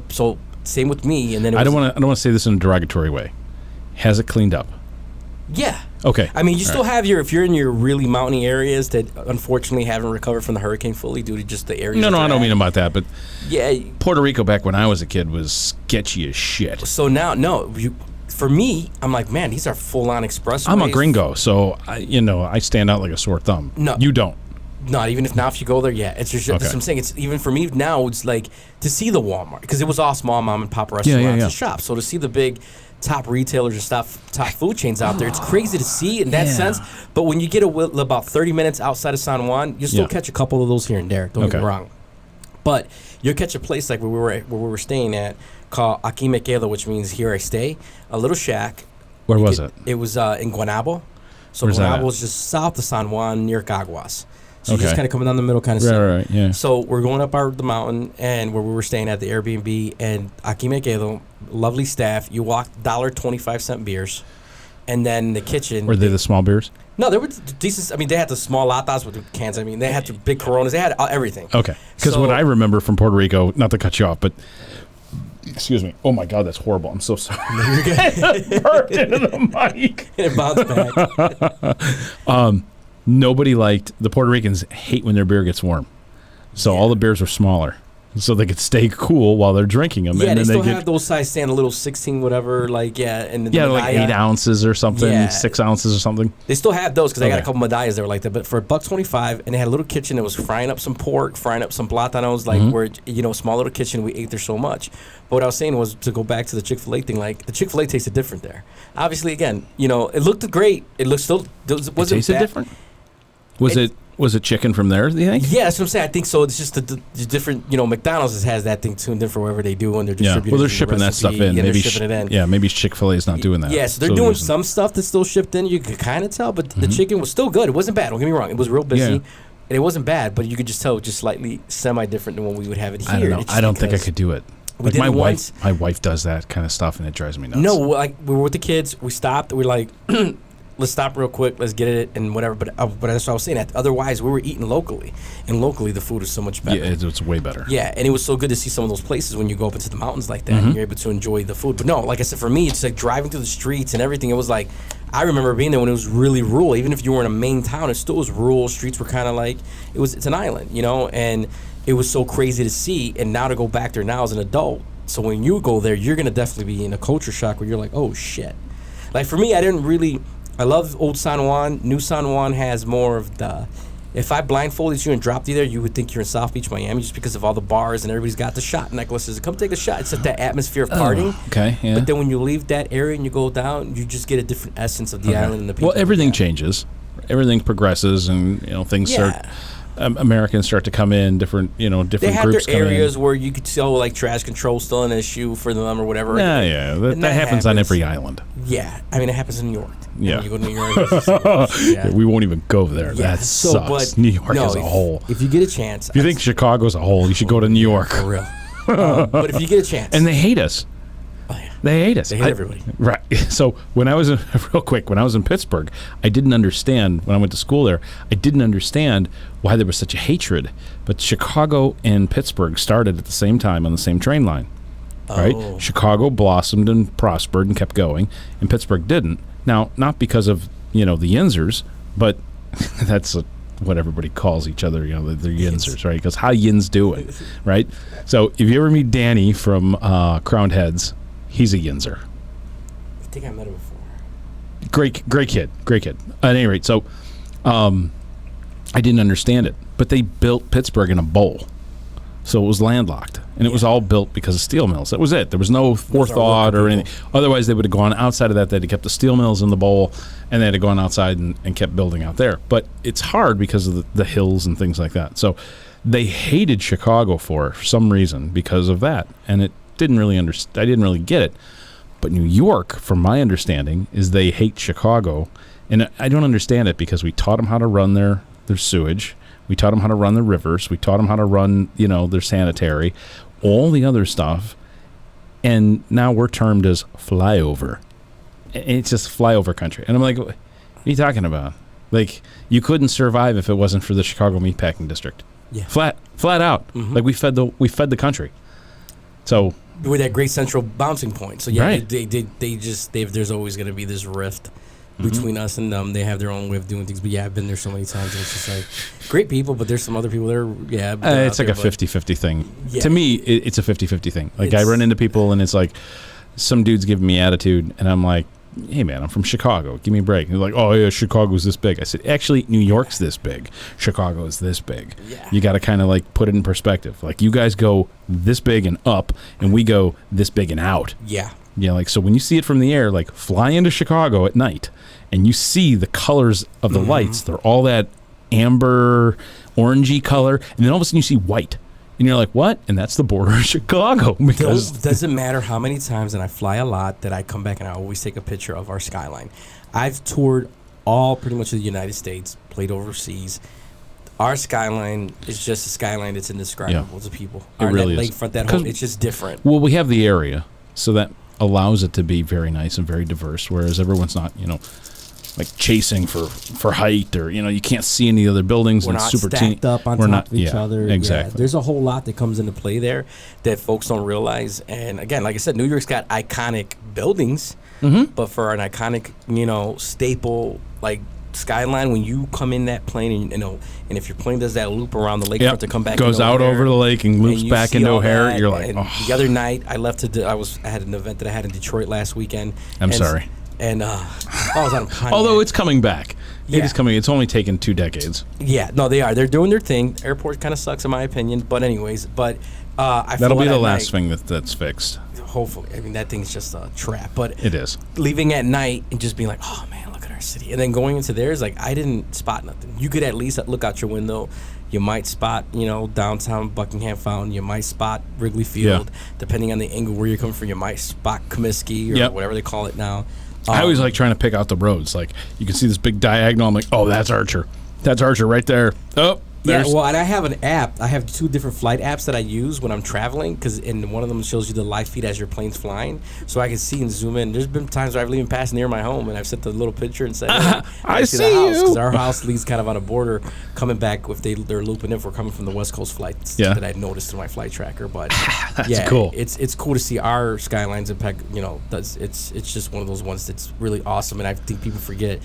Speaker 2: so same with me. And then it
Speaker 1: I
Speaker 2: was,
Speaker 1: don't want to say this in a derogatory way. Has it cleaned up?
Speaker 2: Yeah.
Speaker 1: Okay.
Speaker 2: I mean, you
Speaker 1: All
Speaker 2: still
Speaker 1: right.
Speaker 2: have if you're in your really mountainy areas that unfortunately haven't recovered from the hurricane fully due to just the areas.
Speaker 1: No,
Speaker 2: that
Speaker 1: I
Speaker 2: they're
Speaker 1: don't
Speaker 2: at.
Speaker 1: mean about that, but
Speaker 2: Yeah.
Speaker 1: Puerto Rico back when I was a kid was sketchy as shit.
Speaker 2: So now, for me, I'm like, man, these are full-on expressways.
Speaker 1: I'm a gringo, so I stand out like a sore thumb.
Speaker 2: No.
Speaker 1: You don't.
Speaker 2: Not even if you go there, yeah. It's just that's
Speaker 1: Okay.
Speaker 2: what I'm saying. It's even for me now. It's like to see the Walmart because it was all small mom and pop restaurants
Speaker 1: yeah.
Speaker 2: and shops. So to see the big top retailers and top food chains out there, it's crazy to see in that
Speaker 1: Yeah.
Speaker 2: sense. But when you get about 30 minutes outside of San Juan, you still
Speaker 1: Yeah.
Speaker 2: catch a couple of those here and there. Don't get
Speaker 1: Okay.
Speaker 2: me wrong. But you'll catch a place like where we were staying at called Aquí Me Quedo, which means here I stay. A little shack.
Speaker 1: Where was it?
Speaker 2: It was in Guanabo. So
Speaker 1: Where's that
Speaker 2: Guanabo
Speaker 1: at?
Speaker 2: is just south of San Juan near Caguas. So you're just
Speaker 1: Okay.
Speaker 2: kind of coming down the middle kind of
Speaker 1: Right, yeah.
Speaker 2: So we're going up the mountain and where we were staying at the Airbnb and Aquí Me Quedo, lovely staff. You walk $1.25 beers. And then the kitchen.
Speaker 1: Were they the small beers?
Speaker 2: No, they were decent. I mean, they had the small latas with the cans. I mean, they had the big Coronas. They had everything.
Speaker 1: Okay. Because
Speaker 2: So-
Speaker 1: what I remember from Puerto Rico, not to cut you off, but excuse me. Oh my God, that's horrible. I'm so sorry. Burped into the mic.
Speaker 2: And it bounced back.
Speaker 1: Nobody liked the Puerto Ricans hate when their beer gets warm, so all the beers were smaller, so they could stay cool while they're drinking them.
Speaker 2: Yeah,
Speaker 1: and
Speaker 2: they
Speaker 1: then
Speaker 2: still
Speaker 1: they
Speaker 2: have those size stand, a little 16 whatever, like and the
Speaker 1: like
Speaker 2: Medalla.
Speaker 1: 8 ounces or something,
Speaker 2: Yeah.
Speaker 1: 6 ounces or something.
Speaker 2: They still have those because I got a
Speaker 1: Okay.
Speaker 2: couple medallas that were like that. But for $1.25, and they had a little kitchen that was frying up some pork, frying up some platanos, like where small little kitchen. We ate there so much. But what I was saying was to go back to the Chick-fil-A thing. Like the Chick-fil-A tasted different there. Obviously, again, it looked great. It looked still
Speaker 1: It
Speaker 2: wasn't
Speaker 1: tasted
Speaker 2: bad.
Speaker 1: different. Was it chicken from there? Do you think?
Speaker 2: Yeah, that's what I'm saying. I think so. It's just the different. different has that thing tuned in for whatever they do, and they're
Speaker 1: Yeah.
Speaker 2: distributing.
Speaker 1: Well, they're
Speaker 2: the
Speaker 1: shipping that stuff
Speaker 2: recipe,
Speaker 1: in.
Speaker 2: and
Speaker 1: Maybe
Speaker 2: they're shipping it in.
Speaker 1: Yeah, maybe Chick-fil-A is not doing that.
Speaker 2: Yeah, so they're doing some stuff that's still shipped in. You could kind of tell, but the chicken was still good. It wasn't bad. Don't get me wrong. It was real busy.
Speaker 1: Yeah.
Speaker 2: And it wasn't bad, but you could just tell it was just slightly semi-different than what we would have it here.
Speaker 1: I don't know.
Speaker 2: It's
Speaker 1: I don't think I
Speaker 2: because-
Speaker 1: could do it.
Speaker 2: We
Speaker 1: Like
Speaker 2: did
Speaker 1: my
Speaker 2: it
Speaker 1: wife,
Speaker 2: once.
Speaker 1: my wife does that kind of stuff, and it drives me nuts.
Speaker 2: No, like we were with the kids. We stopped. We're like, let's stop real quick. Let's get it and whatever. But that's what I was saying. Otherwise, we were eating locally, and locally the food is so much better.
Speaker 1: yeah, it's way better.
Speaker 2: Yeah, and it was so good to see some of those places when you go up into the mountains like that
Speaker 1: Mm-hmm.
Speaker 2: and you're able to enjoy the food. But no, like I said, for me, it's like driving through the streets and everything. It was like, I remember being there when it was really rural. Even if you were in a main town, it still was rural. Streets were kind of like, it's an island, and it was so crazy to see. And now to go back there now as an adult, So when you go there, you're gonna definitely be in a culture shock where you're like, oh shit. Like for me, I love old San Juan. New San Juan has more of the. If I blindfolded you and dropped you there, you would think you're in South Beach, Miami, just because of all the bars and everybody's got the shot necklaces. Come take a shot. It's like that atmosphere of partying.
Speaker 1: Okay, yeah.
Speaker 2: But then when you leave that area and you go down, you just get a different essence of the island and the people.
Speaker 1: Well, everything changes. Everything progresses, and things start. Americans start to come in, different
Speaker 2: They have
Speaker 1: groups
Speaker 2: their
Speaker 1: come
Speaker 2: areas
Speaker 1: in.
Speaker 2: where you could tell like trash control still an issue for them or whatever.
Speaker 1: Yeah. That happens on every island.
Speaker 2: Yeah, I mean it happens in New York.
Speaker 1: Yeah.
Speaker 2: When you go to New York. It's just, yeah.
Speaker 1: We won't even go there.
Speaker 2: Yeah,
Speaker 1: That sucks.
Speaker 2: but
Speaker 1: New York
Speaker 2: no,
Speaker 1: as a whole.
Speaker 2: If you get a chance,
Speaker 1: If you think Chicago's a whole, you should go to New York.
Speaker 2: for real. But if you get a chance,
Speaker 1: And they hate us.
Speaker 2: oh, yeah.
Speaker 1: They hate us.
Speaker 2: They hate everybody.
Speaker 1: Right. So when I was in Pittsburgh, I didn't understand when I went to school there. I didn't understand why there was such a hatred. But Chicago and Pittsburgh started at the same time on the same train line. Right?
Speaker 2: Oh.
Speaker 1: Chicago blossomed and prospered and kept going, and Pittsburgh didn't. Now, not because of the Yinzers, but that's what everybody calls each other. They're Yinzers, right? Because how Yins doing, right? So if you ever meet Danny from Crowned Heads, he's a Yinzer.
Speaker 2: I think I met him before.
Speaker 1: Great kid. At any rate, so I didn't understand it, but they built Pittsburgh in a bowl, so it was landlocked, and it was all built because of steel mills. That was it. There was no forethought or anything. Otherwise, they would have gone outside of that. They'd have kept the steel mills in the bowl, and they'd have gone outside and kept building out there. But it's hard because of the hills and things like that. So they hated Chicago for some reason because of that, and it didn't really I didn't really get it. But New York, from my understanding, is they hate Chicago, and I don't understand it because we taught them how to run their sewage. We taught them how to run the rivers. We taught them how to run, their sanitary, all the other stuff. And now we're termed as flyover. It's just flyover country. And I'm like, what are you talking about? Like, you couldn't survive if it wasn't for the Chicago Meatpacking District.
Speaker 2: Yeah.
Speaker 1: Flat out.
Speaker 2: Mhm.
Speaker 1: Like, we fed the country. So
Speaker 2: With that great central bouncing point. So yeah,
Speaker 1: Right.
Speaker 2: there's always going to be this rift between us and them. They have their own way of doing things. But yeah, I've been there so many times. And it's just like great people, but there's some other people that are
Speaker 1: it's like a 50-50 thing.
Speaker 2: Yeah.
Speaker 1: To me, it's a 50-50 thing. Like, I
Speaker 2: It's-
Speaker 1: run into people, and it's like some dude's giving me attitude, and I'm like, hey, man, I'm from Chicago. Give me a break. And they're like, oh, yeah, Chicago's this big. I said, actually, New York's this big. Chicago is this big.
Speaker 2: Yeah.
Speaker 1: You got to kind of, like, put it in perspective. Like, you guys go this big and up, and we go this big and out.
Speaker 2: Yeah.
Speaker 1: Yeah, like, so when you see it from the air, like, fly into Chicago at night, and you see the colors of the lights. They're all that amber, orangey color, and then all of a sudden you see white. And you're like, what? And that's the border of Chicago. Because
Speaker 2: Doesn't matter how many times, and I fly a lot, that I come back and I always take a picture of our skyline. I've toured all pretty much of the United States, played overseas. Our skyline is just a skyline that's indescribable to people.
Speaker 1: It really is.
Speaker 2: Lakefront, it's just different.
Speaker 1: well, we have the area, so that allows it to be very nice and very diverse, whereas everyone's not, like chasing for height, or you can't see any other buildings.
Speaker 2: We're
Speaker 1: and
Speaker 2: not
Speaker 1: super
Speaker 2: stacked
Speaker 1: teeny.
Speaker 2: up on
Speaker 1: We're
Speaker 2: top
Speaker 1: not-
Speaker 2: of each
Speaker 1: yeah,
Speaker 2: other.
Speaker 1: exactly.
Speaker 2: Yeah, there's a whole lot that comes into play there that folks don't realize. And again, like I said, New York's got iconic buildings, but for an iconic, staple like skyline, when you come in that plane, and if your plane does that loop around the lakefront
Speaker 1: Yep.
Speaker 2: to come back,
Speaker 1: Goes
Speaker 2: into
Speaker 1: out
Speaker 2: O'Hare,
Speaker 1: over the lake and loops
Speaker 2: you
Speaker 1: back
Speaker 2: see
Speaker 1: into
Speaker 2: all
Speaker 1: O'Hare.
Speaker 2: that,
Speaker 1: You're like,
Speaker 2: and
Speaker 1: oh.
Speaker 2: the other night I left I had an event that I had in Detroit last weekend.
Speaker 1: I'm sorry.
Speaker 2: And I was on a Pontiac.
Speaker 1: Although it's coming back. It
Speaker 2: Yeah.
Speaker 1: is coming. It's only taken 2 decades.
Speaker 2: Yeah, no, they are. They're doing their thing. Airport kind of sucks in my opinion, but anyways, I
Speaker 1: That'll
Speaker 2: flew
Speaker 1: be
Speaker 2: out
Speaker 1: the
Speaker 2: at
Speaker 1: last
Speaker 2: night.
Speaker 1: thing that's fixed.
Speaker 2: Hopefully, I mean that thing's just a trap. But
Speaker 1: It is.
Speaker 2: leaving at night and just being like, oh man, look at our city, and then going into theirs, like I didn't spot nothing. You could at least look out your window. You might spot, downtown Buckingham Fountain. You might spot Wrigley Field, depending on the angle where you're coming from. You might spot Comiskey or
Speaker 1: Yep.
Speaker 2: whatever they call it now.
Speaker 1: I always like trying to pick out the roads. Like, you can see this big diagonal. I'm like, oh, that's Archer. That's Archer right there. Oh,
Speaker 2: Yeah,
Speaker 1: there's.
Speaker 2: well, and I have an app. I have 2 different flight apps that I use when I'm traveling, and one of them shows you the live feed as your plane's flying, so I can see and zoom in. There's been times where I've even passed near my home, and I've sent the little picture and said, hey,
Speaker 1: I
Speaker 2: the
Speaker 1: see
Speaker 2: house,
Speaker 1: you.
Speaker 2: because our house leads kind of on a border, coming back if they're looping if we're coming from the West Coast flights
Speaker 1: Yeah.
Speaker 2: that I noticed in my flight tracker. But
Speaker 1: That's
Speaker 2: yeah,
Speaker 1: cool.
Speaker 2: It's cool to see our skylines impact. It's just one of those ones that's really awesome, and I think people forget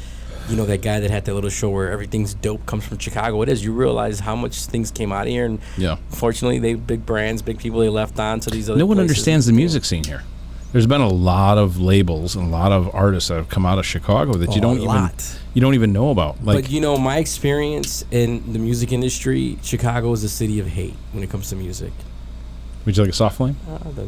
Speaker 2: you know, that guy that had that little show where everything's dope comes from Chicago. It is. You realize how much things came out of here, and
Speaker 1: Yeah.
Speaker 2: unfortunately, they big brands, big people, they left on to these other.
Speaker 1: No one
Speaker 2: places.
Speaker 1: understands the music scene here. There's been a lot of labels and a lot of artists that have come out of Chicago that you don't even know about. Like,
Speaker 2: But you know, my experience in the music industry, Chicago is a city of hate when it comes to music.
Speaker 1: would you like a soft flame?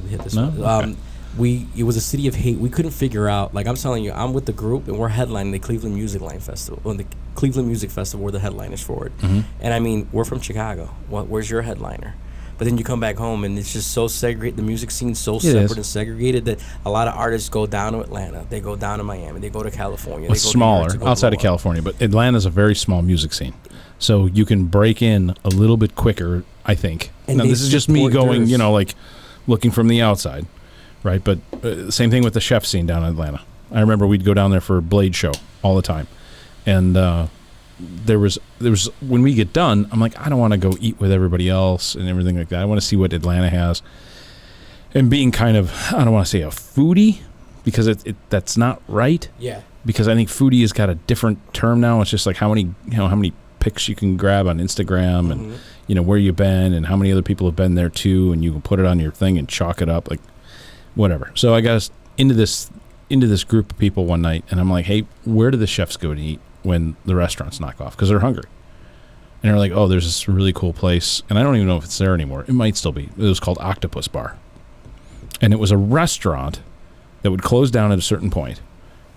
Speaker 2: Hit this
Speaker 1: No?
Speaker 2: one. It was a city of hate. We couldn't figure out. Like I'm telling you, I'm with the group and we're headlining the Cleveland Music Line Festival. On the Cleveland Music Festival, we're the headliners for it.
Speaker 1: Mm-hmm.
Speaker 2: And I mean, we're from Chicago. Where's your headliner? But then you come back home and it's just so segregated. The music scene's so separate and segregated that a lot of artists go down to Atlanta, they go down to Miami, they go to California.
Speaker 1: It's
Speaker 2: they go
Speaker 1: smaller
Speaker 2: to
Speaker 1: outside of California, but Atlanta's a very small music scene. So you can break in a little bit quicker, I think.
Speaker 2: And
Speaker 1: now,
Speaker 2: they
Speaker 1: this is just me
Speaker 2: support
Speaker 1: going,
Speaker 2: theirs.
Speaker 1: you know, like looking from the outside, right? But same thing with the chef scene down in Atlanta. I remember we'd go down there for a Blade show all the time. And there was when we get done, I'm like, I don't want to go eat with everybody else and everything like that. I want to see what Atlanta has. And being kind of, I don't want to say a foodie, because that's not right.
Speaker 2: Yeah.
Speaker 1: Because I think foodie has got a different term now. It's just like how many pics you can grab on Instagram and you know where you've been and how many other people have been there too, and you can put it on your thing and chalk it up, like whatever. So I got us into this group of people one night, and I'm like, hey, where do the chefs go to eat when the restaurants knock off? Because they're hungry. And they're like, oh, there's this really cool place, and I don't even know if it's there anymore. It might still be. It was called Octopus Bar, and it was a restaurant that would close down at a certain point,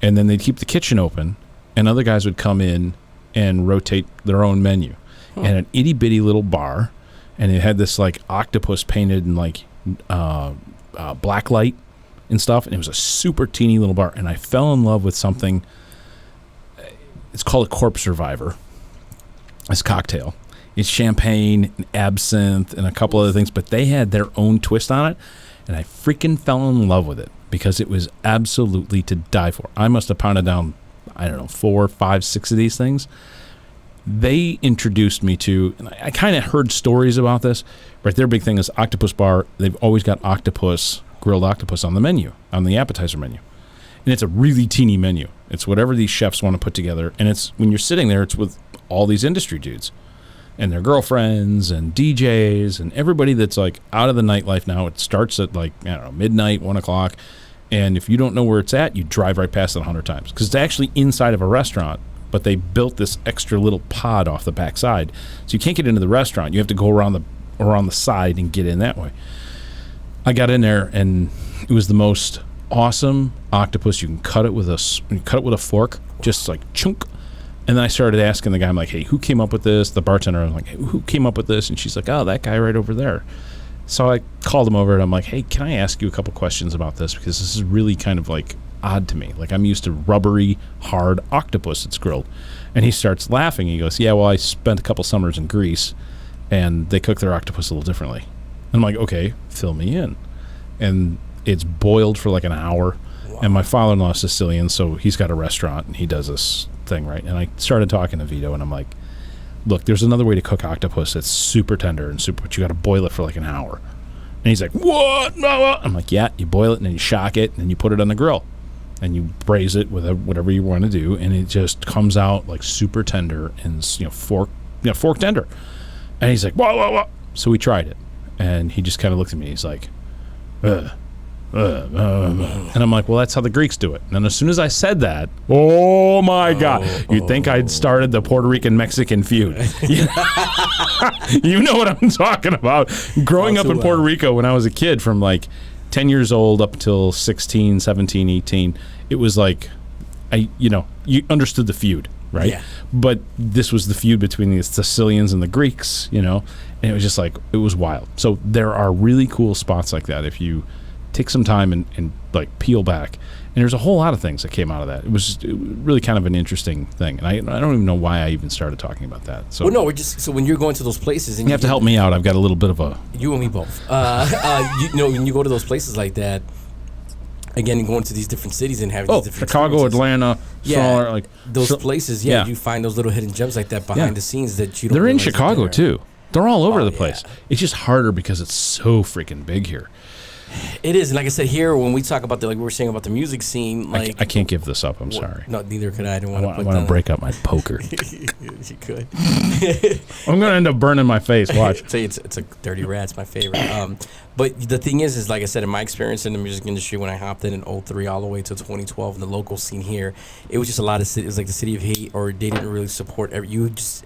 Speaker 1: and then they'd keep the kitchen open, and other guys would come in and rotate their own menu. And an itty bitty little bar, and it had this like octopus painted in like black light and stuff, and it was a super teeny little bar. And I fell in love with something. It's called a Corpse Survivor. This cocktail. It's champagne and absinthe and a couple other things, but they had their own twist on it, and I freaking fell in love with it because it was absolutely to die for. I must have pounded down, I don't know, 4, 5, 6 of these things. They introduced me to, and I kind of heard stories about this, right? Their big thing is Octopus Bar. They've always got grilled octopus on the menu, on the appetizer menu. And it's a really teeny menu. It's whatever these chefs want to put together. And it's, when you're sitting there, it's with all these industry dudes and their girlfriends and DJs and everybody that's like out of the nightlife now. It starts at like, I don't know, midnight, 1 o'clock. And if you don't know where it's at, you drive right past it 100 times because it's actually inside of a restaurant. But they built this extra little pod off the backside, so you can't get into the restaurant. You have to go around the side and get in that way. I got in there, and it was the most awesome octopus. You can cut it with a fork, just like chunk. And then I started asking the guy, I'm like, "Hey, who came up with this?" The bartender, I'm like, hey, "Who came up with this?" And she's like, "Oh, that guy right over there." So I called him over, and I'm like, "Hey, can I ask you a couple questions about this? Because this is really kind of like odd to me. Like I'm used to rubbery, hard octopus that's grilled." And he starts laughing. He goes, "Yeah, well, I spent a couple summers in Greece, and they cook their octopus a little differently." And I'm like, "Okay, fill me in." And it's boiled for like an hour. Wow. And my father-in-law is Sicilian, so he's got a restaurant, and he does this thing, right? And I started talking to Vito, and I'm like, "Look, there's another way to cook octopus that's super tender and super, but you got to boil it for like an hour." And he's like, "What? No." I'm like, "Yeah, you boil it, and then you shock it, and then you put it on the grill. And you braise it with whatever you want to do, and it just comes out like super tender and fork tender." And he's like, "Whoa!" So we tried it, and he just kind of looked at me. He's like, and I'm like, "Well, that's how the Greeks do it." And then as soon as I said that, oh my God, you'd think I'd started the Puerto Rican Mexican feud. You know what I'm talking about? Growing up in Puerto Rico when I was a kid, from like 10 years old up until 16, 17, 18, it was like, you understood the feud, right? Yeah. But this was the feud between the Sicilians and the Greeks, and it was just like, it was wild. So there are really cool spots like that if you take some time and like peel back. And there's a whole lot of things that came out of that. It was really kind of an interesting thing. And I don't even know why I even started talking about that. So,
Speaker 2: well, no, so when you're going to those places, and
Speaker 1: you have to help me out. I've got a little bit of a...
Speaker 2: You and me both. When you go to those places like that, again, going to these different cities and having these different
Speaker 1: Chicago, Atlanta, smaller, like
Speaker 2: those places, you find those little hidden gems like that behind the scenes that you don't.
Speaker 1: They're in Chicago too. They're all over the place. It's just harder because it's so freaking big here.
Speaker 2: It is. And like I said, here, when we talk about like we were saying about the music scene, like
Speaker 1: I can't give this up. I'm sorry.
Speaker 2: No, neither could I. I didn't
Speaker 1: I
Speaker 2: want to
Speaker 1: want to break up my poker.
Speaker 2: You could.
Speaker 1: I'm gonna end up burning my face. Watch.
Speaker 2: I'll tell you, it's a Dirty Rat's my favorite. But the thing is like I said, in my experience in the music industry, when I hopped in 03 all the way to 2012, in the local scene here, it was just a lot of it was like the city of hate, or they didn't really support you just.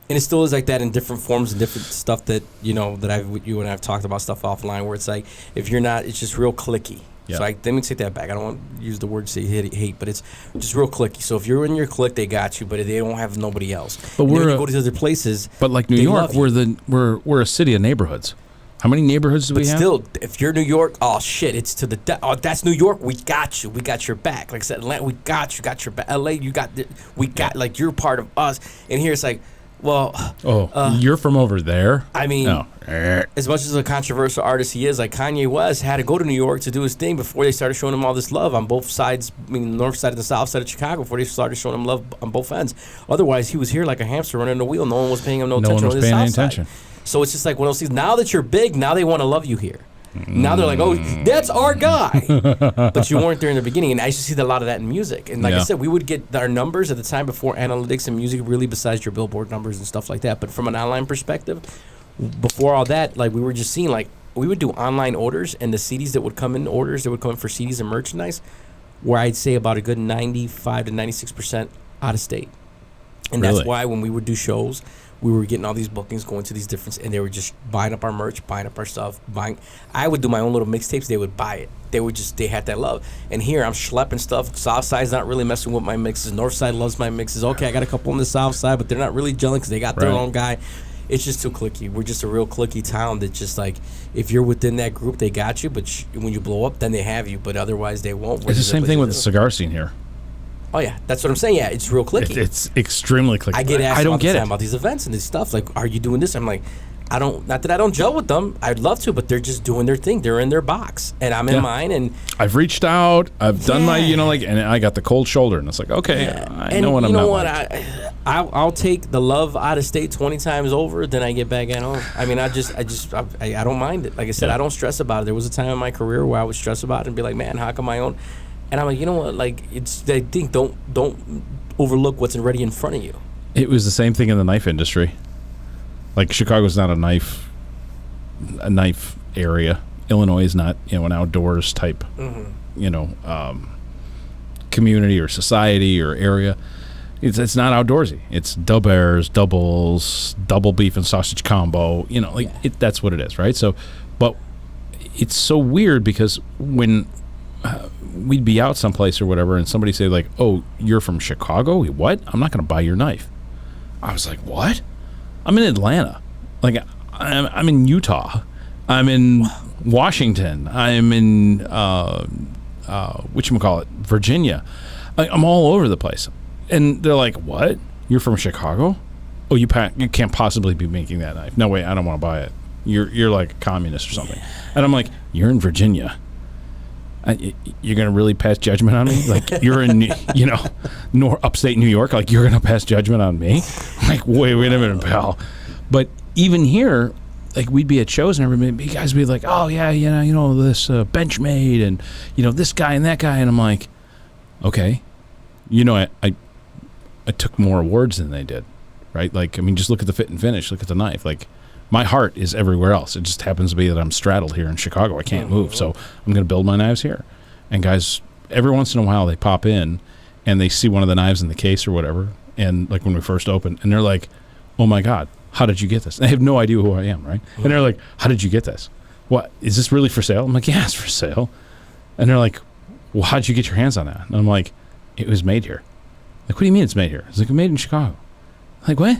Speaker 2: And it still is like that in different forms and different stuff that you and I've talked about stuff offline, where it's like if you're not, it's just real cliquey.
Speaker 1: Yeah.
Speaker 2: So let me take that back. I don't want to use the word say hate, but it's just real cliquey. So if you're in your clique, they got you, but they don't have nobody else.
Speaker 1: But
Speaker 2: and
Speaker 1: we're
Speaker 2: then you go to other places.
Speaker 1: But like New
Speaker 2: they
Speaker 1: York,
Speaker 2: love you.
Speaker 1: we're a city of neighborhoods. How many neighborhoods do
Speaker 2: But
Speaker 1: we have?
Speaker 2: still, if you're New York, oh shit, it's to the that's New York. We got you. We got your back. Like I said, Atlanta, we got you. Got your back. LA, you got. We got like you're part of us. And here it's like, well,
Speaker 1: you're from over there.
Speaker 2: I mean,
Speaker 1: No.
Speaker 2: as much as a controversial artist he is, like Kanye West had to go to New York to do his thing before they started showing him all this love on both sides. I mean, the north side and the south side of Chicago, before they started showing him love on both ends. Otherwise, he was here like a hamster running the wheel. No one was paying him no attention.
Speaker 1: one was
Speaker 2: on the
Speaker 1: paying any
Speaker 2: south side.
Speaker 1: attention.
Speaker 2: So it's just like one of those things. Now that you're big, now they want to love you here. Now they're like, oh, that's our guy. But you weren't there in the beginning. And I used to see a lot of that in music. And like I
Speaker 1: Yeah.
Speaker 2: said, we would get our numbers at the time before analytics and music, really, besides your Billboard numbers and stuff like that. But from an online perspective, before all that, like we were just seeing, like we would do online orders, and the CDs that would come in, orders that would come in for CDs and merchandise, where I'd say about a good 95 to 96% out of state. And
Speaker 1: Really?
Speaker 2: that's why when we would do shows, we were getting all these bookings, going to these different, and they were just buying up our merch, buying up our stuff, buying. I would do my own little mixtapes. They would buy it. They had that love. And here I'm schlepping stuff. South side's not really messing with my mixes. North side loves my mixes. Okay, I got a couple on the south side, but they're not really gelling because they got their
Speaker 1: Right.
Speaker 2: own guy. It's just too cliquey. We're just a real cliquey town that just like, if you're within that group, they got you. But when you blow up, then they have you. But otherwise, they won't.
Speaker 1: It's the same thing with the cigar scene here.
Speaker 2: Oh yeah, that's what I'm saying. Yeah, it's real cliquey.
Speaker 1: It's extremely clicky.
Speaker 2: I get asked
Speaker 1: I
Speaker 2: all
Speaker 1: don't
Speaker 2: the
Speaker 1: get
Speaker 2: time
Speaker 1: it.
Speaker 2: about these events and this stuff. Like, are you doing this? I'm like, I don't. Not that I don't gel with them. I'd love to, but they're just doing their thing. They're in their box, and I'm
Speaker 1: Yeah.
Speaker 2: in mine. And
Speaker 1: I've reached out. I've done my,
Speaker 2: Yeah.
Speaker 1: and I got the cold shoulder, and it's like, okay, I
Speaker 2: and
Speaker 1: know what
Speaker 2: you
Speaker 1: I'm
Speaker 2: know
Speaker 1: not
Speaker 2: what?
Speaker 1: like.
Speaker 2: I'll take the love out of state 20 times over than I get back at home. I mean, I don't mind it. Like I said,
Speaker 1: Yeah.
Speaker 2: I don't stress about it. There was a time in my career where I would stress about it and be like, man, how come I own? And I'm like, you know what? Like, I think don't overlook what's already in front of you.
Speaker 1: It was the same thing in the knife industry. Like Chicago's not a knife area. Illinois is not, an outdoors type, community or society or area. It's not outdoorsy. It's doubles, double beef and sausage combo. That's what it is, right? So, but it's so weird because when we'd be out someplace or whatever, and somebody say like, "Oh, you're from Chicago? What? I'm not going to buy your knife." I was like, "What? I'm in Atlanta. Like, I'm in Utah. I'm in Washington. I'm in whatchamacallit, Virginia. I'm all over the place." And they're like, "What? You're from Chicago? Oh, you can't possibly be making that knife. No way, I don't want to buy it. You're like a communist or something." And I'm like, "You're in Virginia. You're gonna really pass judgment on me? Like you're in, upstate New York. Like you're gonna pass judgment on me? I'm like, wait a minute, pal." But even here, like we'd be at shows and everybody, guys would be like, "Oh yeah, this Benchmade and this guy and that guy," and I'm like, okay, I took more awards than they did, right? Like, I mean, just look at the fit and finish. Look at the knife. Like, my heart is everywhere else. It just happens to be that I'm straddled here in Chicago. I can't move, so I'm going to build my knives here. And guys, every once in a while, they pop in and they see one of the knives in the case or whatever, and like when we first opened, and they're like, "Oh my God, how did you get this?" And they have no idea who I am, right? And they're like, "How did you get this? What, is this really for sale?" I'm like, "Yeah, it's for sale." And they're like, "Well, how did you get your hands on that?" And I'm like, "It was made here." Like, "What do you mean it's made here?" It's like, "Made in Chicago." Like, "What?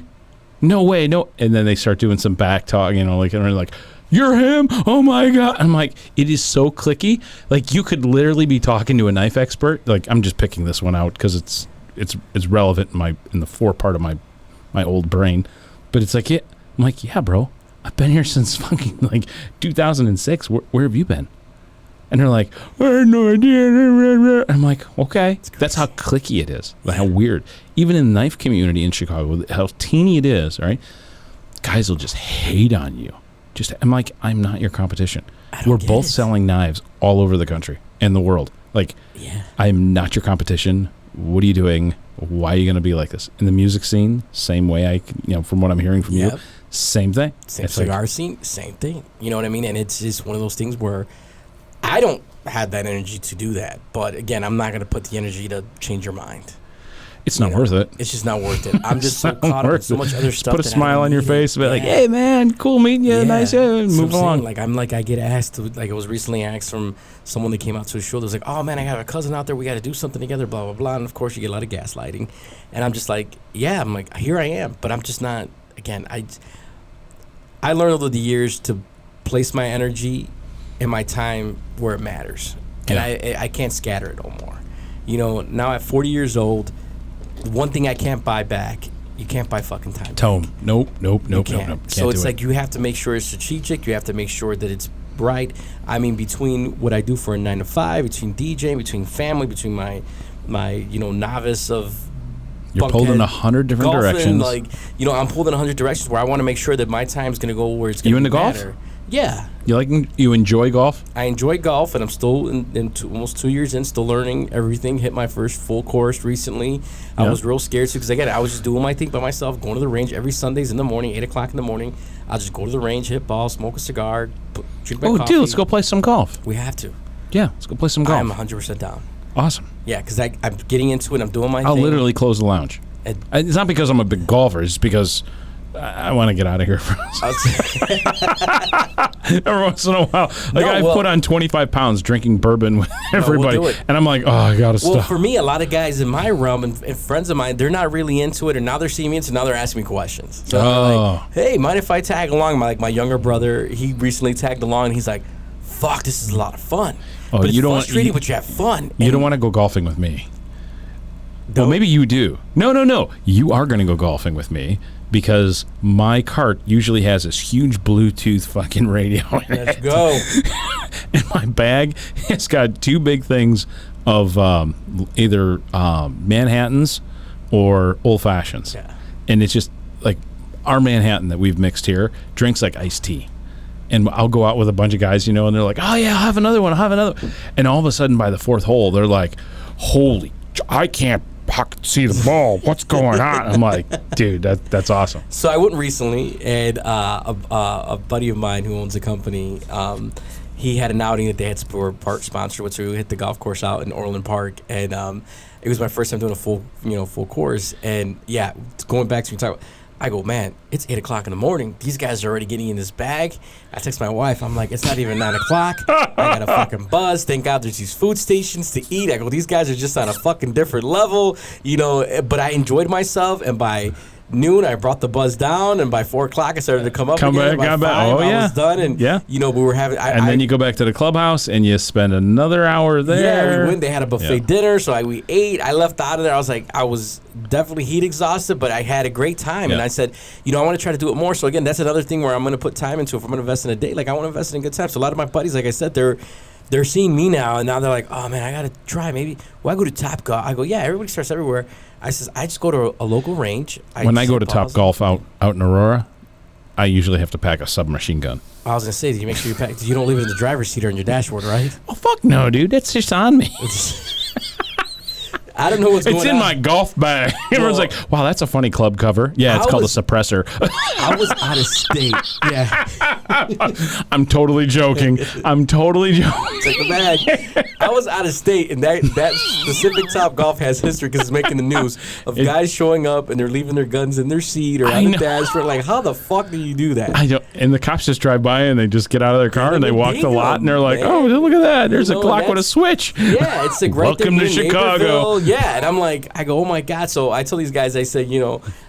Speaker 1: No way, no." And then they start doing some back talk, and they're like, "You're him? Oh my God." I'm like, it is so clicky. Like, you could literally be talking to a knife expert. Like, I'm just picking this one out because it's relevant in the forepart of my old brain. But it's like, I'm like, "Yeah, bro, I've been here since fucking like 2006. Where have you been?" And they're like, "I had no idea." I'm like, okay. That's how clicky it is. Like, how weird. Even in the knife community in Chicago, how teeny it is, right? Guys will just hate on you. I'm like, I'm not your competition.
Speaker 2: don't
Speaker 1: We're
Speaker 2: get
Speaker 1: both
Speaker 2: it.
Speaker 1: selling knives all over the country and the world. Like,
Speaker 2: Yeah.
Speaker 1: I'm not your competition. What are you doing? Why are you going to be like this? In the music scene, same way from what I'm hearing from you,
Speaker 2: Yep.
Speaker 1: same thing.
Speaker 2: Same
Speaker 1: It's like,
Speaker 2: cigar scene, same thing. You know what I mean? And it's just one of those things where I don't have that energy to do that. But again, I'm not going to put the energy to change your mind.
Speaker 1: it's not
Speaker 2: You know,
Speaker 1: worth it.
Speaker 2: It's just not worth it. I'm just so
Speaker 1: Not
Speaker 2: caught up in
Speaker 1: worth
Speaker 2: so
Speaker 1: it.
Speaker 2: much other
Speaker 1: Just
Speaker 2: stuff.
Speaker 1: put a
Speaker 2: that I
Speaker 1: smile
Speaker 2: don't
Speaker 1: on your
Speaker 2: need
Speaker 1: face
Speaker 2: it.
Speaker 1: and be like,
Speaker 2: Yeah.
Speaker 1: hey, man, cool meeting you. Nice, yeah,
Speaker 2: That's what
Speaker 1: move
Speaker 2: I'm
Speaker 1: along.
Speaker 2: saying. Like I get asked to, like I was recently asked from someone that came out to a show. That was like, "Oh man, I got a cousin out there. We got to do something together." Blah blah blah. And of course, you get a lot of gaslighting. And I'm just like, yeah. I'm like, here I am, but I'm just not. Again, I learned over the years to place my energy and my time where it matters, and I can't scatter it no more. You know, now at 40 years old, the one thing I can't buy back, you can't buy fucking time.
Speaker 1: Tone. Nope.
Speaker 2: You
Speaker 1: Can't
Speaker 2: can't. So
Speaker 1: do
Speaker 2: it's
Speaker 1: it.
Speaker 2: like you have to make sure it's strategic. You have to make sure that it's right. I mean, between what I do for a 9 to 5, between DJing, between family, between my novice of
Speaker 1: You're pulled in
Speaker 2: bunkhead
Speaker 1: 100 different
Speaker 2: golfing,
Speaker 1: directions.
Speaker 2: like I'm pulled in 100 directions where I want to make sure that my time's going to go where it's going
Speaker 1: You
Speaker 2: to
Speaker 1: into golf?
Speaker 2: matter. Yeah.
Speaker 1: You enjoy golf?
Speaker 2: I enjoy golf, and I'm still almost 2 years in, still learning everything. Hit my first full course recently. I
Speaker 1: Yeah.
Speaker 2: was real scared because again, I was just doing my thing by myself, going to the range every Sundays in the morning, 8:00 in the morning. I'll just go to the range, hit balls, smoke a cigar, drink my
Speaker 1: Oh,
Speaker 2: coffee.
Speaker 1: dude, let's go play some golf.
Speaker 2: We have to.
Speaker 1: Yeah, let's go play some golf.
Speaker 2: I'm 100% down.
Speaker 1: Awesome.
Speaker 2: Yeah, because I'm getting into it. I'm doing my
Speaker 1: I'll
Speaker 2: thing.
Speaker 1: literally close the lounge.
Speaker 2: And-
Speaker 1: It's not because I'm a big golfer. It's because I want to get out of here every once in a while. Like,
Speaker 2: No,
Speaker 1: I
Speaker 2: well-
Speaker 1: put on 25 pounds drinking bourbon with everybody.
Speaker 2: do it.
Speaker 1: And I'm like, oh, I got to
Speaker 2: Well,
Speaker 1: stop.
Speaker 2: for me, a lot of guys in my realm and friends of mine, they're not really into it, and now they're seeing me into. Now they're asking me questions. So they're
Speaker 1: Oh.
Speaker 2: like, "Hey, mind if I tag along?" My younger brother, he recently tagged along, and he's like, "Fuck, this is a lot of fun."
Speaker 1: Oh,
Speaker 2: but it's
Speaker 1: you don't want-
Speaker 2: frustrating,
Speaker 1: you-
Speaker 2: but you have fun.
Speaker 1: You
Speaker 2: And
Speaker 1: don't want to go golfing with me. Well,
Speaker 2: don't-
Speaker 1: maybe you do. No. You are going to go golfing with me because my cart usually has this huge Bluetooth fucking radio in it.
Speaker 2: Let's go.
Speaker 1: And my bag has got two big things of either Manhattans or Old Fashions.
Speaker 2: Yeah.
Speaker 1: And it's just like our Manhattan that we've mixed here drinks like iced tea. And I'll go out with a bunch of guys, and they're like, oh, yeah, I'll have another one. And all of a sudden, by the fourth hole, they're like, holy, I can't see the ball. What's going on? I'm like, dude, that's awesome.
Speaker 2: So I went recently, and a buddy of mine who owns a company, he had an outing that they had part sponsor with, so we hit the golf course out in Orland Park, and it was my first time doing a full course, and yeah, going back to you talk. I go, man, it's 8:00 in the morning. These guys are already getting in this bag. I text my wife. I'm like, it's not even 9 o'clock. I got a fucking buzz. Thank God there's these food stations to eat. I go, these guys are just on a fucking different level, But I enjoyed myself, and by noon I brought the buzz down, and by 4:00 I started to come up again.
Speaker 1: back,
Speaker 2: And by
Speaker 1: got back.
Speaker 2: 5,
Speaker 1: Oh,
Speaker 2: I
Speaker 1: yeah.
Speaker 2: was done, and
Speaker 1: Yeah.
Speaker 2: we were having.
Speaker 1: And then you go back to the clubhouse and you spend another hour there.
Speaker 2: Yeah, we went. They had a buffet
Speaker 1: Yeah.
Speaker 2: dinner, so we ate. I left out of there. I was definitely heat exhausted, but I had a great time. And
Speaker 1: Yeah.
Speaker 2: I said, I want to try to do it more. So again, that's another thing where I'm going to put time into. If I'm going to invest in a date, like I want to invest in a good time. So a lot of my buddies, like I said, they're seeing me now, and now they're like, oh man, I got to try. Maybe. Well, I go to Top Golf. I go, yeah. Everybody starts everywhere. I says, I just go to a local range.
Speaker 1: When I
Speaker 2: just
Speaker 1: go
Speaker 2: hit
Speaker 1: to Top
Speaker 2: balls.
Speaker 1: Golf out in Aurora, I usually have to pack a submachine gun.
Speaker 2: I was gonna say, did you make sure you don't leave it in the driver's seat or in your dashboard, right?
Speaker 1: Oh, fuck no, dude. That's just on me.
Speaker 2: I don't know what's going on.
Speaker 1: It's in my golf bag. Everyone's like, wow, that's a funny club cover. Yeah, it's
Speaker 2: I
Speaker 1: called
Speaker 2: was-
Speaker 1: a suppressor.
Speaker 2: I was out of state. Yeah.
Speaker 1: I'm totally joking.
Speaker 2: Take the bag. I was out of state, and that specific Top Golf has history because it's making the news of guys showing up and they're leaving their guns in their seat or
Speaker 1: I
Speaker 2: on the
Speaker 1: know.
Speaker 2: dashboard. Like, how the fuck do you do that?
Speaker 1: I don't. And the cops just drive by and they just get out of their car and they walk the
Speaker 2: Bingo,
Speaker 1: lot and they're like,
Speaker 2: man.
Speaker 1: oh, look at that. There's a
Speaker 2: You know,
Speaker 1: clock with a
Speaker 2: that's-
Speaker 1: switch.
Speaker 2: Yeah, it's like right
Speaker 1: Welcome
Speaker 2: there
Speaker 1: to
Speaker 2: near
Speaker 1: Chicago.
Speaker 2: Naperville. Yeah, and I'm like, I go, oh my God. So I tell these guys, I say,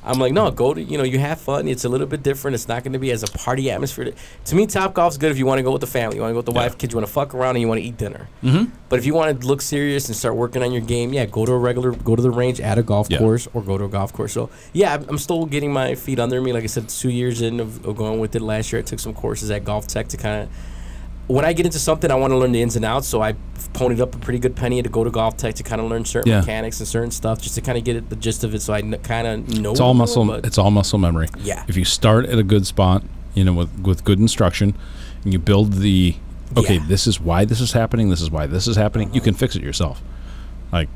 Speaker 2: I'm like, no, go to, you have fun. It's a little bit different. It's not going to be as a party atmosphere. To me, Top Golf's good if you want to go with the family. You want to go with the wife, kids. You want to fuck around and you want to eat dinner. Mm-hmm. But if you want to look serious and start working on your game, go to the range at a golf course or go to a golf course. So yeah, I'm still getting my feet under me. Like I said, 2 years in of going with it. Last year I took some courses at Golf Tech to kind of, when I get into something, I want to learn the ins and outs. So I ponied up a pretty good penny to go to Golf Tech to kind of learn certain mechanics and certain stuff, just to kind of get the gist of it. So I kind of know.
Speaker 1: It's all
Speaker 2: it more,
Speaker 1: muscle.
Speaker 2: but-
Speaker 1: It's all muscle memory.
Speaker 2: Yeah.
Speaker 1: If you start at a good spot, with good instruction, and you build the, okay,
Speaker 2: Yeah.
Speaker 1: this is why this is happening, this is why this is happening, you can fix it yourself. Like,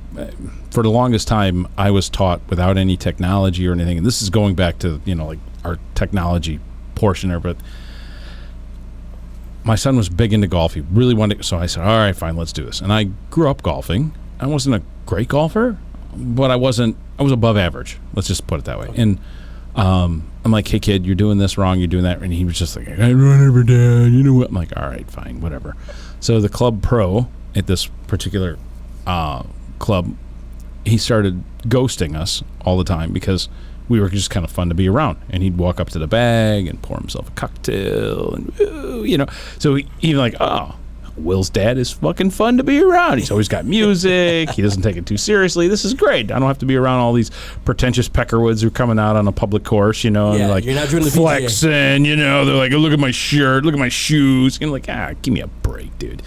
Speaker 1: for the longest time, I was taught without any technology or anything, and this is going back to, like our technology portion there, but my son was big into golf. He really wanted, so I said, all right, fine, let's do this. And I grew up golfing. I wasn't a great golfer, but I was above average. Let's just put it that way. And I'm like, hey, kid, you're doing this wrong, you're doing that. And he was just like, I run every day, you know what? I'm like, all right, fine, whatever. So the club pro at this particular club, he started ghosting us all the time because we were just kind of fun to be around. And he'd walk up to the bag and pour himself a cocktail and, So he like, oh, Will's dad is fucking fun to be around. He's always got music. He doesn't take it too seriously. This is great. I don't have to be around all these pretentious peckerwoods who are coming out on a public course, and like
Speaker 2: you're not doing the
Speaker 1: flexing, they're like, look at my shirt, look at my shoes. And like, give me a break, dude.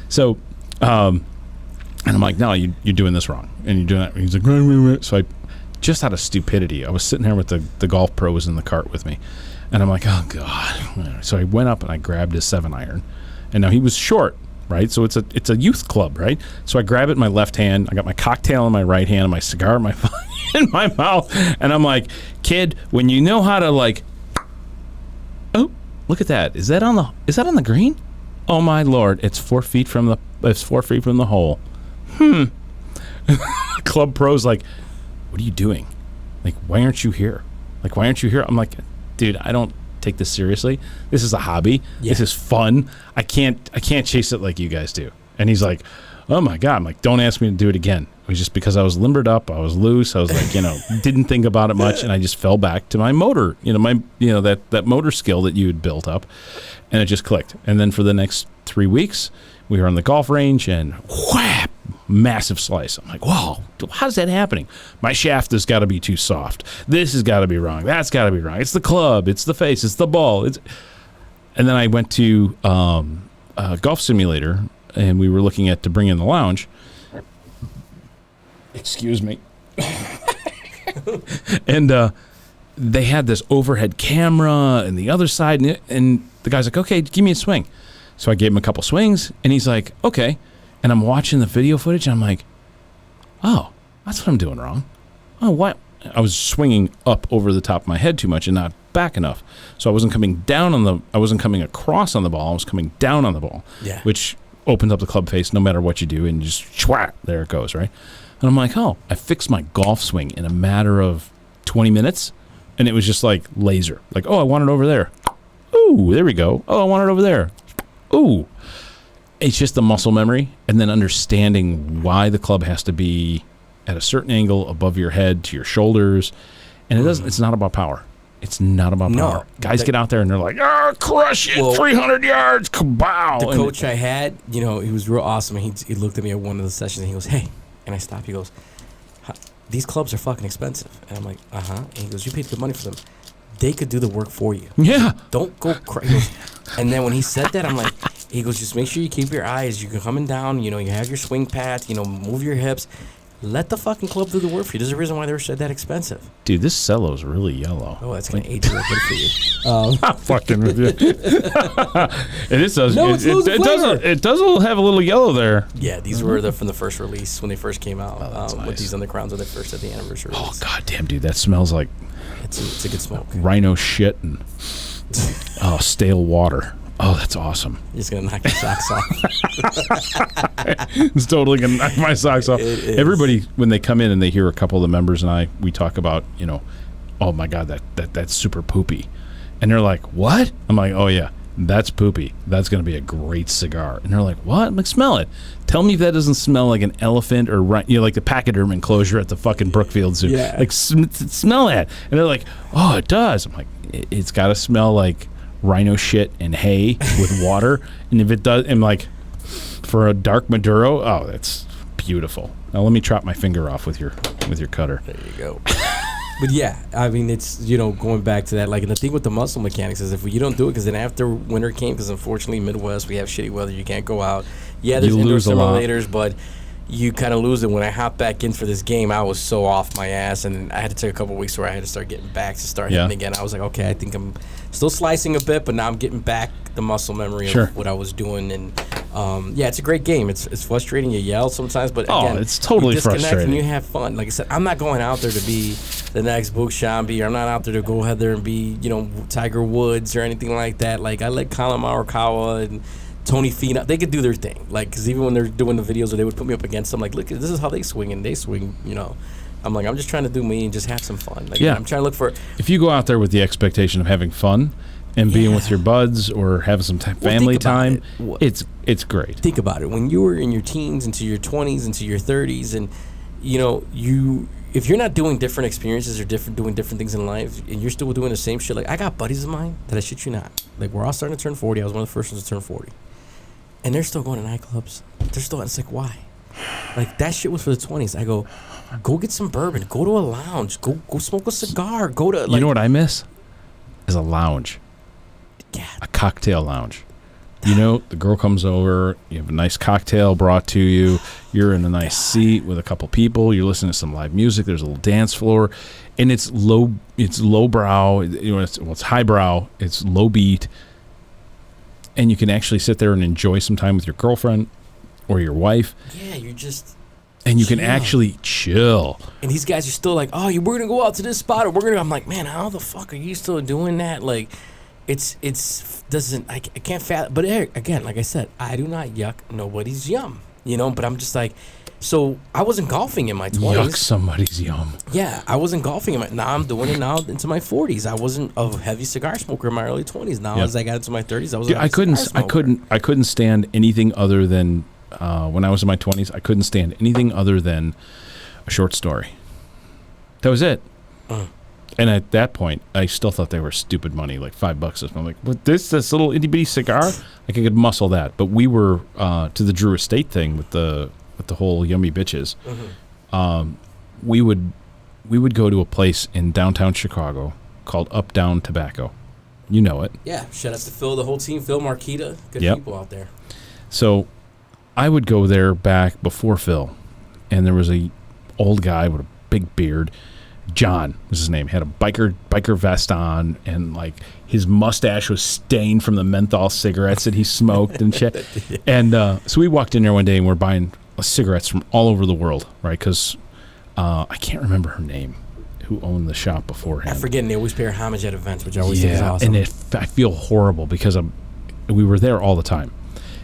Speaker 1: So, and I'm like, no, you're doing this wrong. And you're doing that. And he's like, right. So I, just out of stupidity, I was sitting there with the golf pros in the cart with me. And I'm like, oh, God. So I went up and I grabbed his 7-iron. And now he was short, right? So it's a youth club, right? So I grab it in my left hand. I got my cocktail in my right hand and my cigar in my mouth. And I'm like, kid, when you know how to like, oh, look at that. Is that on the green? Oh, my Lord. It's 4 feet from the hole. Club pro's like, what are you doing? Like, why aren't you here? I'm like, dude, I don't take this seriously. This is a hobby.
Speaker 2: Yeah.
Speaker 1: This is fun. I can't chase it like you guys do. And he's like, oh my God. I'm like, don't ask me to do it again. It was just because I was limbered up. I was loose. I was like, didn't think about it much. And I just fell back to my motor, that motor skill that you had built up, and it just clicked. And then for the next 3 weeks, we were on the golf range and whap, massive slice. I'm like, whoa, how's that happening? My shaft has got to be too soft. This has got to be wrong. That's got to be wrong. It's the club. It's the face. It's the ball. And then I went to a golf simulator, and we were looking at to bring in the lounge. Excuse me. And they had this overhead camera and the other side, and the guy's like, okay, give me a swing. So I gave him a couple swings, and he's like, okay. And I'm watching the video footage, and I'm like, oh, that's what I'm doing wrong. Oh, what? I was swinging up over the top of my head too much and not back enough. So I wasn't coming I wasn't coming across on the ball. I was coming down on the ball, which opens up the club face no matter what you do, and just schwat, there it goes, right? And I'm like, oh, I fixed my golf swing in a matter of 20 minutes, and it was just like laser. Like, oh, I want it over there. Ooh, there we go. Oh, I want it over there. Ooh. It's just the muscle memory, and then understanding why the club has to be at a certain angle above your head to your shoulders. And it doesn't. It's not about power. It's not about power. Guys get out there and they're like, crush it, 300 yards, kabow.
Speaker 2: The coach I had, he was real awesome. And he looked at me at one of the sessions and he goes, hey. And I stopped. He goes, these clubs are fucking expensive. And I'm like, uh-huh. And he goes, you paid good money for them. They could do the work for you.
Speaker 1: Yeah.
Speaker 2: Don't go crazy. And then when he said that, I'm like, he goes, just make sure you keep your eyes. You're coming down, you have your swing path, move your hips. Let the fucking club do the work for you. There's a reason why they were that expensive.
Speaker 1: Dude, this cello's really yellow.
Speaker 2: Oh, that's going to age real good for you.
Speaker 1: I'm fucking with you. And it does.
Speaker 2: No,
Speaker 1: it does have a little yellow there.
Speaker 2: Yeah, these were from the first release when they first came out.
Speaker 1: Nice.
Speaker 2: With these Undercrowns when they first had the anniversary
Speaker 1: Oh,
Speaker 2: release.
Speaker 1: goddamn, dude, that smells like
Speaker 2: It's a good smoke.
Speaker 1: rhino shit and stale water. Oh, that's awesome.
Speaker 2: You're just going to knock your socks off.
Speaker 1: It's totally going to knock my socks off. Everybody, when they come in and they hear a couple of the members and we talk about, oh my God, that's super poopy. And they're like, what? I'm like, oh yeah, that's poopy. That's going to be a great cigar. And they're like, what? I'm like, smell it. Tell me if that doesn't smell like an elephant or like the pachyderm enclosure at the fucking Brookfield Zoo.
Speaker 2: Yeah.
Speaker 1: Like, smell that. And they're like, oh, it does. I'm like, it's got to smell like rhino shit and hay with water. And if it does, I'm like, for a dark Maduro, oh, that's beautiful. Now let me chop my finger off with your cutter.
Speaker 2: There you go. But yeah, I mean, it's, going back to that, like, and the thing with the muscle mechanics is if you don't do it, because then after winter came, because unfortunately Midwest, we have shitty weather, you can't go out. Yeah, there's
Speaker 1: You
Speaker 2: indoor
Speaker 1: lose a lot.
Speaker 2: simulators, but you kind of lose it. When I hopped back in for this game, I was so off my ass, and I had to take a couple weeks where I had to start getting back to start hitting again. I was like, okay, I think I'm still slicing a bit, but now I'm getting back the muscle memory of what I was doing. And yeah, it's a great game. It's frustrating. You yell sometimes, but again,
Speaker 1: it's totally
Speaker 2: you disconnect
Speaker 1: frustrating.
Speaker 2: and you have fun. Like I said, I'm not going out there to be the next Boog Shambi. I'm not out there to go out there and be, Tiger Woods or anything like that. Like, I let Colin Morikawa and Tony Finau, they could do their thing. Like, because even when they're doing the videos where they would put me up against them, like, look, this is how they swing, and they swing, I'm like, I'm just trying to do me and just have some fun. Like, I'm trying to look for.
Speaker 1: If you go out there with the expectation of having fun and being with your buds or having some family time, it's great.
Speaker 2: Think about it. When you were in your teens into your 20s into your 30s, and if you're not doing different experiences or doing different things in life, and you're still doing the same shit, like, I got buddies of mine that I shit you not, like, we're all starting to turn 40. I was one of the first ones to turn 40, and they're still going to nightclubs. It's like, why? Like, that shit was for the 20s. I go get some bourbon, go to a lounge, go smoke a cigar, go to, like,
Speaker 1: you know what I miss is a lounge.
Speaker 2: Yeah.
Speaker 1: A cocktail lounge. The girl comes over, you have a nice cocktail brought to you, you're in a nice seat with a couple people, you're listening to some live music, there's a little dance floor, and it's lowbrow, it's highbrow, it's low beat, and you can actually sit there and enjoy some time with your girlfriend or your wife.
Speaker 2: Yeah, you're just...
Speaker 1: And you can actually chill.
Speaker 2: And these guys are still like, oh, we're going to go out to this spot, or we're going to... I'm like, man, how the fuck are you still doing that? Like... I can't fathom. But again, like I said, I do not yuck nobody's yum, but I'm just like, so I wasn't golfing in my 20s.
Speaker 1: Yuck somebody's yum.
Speaker 2: Yeah, I wasn't golfing now I'm doing it now into my 40s. I wasn't a heavy cigar smoker in my early 20s. Now as I got into my 30s, I was
Speaker 1: I couldn't stand anything other than when I was in my 20s, I couldn't stand anything other than a short story. That was it. And at that point, I still thought they were stupid money, like $5. I'm like, what, this little itty bitty cigar? Like, I could muscle that. But we were to the Drew Estate thing with the whole yummy bitches. We would go to a place in downtown Chicago called Up Down Tobacco. You know it.
Speaker 2: Yeah, shout out to Phil, the whole team, Phil Marquita, good people out there.
Speaker 1: So I would go there back before Phil, and there was a old guy with a big beard. John was his name. He had a biker vest on, and like his mustache was stained from the menthol cigarettes that he smoked and shit. And so we walked in there one day and we're buying cigarettes from all over the world, right? Because I can't remember her name, who owned the shop beforehand.
Speaker 2: I forget, and they always pay her homage at events, which I always think is awesome.
Speaker 1: And I feel horrible because we were there all the time.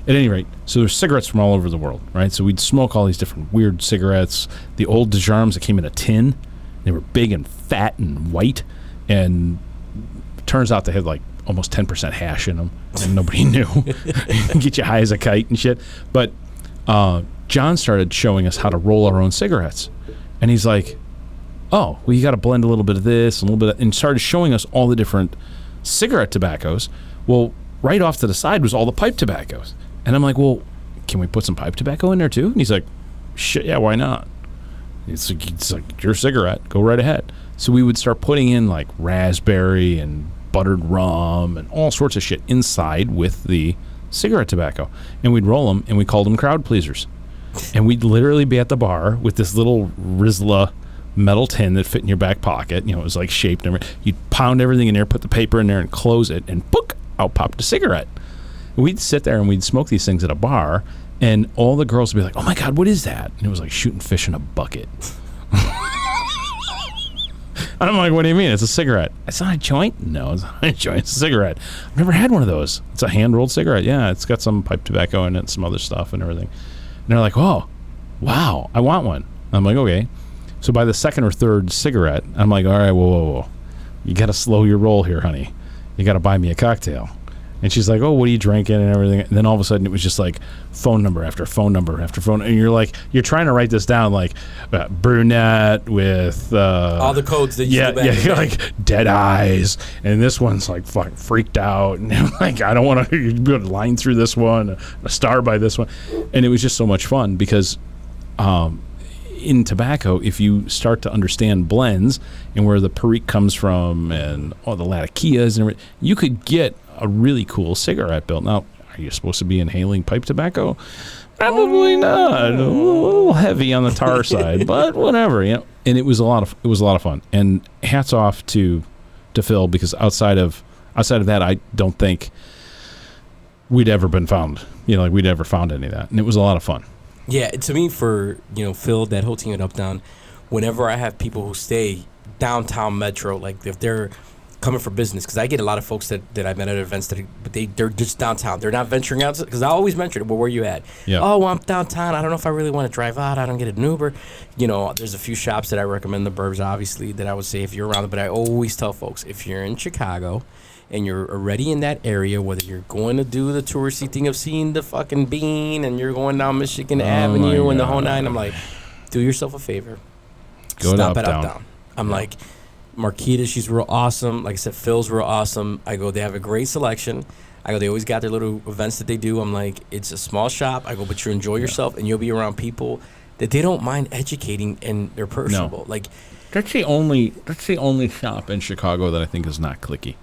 Speaker 1: At any rate, so there's cigarettes from all over the world, right? So we'd smoke all these different weird cigarettes. The old Dejarms that came in a tin. They were big and fat and white, and turns out they had like almost 10% hash in them, and nobody knew. Get you high as a kite and shit. But John started showing us how to roll our own cigarettes, and he's like, "Oh, well, you got to blend a little bit of this, and a little bit," and started showing us all the different cigarette tobaccos. Well, right off to the side was all the pipe tobaccos, and I'm like, "Well, can we put some pipe tobacco in there too?" And he's like, "Shit, yeah, why not?" It's like your cigarette. Go right ahead. So we would start putting in like raspberry and buttered rum and all sorts of shit inside with the cigarette tobacco. And we'd roll them, and we called them crowd pleasers. And we'd literally be at the bar with this little Rizla metal tin that fit in your back pocket. It was like shaped. You'd pound everything in there, put the paper in there, and close it, and book, out popped a cigarette. And we'd sit there and we'd smoke these things at a bar. And all the girls would be like, "Oh my God, what is that?" And it was like shooting fish in a bucket. I'm like, "What do you mean? It's a cigarette." "It's not a joint." "No, it's not a joint. It's a cigarette." "I've never had one of those." "It's a hand-rolled cigarette." "Yeah, it's got some pipe tobacco in it and some other stuff and everything." And they're like, "Oh, wow, I want one." I'm like, "Okay." So by the second or third cigarette, I'm like, "All right, whoa. You got to slow your roll here, honey. You got to buy me a cocktail." And she's like, "Oh, what are you drinking?" and everything. And then all of a sudden it was just like phone number after phone number after phone. And you're trying to write this down like brunette with
Speaker 2: all the codes that you
Speaker 1: yeah, like dead eyes. And this one's like fucking freaked out. And I'm like, I don't want to line through this one, a star by this one. And it was just so much fun because in tobacco, if you start to understand blends and where the Perique comes from and all the Latakias and everything, you could get a really cool cigarette built. Now, Are you supposed to be inhaling pipe tobacco? Probably not. A little heavy on the tar side, but whatever. And it was a lot of fun. And hats off to Phil, because outside of that, I don't think we'd ever been found. We'd ever found any of that, and it was a lot of fun.
Speaker 2: Yeah, to me, for Phil, that whole team at Uptown, whenever I have people who stay downtown Metro, like if they're coming for business, because I get a lot of folks that I met at events they're just downtown. They're not venturing out, because I always mention, well, where are you at?
Speaker 1: Yeah.
Speaker 2: Oh, well, I'm downtown. I don't know if I really want to drive out. I don't get an Uber. There's a few shops that I recommend, the Burbs, obviously, that I would say if you're around. But I always tell folks, if you're in Chicago and you're already in that area, whether you're going to do the touristy thing of seeing the fucking Bean and you're going down Michigan Avenue and the whole nine, I'm like, do yourself a favor. Stop at Uptown. I'm like, Marquita, she's real awesome. Like I said, Phil's real awesome. I go, they have a great selection. I go, they always got their little events that they do. I'm like, it's a small shop. I go, but you enjoy yourself, and you'll be around people that they don't mind educating, and they're personable.
Speaker 1: No. That's the only shop in Chicago that I think is not cliquey.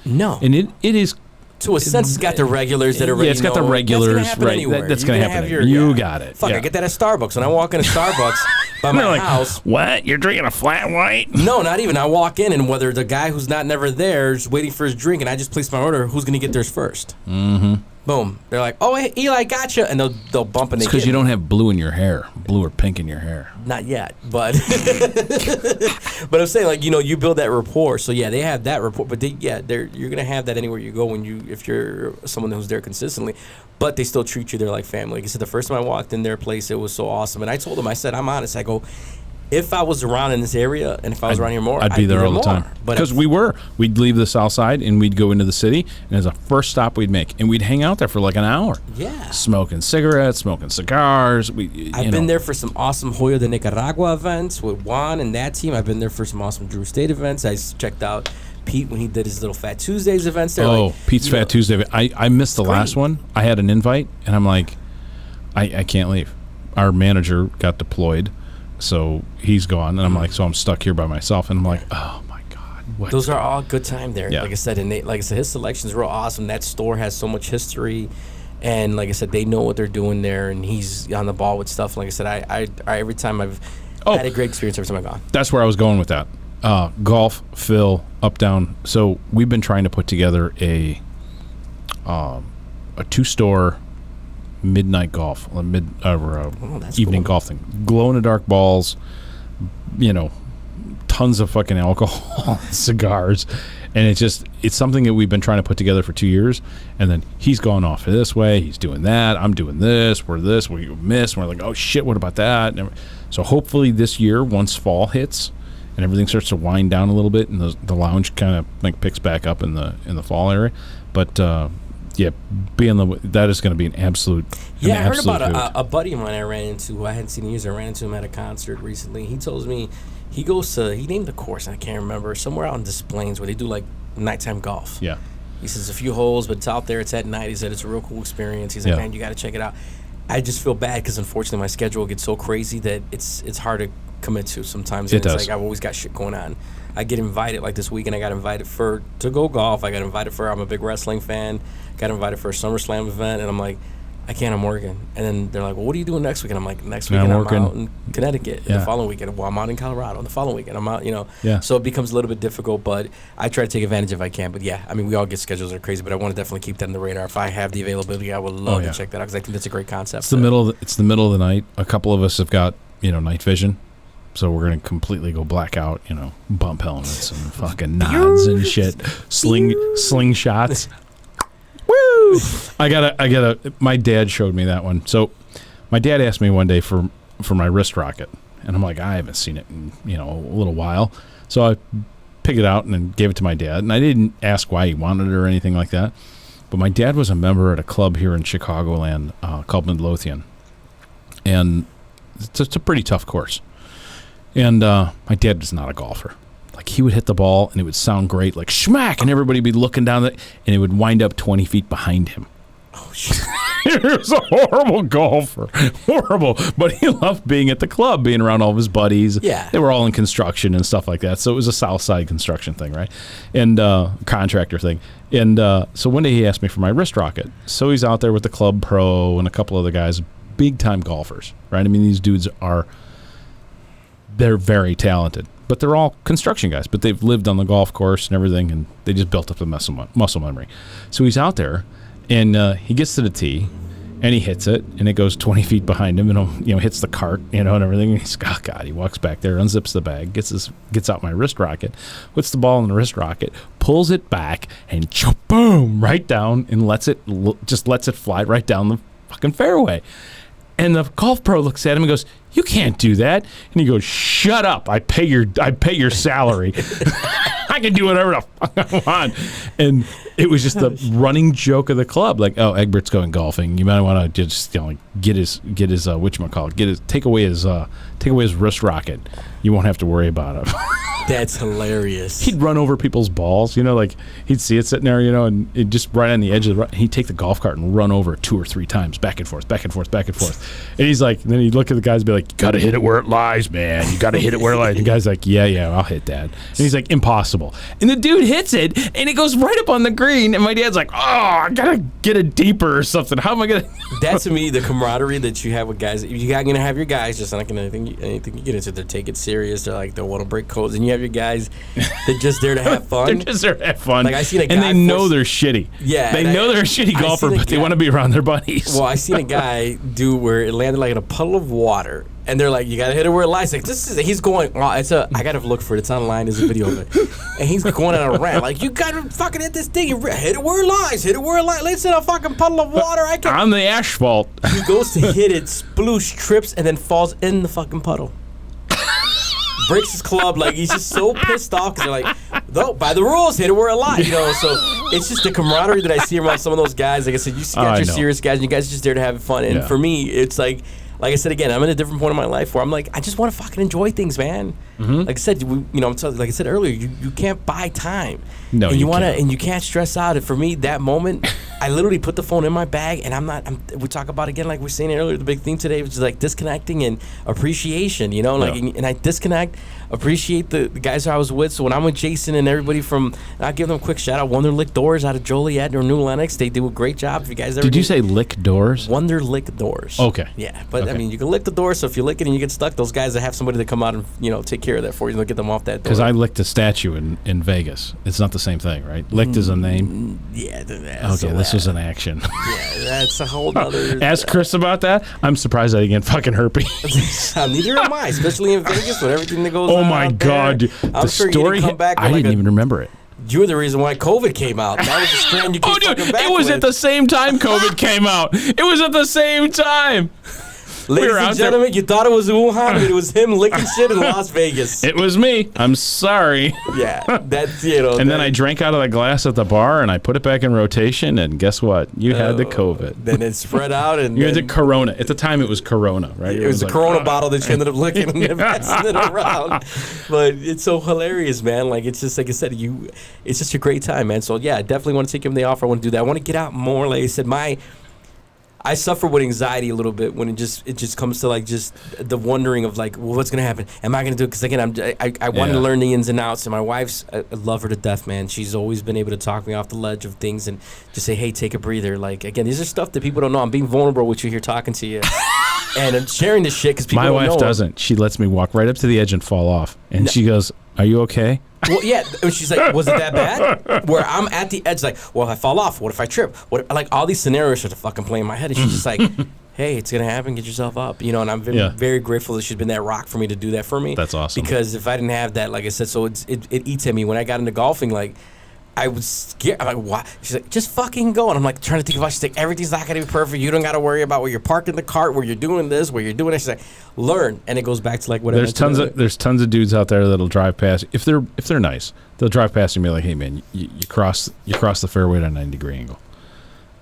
Speaker 2: No.
Speaker 1: And it is.
Speaker 2: To a sense, it's got the regulars that are ready.
Speaker 1: Yeah, it's got the regulars, right? That's going to happen. You got it.
Speaker 2: Fuck, I get that at Starbucks. When I walk into Starbucks by my house.
Speaker 1: What? You're drinking a flat white?
Speaker 2: No, not even. I walk in, and whether the guy who's never there is waiting for his drink, and I just place my order, who's going to get theirs first?
Speaker 1: Mm-hmm.
Speaker 2: Boom. They're like, oh, hey, Eli, gotcha. And they'll bump and they get
Speaker 1: because you don't have blue in your hair. Blue or pink in your hair.
Speaker 2: Not yet, but but I'm saying, you build that rapport. So yeah, they have that rapport, but you're gonna have that anywhere you go if you're someone who's there consistently. But they still treat you there like family. Like I said, the first time I walked in their place, it was so awesome. And I told them, I said, I'm honest. I go, if I was around in this area and if I was around here more,
Speaker 1: I'd be there all the time. Because we'd leave the south side and we'd go into the city, and as a first stop we'd make, and we'd hang out there for like an hour.
Speaker 2: Yeah.
Speaker 1: Smoking cigarettes, smoking cigars.
Speaker 2: I've been there for some awesome Hoyo de Nicaragua events with Juan and that team. I've been there for some awesome Drew State events. I checked out Pete when he did his little Fat Tuesdays events there.
Speaker 1: Oh, Pete's Fat Tuesday. I missed the last one. I had an invite, and I'm like, I can't leave. Our manager got deployed. So he's gone, and I'm like, so I'm stuck here by myself, and I'm like, oh my god, what?
Speaker 2: Those are all good time there.
Speaker 1: Yeah.
Speaker 2: Like I said, his selection's real awesome. That store has so much history, and like I said, they know what they're doing there, and he's on the ball with stuff. Like I said, I every time I've had a great experience every time I've gone.
Speaker 1: That's where I was going with that. Golf, Phil, up down. So we've been trying to put together a 2-store. Midnight golf, evening golf thing. Glow in the dark balls, tons of fucking alcohol, cigars, and it's something that we've been trying to put together for 2 years. And then he's gone off this way, he's doing that, I'm doing this, we miss, and we're like, oh shit, what about that? And so hopefully this year, once fall hits and everything starts to wind down a little bit, and the lounge kind of picks back up in the fall area, but. Yeah, that is going to be an absolute.
Speaker 2: I heard about a buddy of mine I ran into who I hadn't seen in years. I ran into him at a concert recently. He tells me he named the course, I can't remember, somewhere out in Des Plaines where they do like nighttime golf.
Speaker 1: Yeah.
Speaker 2: He says a few holes, but it's out there, it's at night. He said it's a real cool experience. He's like, man, you got to check it out. I just feel bad because unfortunately my schedule gets so crazy that it's hard to commit to sometimes. And it's like I've always got shit going on. I get invited, like this weekend I got invited to go golf. I got invited I'm a big wrestling fan. Got invited for a SummerSlam event, and I'm like, I can't, I'm working. And then they're like, well, what are you doing next weekend? I'm like, next weekend I'm out in Connecticut. The following weekend, well, I'm out in Colorado. The following weekend, I'm out,
Speaker 1: Yeah.
Speaker 2: So it becomes a little bit difficult, but I try to take advantage if I can. But yeah, I mean, we all get schedules that are crazy, but I want to definitely keep that on the radar. If I have the availability, I would love to check that out because I think that's a great concept.
Speaker 1: It's the middle of the night. A couple of us have got, night vision. So we're going to completely go black out, bump helmets and fucking nods and shit. Slingshots. Woo! My dad showed me that one. So my dad asked me one day for my wrist rocket. And I'm like, I haven't seen it in, a little while. So I picked it out and then gave it to my dad. And I didn't ask why he wanted it or anything like that. But my dad was a member at a club here in Chicagoland called Midlothian. And it's a pretty tough course. And my dad was not a golfer. Like, he would hit the ball, and it would sound great, like, schmack, and everybody would be looking down, and it would wind up 20 feet behind him.
Speaker 2: Oh, shit.
Speaker 1: He was a horrible golfer. Horrible. But he loved being at the club, being around all of his buddies.
Speaker 2: Yeah.
Speaker 1: They were all in construction and stuff like that. So it was a South Side construction thing, right? And contractor thing. And so one day he asked me for my wrist rocket. So he's out there with the Club Pro and a couple other guys, big-time golfers, right? I mean, these dudes they're very talented. But they're all construction guys. But they've lived on the golf course and everything, and they just built up the muscle memory. So he's out there. And he gets to the tee, and he hits it, and it goes 20 feet behind him, and hits the cart, and everything. And he's, oh God, he walks back there, unzips the bag, gets out my wrist rocket, puts the ball in the wrist rocket, pulls it back, and boom, right down, and lets it fly right down the fucking fairway. And the golf pro looks at him and goes, "You can't do that." And he goes, "Shut up! I pay your salary. I can do whatever the fuck I want." And it was just the running joke of the club, like, "Oh, Egbert's going golfing. You might want to just get his whatchamacallit, take away his wrist rocket. You won't have to worry about it."
Speaker 2: That's hilarious.
Speaker 1: He'd run over people's balls, like he'd see it sitting there, and it just right on the edge of he'd take the golf cart and run over it 2 or 3 times, back and forth, back and forth, back and forth. And he's like, then he'd look at the guys and be like, "You got to hit it where it lies, man. You got to hit it where it lies." And the guy's like, yeah, I'll hit that. And he's like, "Impossible." And the dude hits it, and it goes right up on the green. And my dad's like, "Oh, I got to get it deeper or something. How am I going to?"
Speaker 2: That's, to me, the camaraderie that you have with guys. You're going to have your guys, just like anything you get into, they take it serious. They're like, they want to break codes. And you have your guys that just there to have fun.
Speaker 1: They're just there to have fun.
Speaker 2: Like, I seen a guy
Speaker 1: and they know they're shitty.
Speaker 2: Yeah.
Speaker 1: They know they're a shitty golfer, but they want to be around their buddies.
Speaker 2: Well, I seen a guy do where it landed like in a puddle of water. And they're like, "You gotta hit it where it lies." Like, he's going. Oh, I gotta look for it. It's online. There's a video of it, and he's going on a rant. Like, "You gotta fucking hit this thing. Hit it where it lies. Hit it where it lies. It's in a fucking puddle of water. I can't."
Speaker 1: On the asphalt.
Speaker 2: He goes to hit it, sploosh, trips, and then falls in the fucking puddle. Breaks his club. Like, he's just so pissed off because they're like, "No, by the rules, hit it where it lies." So it's just the camaraderie that I see around some of those guys. Like I said, you got your serious guys, and you guys are just there to have fun. And for me, it's like I said again, I'm in a different point in my life where I'm like, I just want to fucking enjoy things, man. Mm-hmm. Like I said, like I said earlier, you can't buy time.
Speaker 1: No,
Speaker 2: and
Speaker 1: you can't.
Speaker 2: And you can't stress out. And for me, that moment, I literally put the phone in my bag, and we talk about again, like we were saying earlier, the big theme today, which is like disconnecting and appreciation. And I disconnect, appreciate the guys that I was with. So when I'm with Jason and everybody I'll give them a quick shout out. Wonderlick Doors out of Joliet or New Lenox, they do a great job. If you guys ever
Speaker 1: did you say lick doors?
Speaker 2: Wonderlick Doors.
Speaker 1: Okay.
Speaker 2: Yeah, but
Speaker 1: okay.
Speaker 2: I mean, you can lick the door. So if you lick it and you get stuck, those guys that have somebody to come out and take care of that for you, they'll get them off that door.
Speaker 1: Because I licked a statue in Vegas. It's not the same thing, right? Licked is a name.
Speaker 2: Yeah.
Speaker 1: Okay, this was an action.
Speaker 2: Yeah, that's a whole other.
Speaker 1: Ask Chris about that. I'm surprised I didn't get fucking herpes.
Speaker 2: Neither am I, especially in Vegas with everything that goes on.
Speaker 1: Oh my God,
Speaker 2: I'm sure
Speaker 1: story.
Speaker 2: You didn't come back
Speaker 1: I didn't even remember it.
Speaker 2: You were the reason why COVID came out. That was the strain you came back
Speaker 1: it was
Speaker 2: with.
Speaker 1: at the same time COVID came out. It was at the same time.
Speaker 2: Ladies and gentlemen, you thought it was Wuhan, but it was him licking shit in Las Vegas.
Speaker 1: It was me. I'm sorry.
Speaker 2: Yeah, that's
Speaker 1: And then I drank out of the glass at the bar, and I put it back in rotation, and guess what? You had the COVID.
Speaker 2: Then it spread out, and
Speaker 1: you had the Corona. At the time, it was Corona, right?
Speaker 2: It was the Corona bottle that you ended up licking and passing it around. But it's so hilarious, man. Like, it's just like I said, it's just a great time, man. So yeah, I definitely want to take him the offer. I want to do that. I want to get out more. Like I said, I suffer with anxiety a little bit when it just comes to like just the wondering of like, well, what's gonna happen? Am I gonna do it? Because again, I want to learn the ins and outs. And my wife's, I love her to death, man. She's always been able to talk me off the ledge of things and just say, hey, take a breather. Like, again, these are stuff that people don't know. I'm being vulnerable with you here, talking to you, and I'm sharing this shit because people don't know.
Speaker 1: My wife doesn't. She lets me walk right up to the edge and fall off, and she goes, "Are you okay?"
Speaker 2: Well, yeah. And she's like, was it that bad? Where I'm at the edge, like, well, if I fall off, what if I trip? Like, all these scenarios are to fucking play in my head. And she's just like, hey, it's going to happen. Get yourself up. And I'm very grateful that she's been that rock for me to do that for me.
Speaker 1: That's awesome.
Speaker 2: Because if I didn't have that, like I said, so it eats at me. When I got into golfing, like, I was scared. I'm like, what? She's like, just fucking go. And I'm like, trying to think about it. She's like, everything's not going to be perfect. You don't got to worry about where you're parking the cart, where you're doing this, where you're doing it. She's like, learn. And it goes back to like whatever.
Speaker 1: There's tons of dudes out there that'll drive past. If they're nice, they'll drive past you and be like, hey man, you cross the fairway at a 90-degree angle.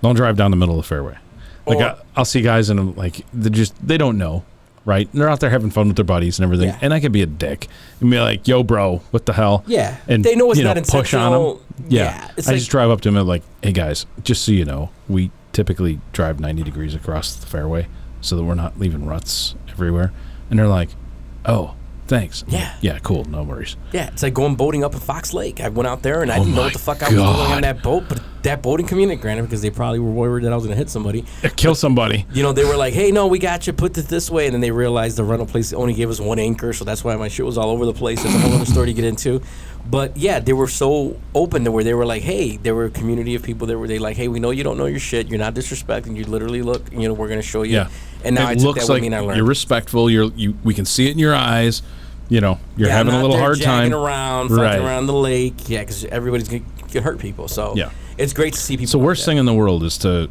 Speaker 1: Don't drive down the middle of the fairway. Like I'll see guys and I'm like, they don't know. right? And they're out there having fun with their buddies and everything.
Speaker 2: Yeah.
Speaker 1: And I could be a dick and be like, "Yo, bro, what the hell?"
Speaker 2: Yeah.
Speaker 1: And
Speaker 2: They know it's not
Speaker 1: push on them.
Speaker 2: intentional.
Speaker 1: Yeah.
Speaker 2: It's
Speaker 1: I
Speaker 2: like-
Speaker 1: just drive up to them and like, "Hey guys, just so you know, we typically drive 90 degrees across the fairway so that we're not leaving ruts everywhere." And they're like, "Oh, thanks."
Speaker 2: Yeah.
Speaker 1: Yeah, cool, no worries.
Speaker 2: Yeah, it's like going boating up in Fox Lake. I went out there and I
Speaker 1: Oh
Speaker 2: didn't know
Speaker 1: my
Speaker 2: what the fuck I was doing
Speaker 1: God.
Speaker 2: on that boat, but that boating community, granted, because they probably were worried that I was going to hit somebody.
Speaker 1: Kill somebody.
Speaker 2: You know, they were like, "Hey, no, we got you. Put it this way," and then they realized the rental place only gave us one anchor, so that's why my shit was all over the place. That's a whole other story to get into. But yeah, they were so open to where they were like, "Hey," there were a community of people that were like, "Hey, we know you don't know your shit. You're not disrespecting. You literally look. You know, we're going to show you."
Speaker 1: Yeah.
Speaker 2: And now
Speaker 1: it
Speaker 2: I took
Speaker 1: looks
Speaker 2: that
Speaker 1: like
Speaker 2: with me and I learned.
Speaker 1: you're respectful. We can see it in your eyes. You know, you're
Speaker 2: Yeah,
Speaker 1: having
Speaker 2: I'm
Speaker 1: a
Speaker 2: not
Speaker 1: little
Speaker 2: there
Speaker 1: hard time.
Speaker 2: jagging around, fucking
Speaker 1: Right.
Speaker 2: around the lake. Yeah, because everybody's gonna hurt people. So
Speaker 1: Yeah.
Speaker 2: it's great to see people.
Speaker 1: It's the
Speaker 2: like
Speaker 1: worst
Speaker 2: that.
Speaker 1: thing in the world is to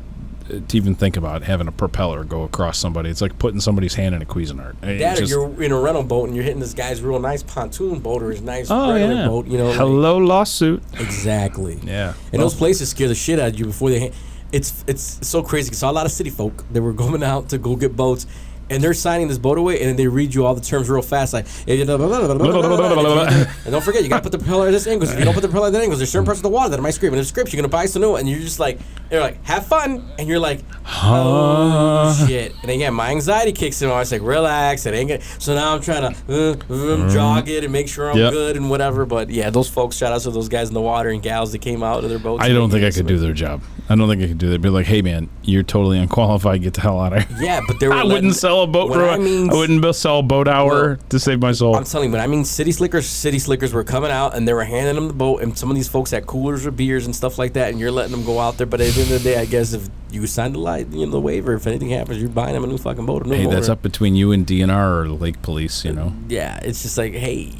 Speaker 1: even think about having a propeller go across somebody. It's like putting somebody's hand in a Cuisinart. It
Speaker 2: That or
Speaker 1: just-
Speaker 2: you're in a rental boat and you're hitting this guy's real nice pontoon boat or his nice
Speaker 1: oh
Speaker 2: regular
Speaker 1: yeah,
Speaker 2: boat. You know, like-
Speaker 1: hello lawsuit.
Speaker 2: exactly.
Speaker 1: Yeah,
Speaker 2: And
Speaker 1: Well,
Speaker 2: those places scare the shit out of you before they. It's so crazy. 'Cause I saw a lot of city folk that were going out to go get boats, and they're signing this boat away, and then they read you all the terms real fast, like. And don't forget, you gotta put the propeller at this angle. 'Cause if you don't put the propeller at that angle, there's certain parts of the water that might scrape. And if it scrapes, you're gonna buy some new. And you're just like, they're like, have fun, and you're like, oh shit. And again, my anxiety kicks in. I was like, relax, it ain't gonna. So now I'm trying to jog it and make sure I'm
Speaker 1: Yep.
Speaker 2: good and whatever. But yeah, those folks, shout out to those guys in the water and gals that came out of their boats.
Speaker 1: I don't think I could do their job. I don't think I could do that. Be like, hey man, you're totally unqualified. Get the hell out of here.
Speaker 2: Yeah, but they were.
Speaker 1: I wouldn't sell a boat.
Speaker 2: When
Speaker 1: For
Speaker 2: I mean-
Speaker 1: I wouldn't sell a boat hour
Speaker 2: Well,
Speaker 1: to save my soul.
Speaker 2: I'm telling you, but I mean, city slickers were coming out and they were handing them the boat, and some of these folks had coolers with beers and stuff like that, and you're letting them go out there. But at the end of the day, I guess if you signed the waiver, if anything happens, you're buying them a new fucking boat. A new
Speaker 1: Hey, that's
Speaker 2: motor.
Speaker 1: up between you and DNR or Lake Police. You know.
Speaker 2: Yeah, it's just like, hey,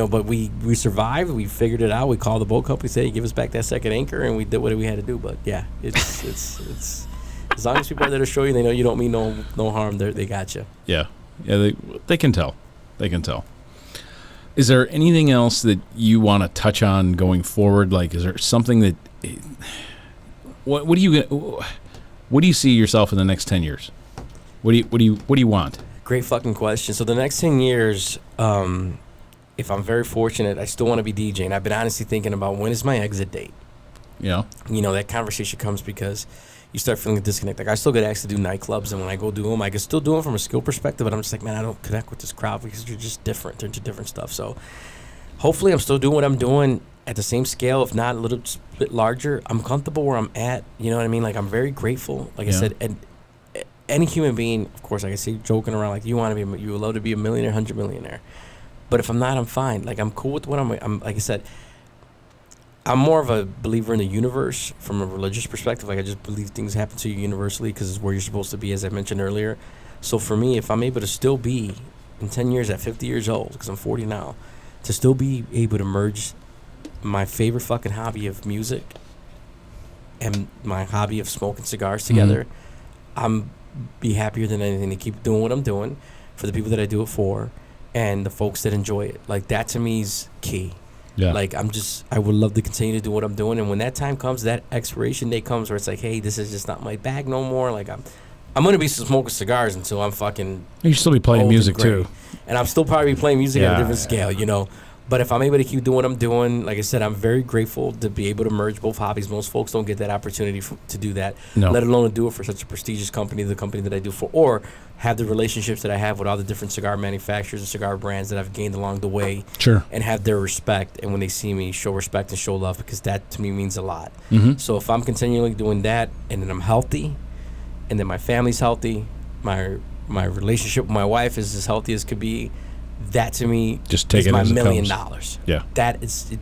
Speaker 2: but we survived. We figured it out. We called the boat company, said, hey, give us back that second anchor, and we did what we had to do. But yeah, it's as long as people are there to show you, they know you don't mean no harm. They got you.
Speaker 1: Yeah. Yeah. They can tell. They can tell. Is there anything else that you want to touch on going forward? Like, is there something that what do you see yourself in the next 10 years? What do you want?
Speaker 2: Great fucking question. So the next 10 years, if I'm very fortunate, I still want to be DJing. I've been honestly thinking about when is my exit date.
Speaker 1: Yeah.
Speaker 2: That conversation comes because you start feeling a disconnect. Like, I still get asked to do nightclubs, and when I go do them, I can still do them from a skill perspective, but I'm just like, man, I don't connect with this crowd because you're just different. They're into different stuff. So hopefully I'm still doing what I'm doing at the same scale, if not a little bit larger. I'm comfortable where I'm at. You know what I mean? Like, I'm very grateful. Like I said, and any human being, of course, like I say, joking around, like, you would love to be a millionaire, 100 millionaire. But if I'm not, I'm fine. Like, I'm cool with what I'm like I said, I'm more of a believer in the universe from a religious perspective. Like, I just believe things happen to you universally because it's where you're supposed to be, as I mentioned earlier. So for me, if I'm able to still be in 10 years at 50 years old, because I'm 40 now, to still be able to merge my favorite fucking hobby of music and my hobby of smoking cigars together, I'm be happier than anything to keep doing what I'm doing for the people that I do it for and the folks that enjoy it. Like, that to me is key.
Speaker 1: Yeah.
Speaker 2: Like, I would love to continue to do what I'm doing, and when that time comes, that expiration date comes where it's like, hey, this is just not my bag no more. Like, I'm gonna be smoking cigars until I'm fucking
Speaker 1: You should still be playing
Speaker 2: old
Speaker 1: music
Speaker 2: and gray.
Speaker 1: too.
Speaker 2: And I'm still probably playing music at a
Speaker 1: Yeah,
Speaker 2: different scale, But if I'm able to keep doing what I'm doing, like I said, I'm very grateful to be able to merge both hobbies. Most folks don't get that opportunity to do that,
Speaker 1: No.
Speaker 2: let alone to do it for such a prestigious company, the company that I do for, or have the relationships that I have with all the different cigar manufacturers and cigar brands that I've gained along the way,
Speaker 1: Sure.
Speaker 2: and have their respect. And when they see me, show respect and show love, because that to me means a lot.
Speaker 1: Mm-hmm.
Speaker 2: So if I'm continually doing that, and then I'm healthy, and then my family's healthy, my relationship with my wife is as healthy as could be, that to me
Speaker 1: Just take
Speaker 2: is
Speaker 1: it
Speaker 2: my
Speaker 1: as it
Speaker 2: $1 million.
Speaker 1: comes. Yeah.
Speaker 2: That is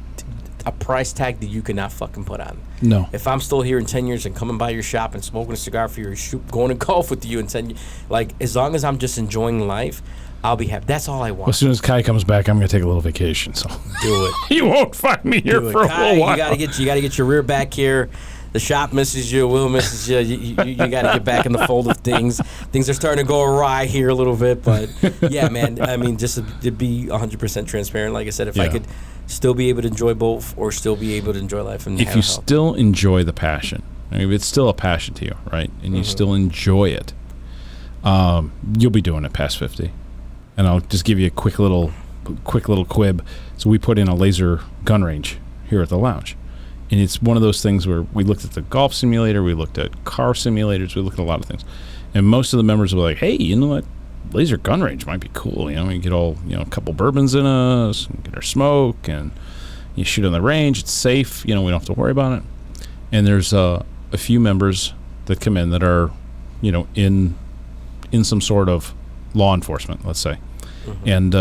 Speaker 2: a price tag that you cannot fucking put on.
Speaker 1: No.
Speaker 2: If I'm still here in 10 years and coming by your shop and smoking a cigar for you, or going to golf with you in 10 years, like, as long as I'm just enjoying life, I'll be happy. That's all I want.
Speaker 1: Well, as soon as Kai comes back, I'm going to take a little vacation. So
Speaker 2: Do it.
Speaker 1: you won't find me here
Speaker 2: Do it.
Speaker 1: for a
Speaker 2: Kai,
Speaker 1: little while.
Speaker 2: you gotta get your rear back here. The shop misses you. Will misses you. You got to get back in the fold of things. Things are starting to go awry here a little bit, but yeah, man. I mean, just to be 100% transparent, like I said, if I
Speaker 1: Yeah.
Speaker 2: could still be able to enjoy both, or still be able to enjoy life, and
Speaker 1: If
Speaker 2: have
Speaker 1: you
Speaker 2: health.
Speaker 1: still enjoy the passion, I mean, if it's still a passion to you, right, and you still enjoy it, you'll be doing it past 50. And I'll just give you a quick little quib. So we put in a laser gun range here at the lounge. And it's one of those things where we looked at the golf simulator, we looked at car simulators, we looked at a lot of things. And most of the members were like, hey, you know what? Laser gun range might be cool. You know, we can get all, a couple bourbons in us, and get our smoke, and you shoot on the range. It's safe. We don't have to worry about it. And there's a few members that come in that are, in some sort of law enforcement, let's say. Mm-hmm. And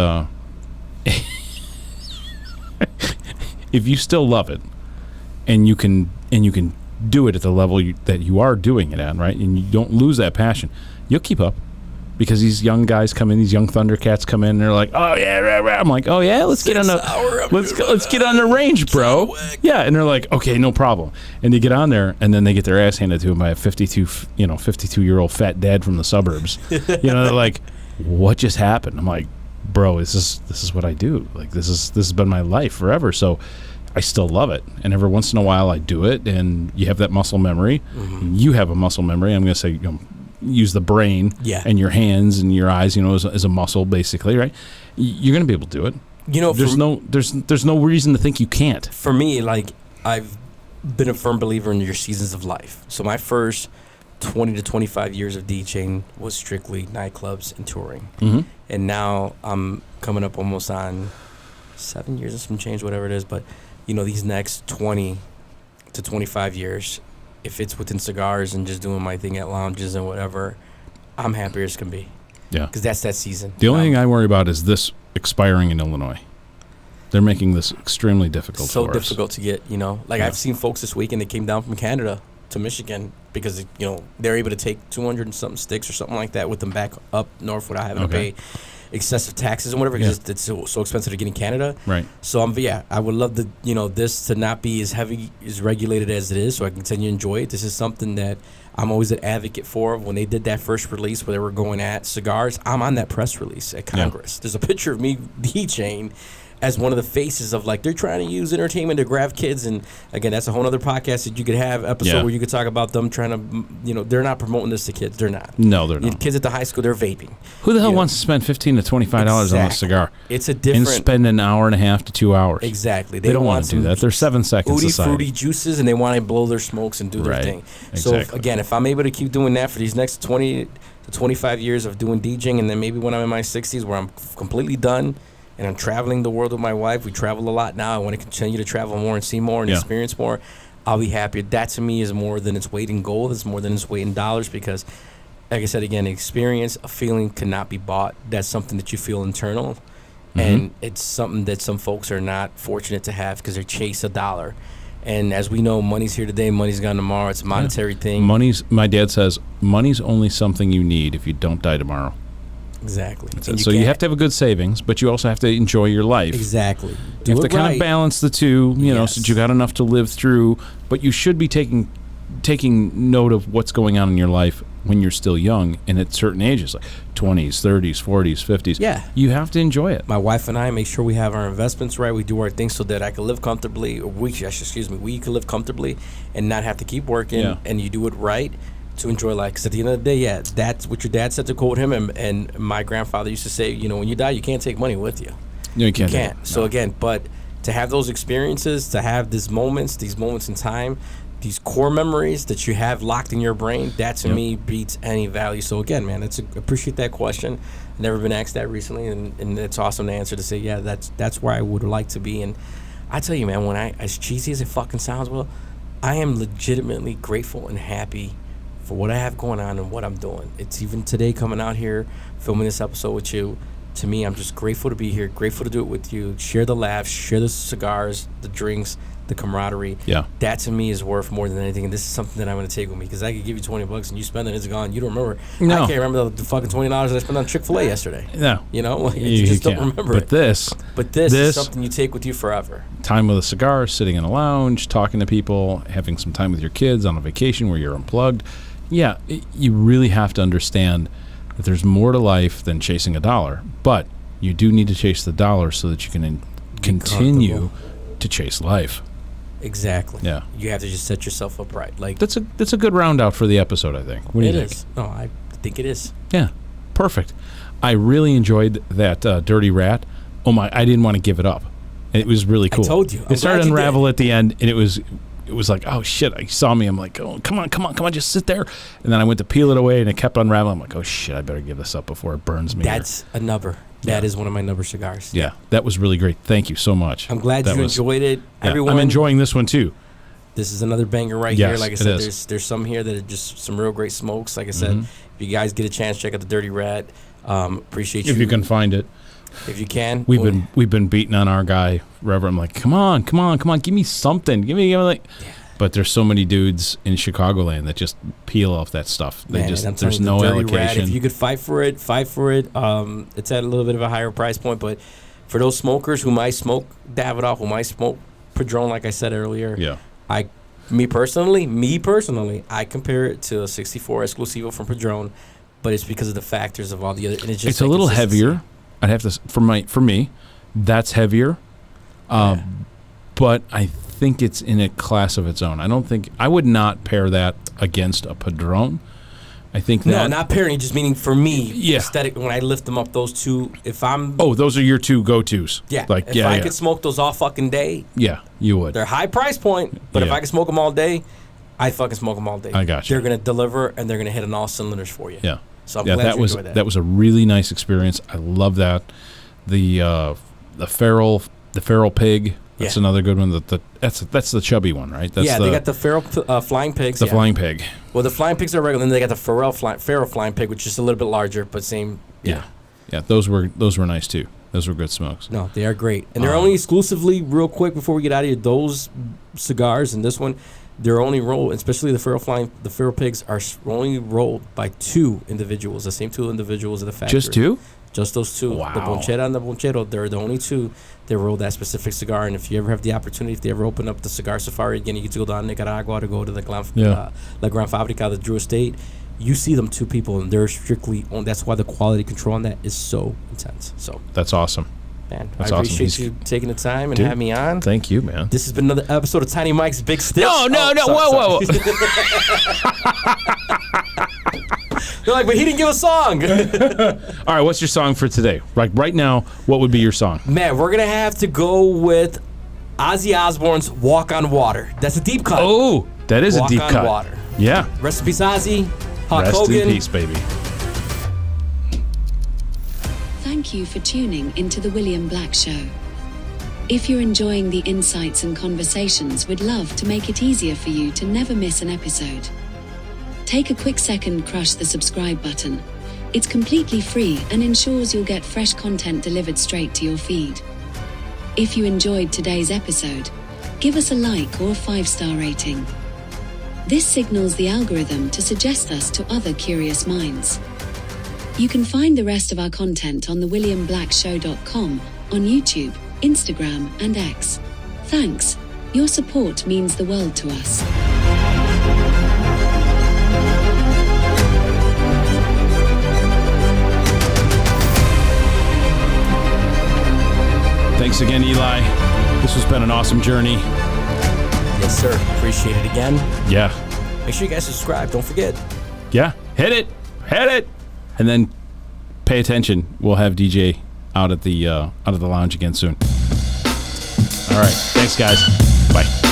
Speaker 1: if you still love it, and you can do it at the level that you are doing it at, right, and you don't lose that passion, you'll keep up. Because these young guys come in, these young Thundercats come in, and they're like, "Oh yeah, rah, rah." I'm like, "Oh yeah, let's get on the range, bro." Yeah, and they're like, "Okay, no problem." And they get on there, and then they get their ass handed to them by a 52-year-old fat dad from the suburbs. They're like, "What just happened?" I'm like, "Bro, this is what I do. Like this has been my life forever." So I still love it, and every once in a while I do it, and you have that muscle memory. Mm-hmm. You have a muscle memory. I'm going to say, use the brain and your hands and your eyes, as a muscle, basically, right? You're going to be able to do it. There's no reason to think you can't.
Speaker 2: For me, like, I've been a firm believer in your seasons of life. So my first 20 to 25 years of DJing was strictly nightclubs and touring. Mm-hmm. And now I'm coming up almost on 7 years and some change, whatever it is. But, these next 20 to 25 years, if it's within cigars and just doing my thing at lounges and whatever, I'm happier as can be.
Speaker 1: Yeah.
Speaker 2: Because that's that season.
Speaker 1: The only thing I worry about is this expiring in Illinois. They're making this extremely difficult for us.
Speaker 2: So difficult to get, I've seen folks this week and they came down from Canada to Michigan because, they're able to take 200 and something sticks or something like that with them back up north without having to pay excessive taxes and whatever because it's so expensive to get in Canada.
Speaker 1: Right.
Speaker 2: So I would love to, this to not be as heavy, as regulated as it is so I can continue to enjoy it. This is something that I'm always an advocate for. When they did that first release where they were going at cigars, I'm on that press release at Congress. There's a picture of me DJing as one of the faces of, like, they're trying to use entertainment to grab kids. And, again, that's a whole other podcast that you could have, episode where you could talk about them trying to, they're not promoting this to kids. They're not.
Speaker 1: No, they're not.
Speaker 2: Kids at the high school, they're vaping.
Speaker 1: Who the hell wants to spend $15 to $25 on a cigar?
Speaker 2: It's a different...
Speaker 1: And spend an hour and a half to 2 hours.
Speaker 2: Exactly.
Speaker 1: They don't want to do that. They're 7 seconds
Speaker 2: fruity juices, and they want to blow their smokes and do their thing.
Speaker 1: Exactly.
Speaker 2: So, again, if I'm able to keep doing that for these next 20 to 25 years of doing DJing, and then maybe when I'm in my 60s where I'm completely done, and I'm traveling the world with my wife. We travel a lot now. I want to continue to travel more and see more and experience more. I'll be happier. That, to me, is more than its weight in gold. It's more than its weight in dollars because, like I said, again, experience, a feeling cannot be bought. That's something that you feel internal. Mm-hmm. And it's something that some folks are not fortunate to have because they chase a dollar. And as we know, money's here today, money's gone tomorrow. It's a monetary thing.
Speaker 1: My dad says, money's only something you need if you don't die tomorrow.
Speaker 2: Exactly.
Speaker 1: So you have to have a good savings, but you also have to enjoy your life.
Speaker 2: Exactly.
Speaker 1: You have to kind of balance the two, so that you got enough to live through. But you should be taking note of what's going on in your life when you're still young and at certain ages, like 20s, 30s, 40s, 50s.
Speaker 2: Yeah.
Speaker 1: You have to enjoy it.
Speaker 2: My wife and I make sure we have our investments right. We do our things so that I can live comfortably, or we can live comfortably and not have to keep working, and you do it right. To enjoy life, because at the end of the day, that's what your dad said, to quote him, and my grandfather used to say, when you die, you can't take money with you.
Speaker 1: No, you can't.
Speaker 2: No. So again, but to have those experiences, to have these moments in time, these core memories that you have locked in your brain, that to me beats any value. So again, man, appreciate that question. I've never been asked that recently, and it's awesome to answer to say, that's where I would like to be. And I tell you, man, as cheesy as it fucking sounds, I am legitimately grateful and happy for what I have going on and what I'm doing. It's even today coming out here, filming this episode with you. To me, I'm just grateful to be here, grateful to do it with you, share the laughs, share the cigars, the drinks, the camaraderie.
Speaker 1: Yeah.
Speaker 2: That to me is worth more than anything, and this is something that I'm going to take with me, because I could give you $20 and you spend it, it's gone. You don't remember.
Speaker 1: No.
Speaker 2: I can't remember the fucking $20 that I spent on Chick-fil-A yesterday.
Speaker 1: No.
Speaker 2: You just don't remember
Speaker 1: it. But this
Speaker 2: is something you take with you forever.
Speaker 1: Time with a cigar, sitting in a lounge, talking to people, having some time with your kids on a vacation where you're unplugged. Yeah, you really have to understand that there's more to life than chasing a dollar, but you do need to chase the dollar so that you can continue to chase life.
Speaker 2: Exactly.
Speaker 1: Yeah.
Speaker 2: You have to just set yourself up right. Like
Speaker 1: that's a good round out for the episode, I think. What do you think?
Speaker 2: Is. No, think it is.
Speaker 1: Yeah, perfect. I really enjoyed that Dirty Rat. Oh my! I didn't want to give it up. It was really cool.
Speaker 2: I told you. I'm
Speaker 1: It started
Speaker 2: glad
Speaker 1: to
Speaker 2: you
Speaker 1: unravel at the end, and it was like, oh shit! He saw me. I'm like, oh come on, just sit there. And then I went to peel it away, and it kept unraveling. I'm like, oh shit! I better give this up before it burns me.
Speaker 2: That's a nubber. That is one of my nubber cigars.
Speaker 1: Yeah, that was really great. Thank you so much.
Speaker 2: I'm glad you enjoyed it.
Speaker 1: Yeah,
Speaker 2: Everyone,
Speaker 1: I'm enjoying this one too.
Speaker 2: This is another banger right
Speaker 1: Yes,
Speaker 2: here. Like I
Speaker 1: it
Speaker 2: said,
Speaker 1: is.
Speaker 2: there's some here that are just some real great smokes. Like I said, if you guys get a chance, check out the Dirty Rat. Appreciate you
Speaker 1: If you can find it.
Speaker 2: If you can.
Speaker 1: We've been beating on our guy forever. I'm like, come on, give me something. Give me like. Yeah. But there's so many dudes in Chicagoland that just peel off that stuff. They there's no allocation.
Speaker 2: Rat, if you could fight for it, fight for it. It's at a little bit of a higher price point, but for those smokers who might smoke Davidoff, who might smoke Padron, like I said earlier,
Speaker 1: yeah.
Speaker 2: Me personally, I compare it to a 64 Exclusivo from Padron, but it's because of the factors of all the other. And it's
Speaker 1: a little heavier. I'd have to for me, that's heavier. But I think it's in a class of its own. I would not pair that against a Padron. I think that
Speaker 2: no, not pairing, just meaning for me,
Speaker 1: yeah.
Speaker 2: aesthetic. When I lift them up, those two. If I'm
Speaker 1: those are your two go-tos.
Speaker 2: Yeah,
Speaker 1: like
Speaker 2: if I could smoke those all fucking day.
Speaker 1: Yeah, you would.
Speaker 2: They're high price point, but if I could smoke them all day, I fucking smoke them all day.
Speaker 1: I got you.
Speaker 2: They're gonna deliver and they're gonna hit on all cylinders for you.
Speaker 1: Yeah.
Speaker 2: So I'm glad you enjoyed that.
Speaker 1: That was a really nice experience. I love that. The feral pig. That's another good one. That's the chubby one, right? That's
Speaker 2: they got the feral flying pigs.
Speaker 1: The flying pig.
Speaker 2: Well, the flying pigs are regular, and then they got the feral flying pig, which is a little bit larger, but same.
Speaker 1: Yeah. Those were nice too. Those were good smokes.
Speaker 2: No, they are great, and they're only exclusively, real quick before we get out of here. Those cigars and this one, they're only rolled, especially the feral pigs are only rolled by two individuals, the same two individuals at the factory.
Speaker 1: Just two?
Speaker 2: Just those two.
Speaker 1: Wow.
Speaker 2: The Bonchera and the Bonchero, they're the only two that roll that specific cigar. And if you ever have the opportunity, if they ever open up the cigar safari again, you get to go down to Nicaragua to go to the La Gran Fabrica, the Drew Estate. You see them two people, and they're strictly on. That's why the quality control on that is so intense. So
Speaker 1: that's awesome.
Speaker 2: Man,
Speaker 1: that's
Speaker 2: I appreciate you taking the time and having me on.
Speaker 1: Thank you, man.
Speaker 2: This has been another episode of Tiny Mike's Big Sticks.
Speaker 1: No, whoa.
Speaker 2: They're like, but he didn't give a song.
Speaker 1: All right, what's your song for today? Like right now, what would be your song?
Speaker 2: Man, we're gonna have to go with Ozzy Osbourne's "Walk on Water." That's a deep cut.
Speaker 1: Oh, that is a deep cut.
Speaker 2: Walk on Water.
Speaker 1: Yeah.
Speaker 2: Rest in peace, Ozzy. Hulk Hogan.
Speaker 1: Rest in peace, baby.
Speaker 4: Thank you for tuning into The William Black Show. If you're enjoying the insights and conversations, we'd love to make it easier for you to never miss an episode. Take a quick second, crush the subscribe button. It's completely free and ensures you'll get fresh content delivered straight to your feed. If you enjoyed today's episode, give us a like or a 5-star rating. This signals the algorithm to suggest us to other curious minds. You can find the rest of our content on thewilliamblackshow.com, on YouTube, Instagram, and X. Thanks. Your support means the world to us.
Speaker 1: Thanks again, Eli. This has been an awesome journey.
Speaker 2: Yes, sir. Appreciate it again.
Speaker 1: Yeah.
Speaker 2: Make sure you guys subscribe. Don't forget.
Speaker 1: Yeah. Hit it. And then pay attention. We'll have DJ out at the lounge again soon. All right. Thanks, guys. Bye.